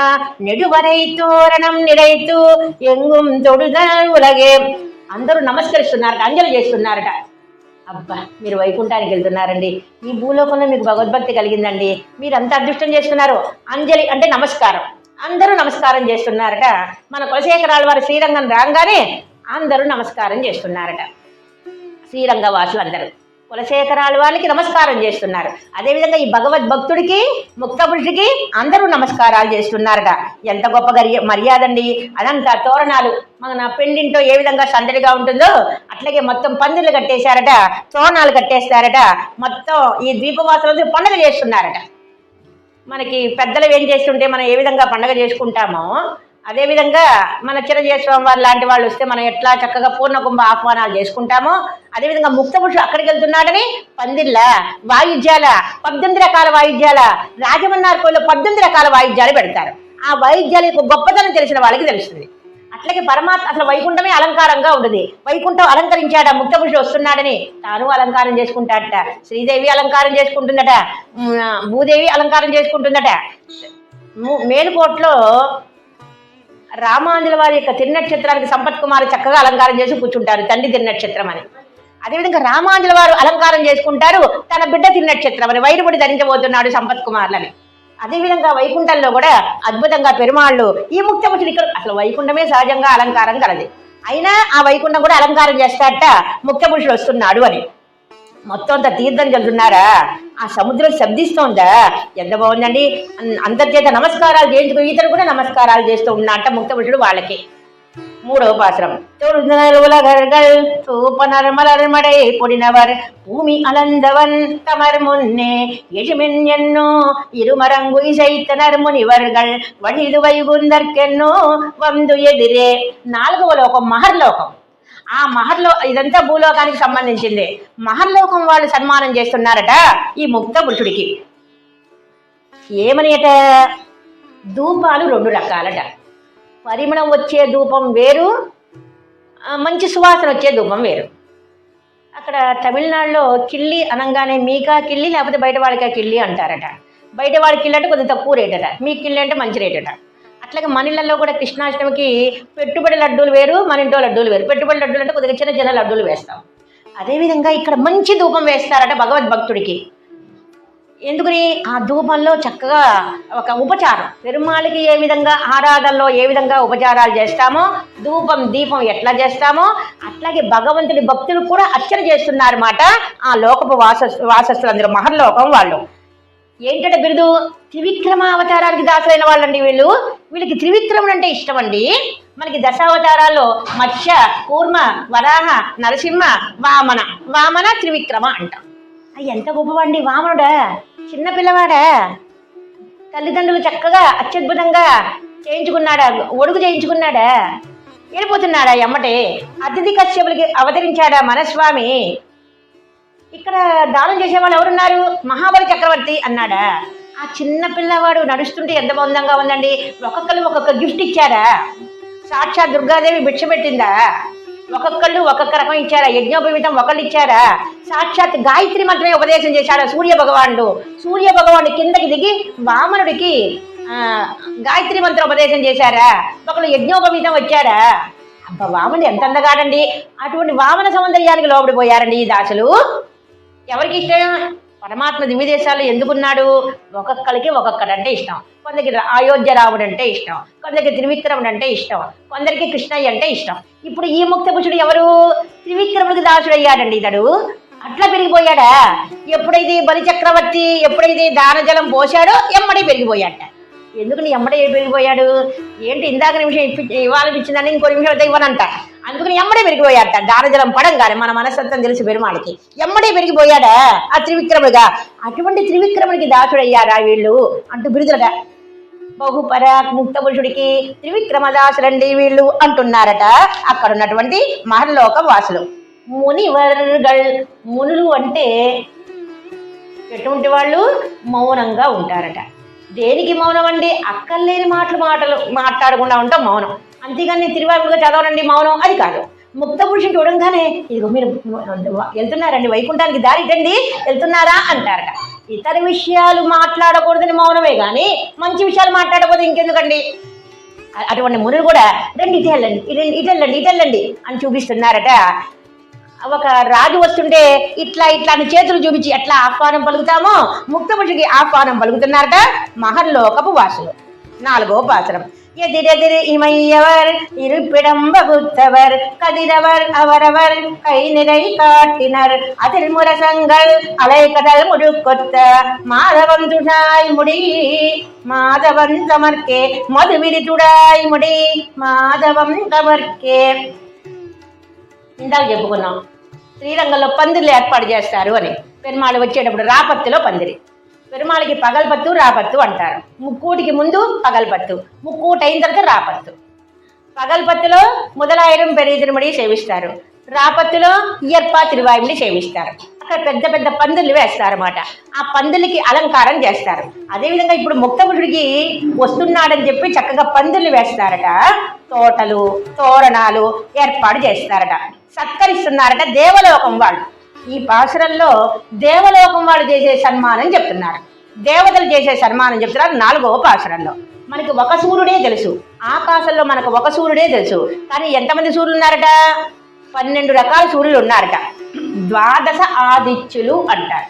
நெடுவரை தோரணం நிறைத்து ఎంగుం తొడుదల్ ఉలగే. అందరూ నమస్కరిస్తున్నారట, అంజలి చేస్తున్నారట. అబ్బా మీరు వైకుంఠానికి వెళ్తున్నారండి, ఈ భూలోకంలో మీకు భగవద్భక్తి కలిగిందండి, మీరు అంత అదృష్టం చేస్తున్నారు. అంజలి అంటే నమస్కారం. అందరూ నమస్కారం చేస్తున్నారట. మన కులశేఖరాల వారి శ్రీరంగం రాగానే అందరూ నమస్కారం చేస్తున్నారట. శ్రీరంగ వాసులు అందరూ కులశేఖరాల వారికి నమస్కారం చేస్తున్నారు. అదేవిధంగా ఈ భగవద్భక్తుడికి ముక్తపురుషుడికి అందరూ నమస్కారాలు చేస్తున్నారట. ఎంత గొప్ప మర్యాద అండి. అదంతా తోరణాలు మన పెళ్ళింటో ఏ విధంగా సందడిగా ఉంటుందో అట్లాగే మొత్తం పందిర్లు కట్టేశారట, తోరణాలు కట్టేస్తారట. మొత్తం ఈ ద్వీపవాసులందరూ పండుగ చేస్తున్నారట. మనకి పెద్దలు ఏం చేస్తుంటే మనం ఏ విధంగా పండుగ చేసుకుంటామో అదేవిధంగా మన చిరంజీవి స్వామి వారు లాంటి వాళ్ళు వస్తే మనం ఎట్లా చక్కగా పూర్ణకుంభ ఆహ్వానాలు చేసుకుంటామో అదేవిధంగా ముక్త పురుషుడు అక్కడికి వెళ్తున్నాడని పందిళ్ళ వాయిద్యాల 18 రకాల వాయిద్యాల రాజమన్నార్ కోయిలో 18 రకాల వాయిద్యాలు పెడతారు. ఆ వాయిద్యాల యొక్క గొప్పతనం తెలిసిన వాళ్ళకి తెలుస్తుంది. అట్లాగే పరమాత్మ అసలు వైకుంఠమే అలంకారంగా ఉండదు. వైకుంఠం అలంకరించాడ, ముక్త పురుషుడు వస్తున్నాడని తాను అలంకారం చేసుకుంటాడట. శ్రీదేవి అలంకారం చేసుకుంటుందట, భూదేవి అలంకారం చేసుకుంటుందట. మేలుకోట్లో రామాంజుల వారి యొక్క తిరునక్షత్రానికి సంపత్ కుమార్ చక్కగా అలంకారం చేసి కూర్చుంటారు, తండ్రి తిరునక్షత్రం అని. అదేవిధంగా రామాంజుల వారు అలంకారం చేసుకుంటారు, తన బిడ్డ తిరునక్షత్రం అని వైరుబడి ధరించబోతున్నాడు సంపత్ కుమార్లని. అదేవిధంగా వైకుంఠంలో కూడా అద్భుతంగా పెరుమాళ్ళు ఈ ముక్త పురుషుడు ఇక్కడ అసలు వైకుంఠమే సహజంగా అలంకారం కలది, అయినా ఆ వైకుంఠం కూడా అలంకారం చేస్తాడట ముక్త పురుషుడు వస్తున్నాడు అని. మొత్తం అంతా తీర్థం చల్లుతున్నారా, ఆ సముద్రం శబ్దిస్తోందా, ఎంత బాగుందండి. అంతర్చేత నమస్కారాలు చేయించుకో, ఈతను కూడా నమస్కారాలు చేస్తూ ఉన్నట్ట ముక్త పురుషుడు వాళ్ళకి. 3వ పాసురం. தூப்பனர்மலர்மடை பொடினவர் பூமி அளந்தவன் தமர் முன்னே எஜுமென்னோ இருமரங்கு இசைத்தனர் முனிவர்கள் వడిదు వైగుందర్కెన్నో వందు ఎదిరే. 4వ లోకం మహర్లోకం. ఆ ఇదంతా భూలోకానికి సంబంధించింది. మహర్లోకం వాళ్ళు సన్మానం చేస్తున్నారట ఈ ముక్త పురుషుడికి. ఏమని అట, ధూపాలు 2 రకాలట. పరిమళం వచ్చే ధూపం వేరు, మంచి సువాసన వచ్చే ధూపం వేరు. అక్కడ తమిళనాడులో కిళ్ళి అనగానే మీకా కిళ్ళి లేకపోతే బయట వాళ్ళకా కిళ్ళి అంటారట. బయట వాడి కిళ్ళి అంటే కొద్దిగా తక్కువ రేట్ అట, మీ కిళ్ళి అంటే మంచి రేట్ అట. అట్లాగే మన ఇళ్లలో కూడా కృష్ణాష్టమికి పెట్టుబడి లడ్డూలు వేరు, మన ఇంట్లో లడ్డూలు వేరు. పెట్టుబడి లడ్డూలు అంటే కొద్దిగా చిన్న చిన్న లడ్డూలు వేస్తాం. అదేవిధంగా ఇక్కడ మంచి ధూపం వేస్తారట భగవద్భక్తుడికి. ఎందుకని, ఆ ధూపంలో చక్కగా ఒక ఉపచారం, పెరుమాళికి ఏ విధంగా ఆరాధనలో ఏ విధంగా ఉపచారాలు చేస్తామో, ధూపం దీపం ఎట్లా చేస్తామో అట్లాగే భగవంతుడి భక్తులు కూడా అర్చన చేస్తున్నారన్నమాట ఆ లోకపు వాసస్థులందరూ, మహర్లోకం వాళ్ళు. ఏంటంటే బిరుదు, త్రివిక్రమ అవతారానికి దాసులైన వాళ్ళండి వీళ్ళు. వీళ్ళకి త్రివిక్రముడు అంటే ఇష్టం అండి. మనకి దశావతారాల్లో మత్స్య, కూర్మ, వరాహ, నరసింహ, వామన త్రివిక్రమ అంటాం. ఎంత గొప్పవాండి వామనుడా, చిన్న పిల్లవాడా, తల్లిదండ్రులు చక్కగా అత్యద్భుతంగా చేయించుకున్నాడా, ఒడుగు చేయించుకున్నాడా, వెళ్ళిపోతున్నాడా ఎమ్మటే. అతిథి కశ్యపులకి అవతరించాడా మనస్వామి. ఇక్కడ దానం చేసేవాళ్ళు ఎవరున్నారు, మహాబలి చక్రవర్తి అన్నాడా. ఆ చిన్న పిల్లవాడు నడుస్తుంటే ఎంత బంధంగా ఉందండి. ఒక్కొక్కరు ఒక్కొక్క గిఫ్ట్ ఇచ్చారా, సాక్షాత్ దుర్గాదేవి భిక్ష పెట్టిందా, ఒక్కొక్కళ్ళు ఒక్కొక్క రకం ఇచ్చారా, యజ్ఞోపవీతం ఒకళ్ళు ఇచ్చారా, సాక్షాత్ గాయత్రి మంత్రమే ఉపదేశం చేశాడా సూర్య భగవానుడు కిందకి దిగి వామనుడికి గాయత్రి మంత్ర ఉపదేశం చేశారా, ఒకళ్ళు యజ్ఞోపవీతం వచ్చారా. అబ్బా వామనుడు ఎంత అందగాడండి. అటువంటి వామన సౌందర్యానికి లోబడిపోయారండి ఈ దాసులు. ఎవరికి ఇష్టం, పరమాత్మ దివ్యదేశాల్లో ఎందుకున్నాడు, ఒక్కొక్కరికి ఒక్కొక్కడంటే ఇష్టం. కొందరికి అయోధ్య రాముడు అంటే ఇష్టం, కొందరికి త్రివిక్రముడు అంటే ఇష్టం, కొందరికి కృష్ణయ్య అంటే ఇష్టం. ఇప్పుడు ఈ ముక్త పురుషుడు ఎవరు, త్రివిక్రముడికి దాసుడు అయ్యాడండి ఇతడు. అట్లా పెరిగిపోయాడా. ఎప్పుడైతే బలి చక్రవర్తి ఎప్పుడైతే దానజలం పోశాడో ఎమ్మడే పెరిగిపోయాట. ఎందుకని ఎమ్మడే పెరిగిపోయాడు, ఏంటి ఇందాక నిమిషం ఇవ్వాలని ఇచ్చిందని ఇంకో నిమిషం అయితే ఇవ్వనంట. అందుకని ఎమ్మడే పెరిగిపోయాట. దానజలం పడంగానే మన మనస్తత్వం తెలిసి పెరుమాళికి ఎమ్మడే పెరిగిపోయాడా ఆ త్రివిక్రముడిగా. అటువంటి త్రివిక్రముడికి దాసుడయ్యారా వీళ్ళు అంటూ బిరుదులట. బహుపరా ముక్త పురుషుడికి త్రివిక్రమదాసులండి వీళ్ళు అంటున్నారట అక్కడ ఉన్నటువంటి మహర్లోక వాసులు. మునివర్గల్, మునులు అంటే ఎటువంటి వాళ్ళు, మౌనంగా ఉంటారట. దేనికి మౌనం అండి, అక్కర్లేని మాటలు మాట్లాడకుండా ఉంటాం మౌనం. అంతేగాని తిరువారుగా చదవనండి మౌనం అది కాదు. ముక్త పురుషుని చూడంగానే ఇదిగో మీరు వెళ్తున్నారండి వైకుంఠానికి దారి ఇటండి వెళ్తున్నారా అంటారట. ఇతర విషయాలు మాట్లాడకూడదని మౌనమే కానీ మంచి విషయాలు మాట్లాడకూడదు ఇంకెందుకండి. అటువంటి మునులు కూడా రండి ఇటెళ్ళండి అని చూపిస్తున్నారట. ఒక రాజు వస్తుంటే ఇట్లా అని చేతులు చూపించి ఎట్లా ఆహ్వానం పలుకుతామో ముక్త పురుషుడికి ఆహ్వానం పలుకుతున్నారట మహర్లోకపు వాసులు. 4వ పాసురం. எதிரெதிர் இமையவர் இருப்பிடம் வகுத்தவர் கதிரவர் அவரவர் கை நிறை காட்டினர் அதில் முரசங்கள் அலைக்கடல் முழுக்கொத்த மாதவன் துடாய் முடி மாதவன் தமர்க்கே மதுவிரி துடாய் முடி మాధవం తమర్కే. ఇందాక చెప్పుకున్నాం శ్రీరంగంలో పందిర్లు ఏర్పాటు చేస్తారు అని. పెరుమాళ్ వచ్చేటప్పుడు రాపత్తిలో పందిరి. పెరుమాళికి పగల్పత్తు రాపత్తు అంటారు. ముక్కూటికి ముందు పగల్పత్తు, ముక్కూటి అయిన తర్వాత రాపత్తు. పగల్పత్తులో ముదలాయడం పెరిగిదిరుమడి సేవిస్తారు. రాపత్తులో ఇయర్పా తిరువాయుని సేవిస్తారు. అక్కడ పెద్ద పెద్ద పందులు వేస్తారన్నమాట. ఆ పందులకి అలంకారం చేస్తారు. అదేవిధంగా ఇప్పుడు ముక్తపురుడికి వస్తున్నాడని చెప్పి చక్కగా పందులు వేస్తారట. తోటలు తోరణాలు ఏర్పాటు చేస్తారట. సత్కరిస్తున్నారట దేవలోకం వాళ్ళు. ఈ పాసురంలో దేవలోకం వాళ్ళు చేసే సన్మానం చెప్తున్నారు. దేవతలు చేసే సన్మానం చెప్తున్నారు 4వ పాసురంలో. మనకి ఒక సూర్యుడే తెలుసు, ఆకాశంలో మనకు ఒక సూర్యుడే తెలుసు. కానీ ఎంతమంది సూర్యులు ఉన్నారట? 12 రకాల సూర్యులు ఉన్నారట. ద్వాదశ ఆదిత్యులు అంటారు.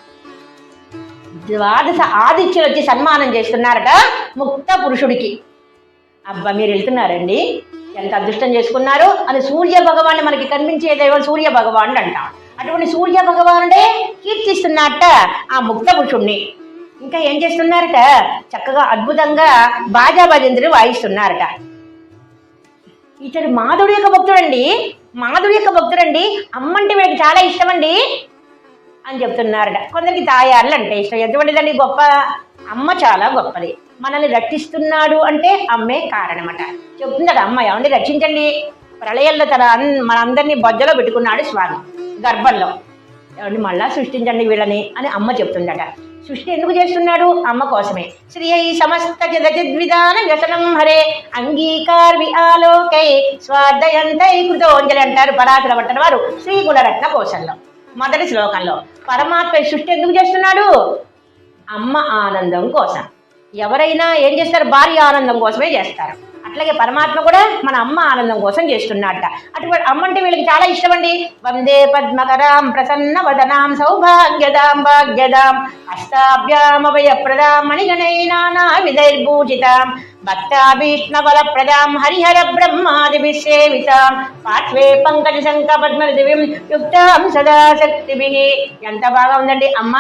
ద్వాదశ ఆదిత్యులు వచ్చి సన్మానం చేస్తున్నారట ముక్త పురుషుడికి. అబ్బా మీరు వెళ్తున్నారండి, ఎంత అదృష్టం చేసుకున్నారు అని సూర్య భగవాన్ని మనకి కనిపించే దైవం సూర్య భగవానుడు అంటాం. అటువంటి సూర్య భగవానుడే కీర్తిస్తున్నట్ట ఆ ముక్త పురుషుణ్ణి. ఇంకా ఏం చేస్తున్నారట? చక్కగా అద్భుతంగా బాజా భజంత్రులు వాయిస్తున్నారట. ఇతడు మాధవుడి యొక్క భక్తుడండి, మాధవుడి యొక్క భక్తుడండి, అమ్మంటే వీడికి చాలా ఇష్టం అండి అని చెప్తున్నారట. కొందరికి తాయారులు అంటే ఇష్టం. ఎటువంటిదండి గొప్ప? అమ్మ చాలా గొప్పది. మనల్ని రక్షిస్తున్నాడు అంటే అమ్మే కారణమట. చెప్తుందట అమ్మ, ఏమండి రక్షించండి, ప్రళయంలో మనందరినీ బొజ్జలో పెట్టుకున్నాడు స్వామి గర్భంలో, ఏమండి మళ్ళా సృష్టించండి వీళ్ళని అని అమ్మ చెప్తుందట. సృష్టి ఎందుకు చేస్తున్నాడు? అమ్మ కోసమే. శ్రీ సమస్త జగద్విధాన వ్యసనం హరే అంగీకార్వి ఆలోకై స్వార్థయంతై కృతోంజలి అంటారు పరాశర భట్టర్ వారు శ్రీకులరత్న కోశంలో మొదటి శ్లోకంలో. పరమాత్మ సృష్టి ఎందుకు చేస్తున్నాడు? అమ్మ ఆనందం కోసం. ఎవరైనా ఏం చేస్తారు? భార్య ఆనందం కోసమే చేస్తారు. అట్లాగే పరమాత్మ కూడా మన అమ్మ ఆనందం కోసం చేస్తున్నట్ట. అటువంటి అమ్మ అంటే వీళ్ళకి చాలా ఇష్టం అండి. వందే పద్మకరాం ప్రసన్న వదనాం సౌభాగ్యదాం భాగ్యదాం అష్టాభ్యామభయప్రదాం మణిగణైనా విధైర్భూషితాం భక్తాభీష్ణబల ప్రదాం హరిహర బ్రహ్మాదిభిः సేవితాం పార్శ్వే పంకజ శంఖ పద్మదివిం యుక్తాం సదా శక్తిభిః. ఎంత బాగా ఉందండి అమ్మ.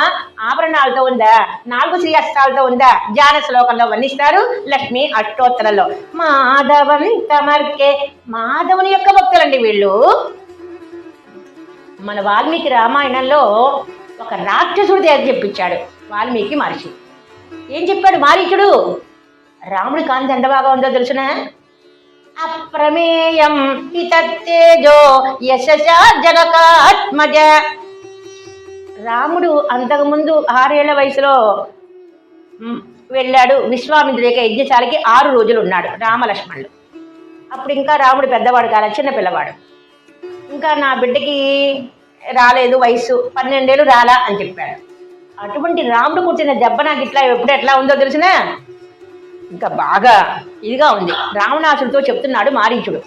ఆభరణాలతో ఉందా? 4 శ్రీ హస్తాలతో ఉందా? ధ్యాన శ్లోకంలో వర్ణిస్తారు లక్ష్మి అష్టోత్తరంలో. మాధవం తమర్కే, మాధవుని యొక్క భక్తులండి వీళ్ళు. మన వాల్మీకి రామాయణంలో ఒక రాక్షసుడు దగ్గర చెప్పించాడు వాల్మీకి మహర్షి. ఏం చెప్పాడు మారీచుడు? రాముడి కాంతి ఎంత బాగా ఉందో తెలుసునా? అప్రమేయం హితత్తేజో యశసా జనకాత్మజ. రాముడు అంతకుముందు 6 ఏళ్ల వయసులో వెళ్ళాడు విశ్వామిత్రుడి యొక్క యజ్ఞశాలకి. 6 రోజులు ఉన్నాడు రామలక్ష్మణులు. అప్పుడు ఇంకా రాముడు పెద్దవాడు కాల, చిన్న పిల్లవాడు. ఇంకా నా బిడ్డకి రాలేదు వయసు, 12 ఏళ్ళు రాలా అని చెప్పాడు. అటువంటి రాముడు కూర్చున్న దెబ్బ నాకు ఇట్లా ఎప్పుడు ఎట్లా ఉందో తెలిసినా ఇంకా బాగా ఇదిగా ఉంది. రావణాసుడితో చెప్తున్నాడు మారీచుడు.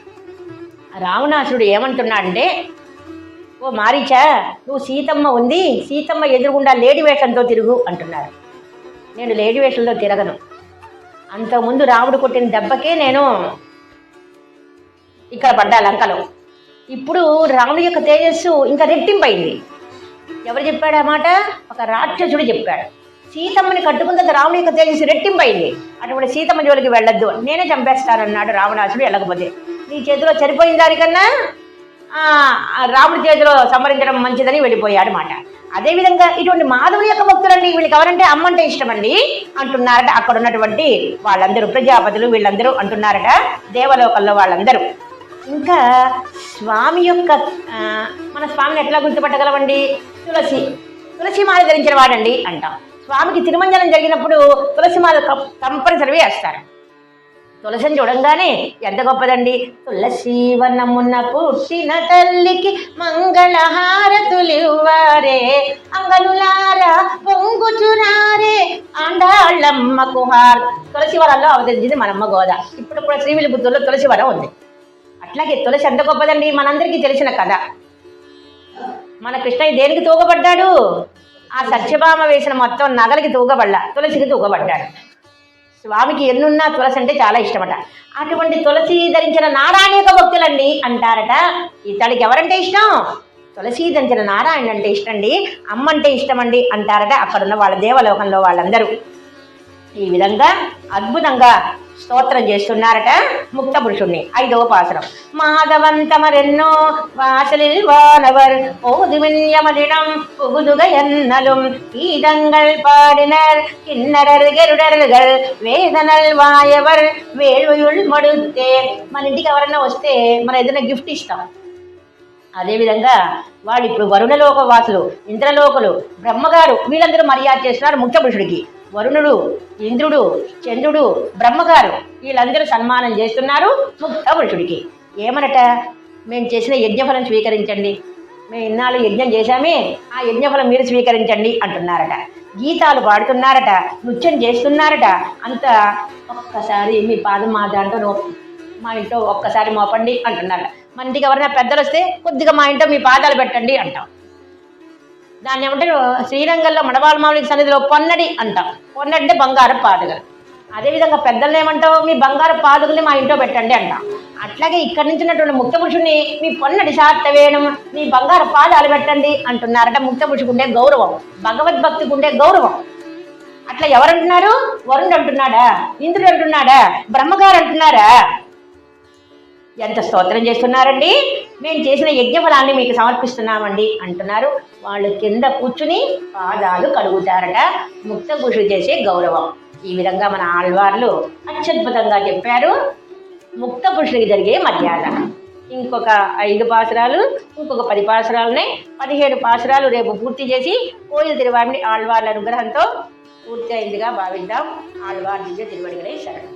రావణాసుడు ఏమంటున్నాడంటే, ఓ మారీచా, నువ్వు సీతమ్మ ఉంది, సీతమ్మ ఎదురుగుండా లేడి వేషంతో తిరుగు అంటున్నారు. నేను లేడి వేషంలో తిరగను. అంతకుముందు రాముడు కొట్టిన దెబ్బకే నేను ఇక్కడ పడ్డా లంకలో. ఇప్పుడు రాముడి యొక్క తేజస్సు ఇంకా రెట్టింపైంది. ఎవరు చెప్పాడు ఆ మాట? ఒక రాక్షసుడు చెప్పాడు. సీతమ్మని కట్టుకున్న రాముడి యొక్క తేజస్సు రెట్టింపైంది. అటువంటి సీతమ్మ జోలికి వెళ్ళొద్దు, నేనే చంపేస్తానన్నాడు రావణాసుడు. వెళ్ళకపోతే నీ చేతిలో చనిపోయిన దానికన్నా రాముడి చేతిలో సంహరించడం మంచిదని వెళ్ళిపోయాడు మాట. అదేవిధంగా ఇటువంటి మాధవుని యొక్క భక్తులండి వీళ్ళకి ఎవరంటే అమ్మంటే ఇష్టమండి అంటున్నారట. అక్కడ ఉన్నటువంటి వాళ్ళందరూ ప్రజాపతులు వీళ్ళందరూ అంటున్నారట, దేవలోకంలో వాళ్ళందరూ. ఇంకా స్వామి యొక్క మన స్వామిని ఎట్లా గుర్తుపట్టగలవండి? తులసి మాల ధరించిన వాడండి అంటాం. స్వామికి తిరుమంజనం జరిగినప్పుడు తులసి మాల కంపల్సరీ వేస్తారు. తులసిని చూడంగానే ఎంత గొప్పదండి. తులసి వనమున్న పుట్టిన తల్లికి మంగళహారతులివ్వారే అంగనులారా పొంగుచురారే ఆండాళ్ళమ్మకు హార్. తులసి వనంలో అవతరించింది మనమ్మ గోద. ఇప్పుడు కూడా శ్రీవిల్లిపుత్తూరులో తులసి వనం ఉంది. అట్లాగే తులసి ఎంత గొప్పదండి, మనందరికీ తెలిసిన కథ. మన కృష్ణయ్య దేనికి తూగబడ్డాడు? ఆ సత్యభామ వేసిన మొత్తం నగలకి తూగబడ్డా, తులసికి తూగబడ్డాడు. స్వామికి ఎన్నున్నా తులసి అంటే చాలా ఇష్టమట. అటువంటి తులసి ధరించిన నారాయణ యొక్క భక్తులండి అంటారట. ఇతడికి ఎవరంటే ఇష్టం? తులసి ధరించిన నారాయణ అంటే ఇష్టం అండి, అమ్మ అంటే ఇష్టం అండి అంటారట అక్కడున్న వాళ్ళ దేవలోకంలో వాళ్ళందరూ. ఈ విధంగా అద్భుతంగా స్తోత్రం చేస్తున్నారట ముక్త పురుషుణ్ణి. 5వ పాసురం. మాధవంతమరెన్నో వాసలిల్ వానవర్ ఓదుమిన్యమదినం புகுதுக என்னலும் கீதங்கள் பாடினர் கிண்ணரர் గెరుడర్గల్ వేదనల్ వాయవర్ వేళుయుల్ మడుతే. మన ఇంటికి ఎవరన్నా వస్తే మనం ఏదైనా గిఫ్ట్ ఇస్తాం. అదేవిధంగా వాళ్ళు ఇప్పుడు వరుణలోక వాసులు, ఇంద్రలోకులు, బ్రహ్మగారు వీళ్ళందరూ మర్యాద చేస్తున్నారు ముఖ్య పురుషుడికి. వరుణుడు, ఇంద్రుడు, చంద్రుడు, బ్రహ్మగారు వీళ్ళందరూ సన్మానం చేస్తున్నారు ముక్త పురుషుడికి. ఏమనట, మేము చేసిన యజ్ఞఫలం స్వీకరించండి, మేము ఇన్నాళ్ళు యజ్ఞం చేశామే, ఆ యజ్ఞఫలం మీరు స్వీకరించండి అంటున్నారట. గీతాలు పాడుతున్నారట, నృత్యం చేస్తున్నారట. అంత ఒక్కసారి మీ పాదం మా దాంట్లో మా ఇంట్లో ఒక్కసారి మోపండి అంటున్నారట. మన ఇంటికి ఎవరైనా పెద్దలు వస్తే కొద్దిగా మా ఇంట్లో మీ పాదాలు పెట్టండి అంటాం. దాన్ని ఏమంటారు, శ్రీరంగంలో మడవాళ్ళమావులి సన్నిధిలో పొన్నడి అంటాం. పొన్నడి అంటే బంగారు పాదుకలు. అదేవిధంగా పెద్దలను ఏమంటావు, మీ బంగారు పాదుకల్ని మా ఇంట్లో పెట్టండి అంటాం. అట్లాగే ఇక్కడి నుంచి ఉన్నటువంటి ముక్త పురుషుని మీ పొన్నడి సార్తవేయడం, మీ బంగారు పాదాలు పెట్టండి అంటున్నారట. ముక్త పురుషుకు ఉండే గౌరవం, భగవద్భక్తికి ఉండే గౌరవం. అట్లా ఎవరంటున్నారు? వరుణుడు అంటున్నాడా, ఇంద్రుడు అంటున్నాడా, బ్రహ్మగారు అంటున్నారా? ఎంత స్తోత్రం చేస్తున్నారండి. మేము చేసిన యజ్ఞఫలాన్ని మీకు సమర్పిస్తున్నామండి అంటున్నారు. వాళ్ళు కింద కూర్చుని పాదాలు కడుగుతారట. ముక్త పురుషుడు చేసే గౌరవం. ఈ విధంగా మన ఆళ్వార్లు అత్యద్భుతంగా చెప్పారు ముక్త పురుషుడికి జరిగే మర్యాద. ఇంకొక 5 పాసురాలు, ఇంకొక 10 పాసురాలునే 17 పాసురాలు రేపు పూర్తి చేసి కోయిల తిరువామిడి ఆళ్వార్ల అనుగ్రహంతో పూర్తి అయిందిగా భావిద్దాం. ఆళ్వార్ దివ్య తిరువడిగలే శరణం.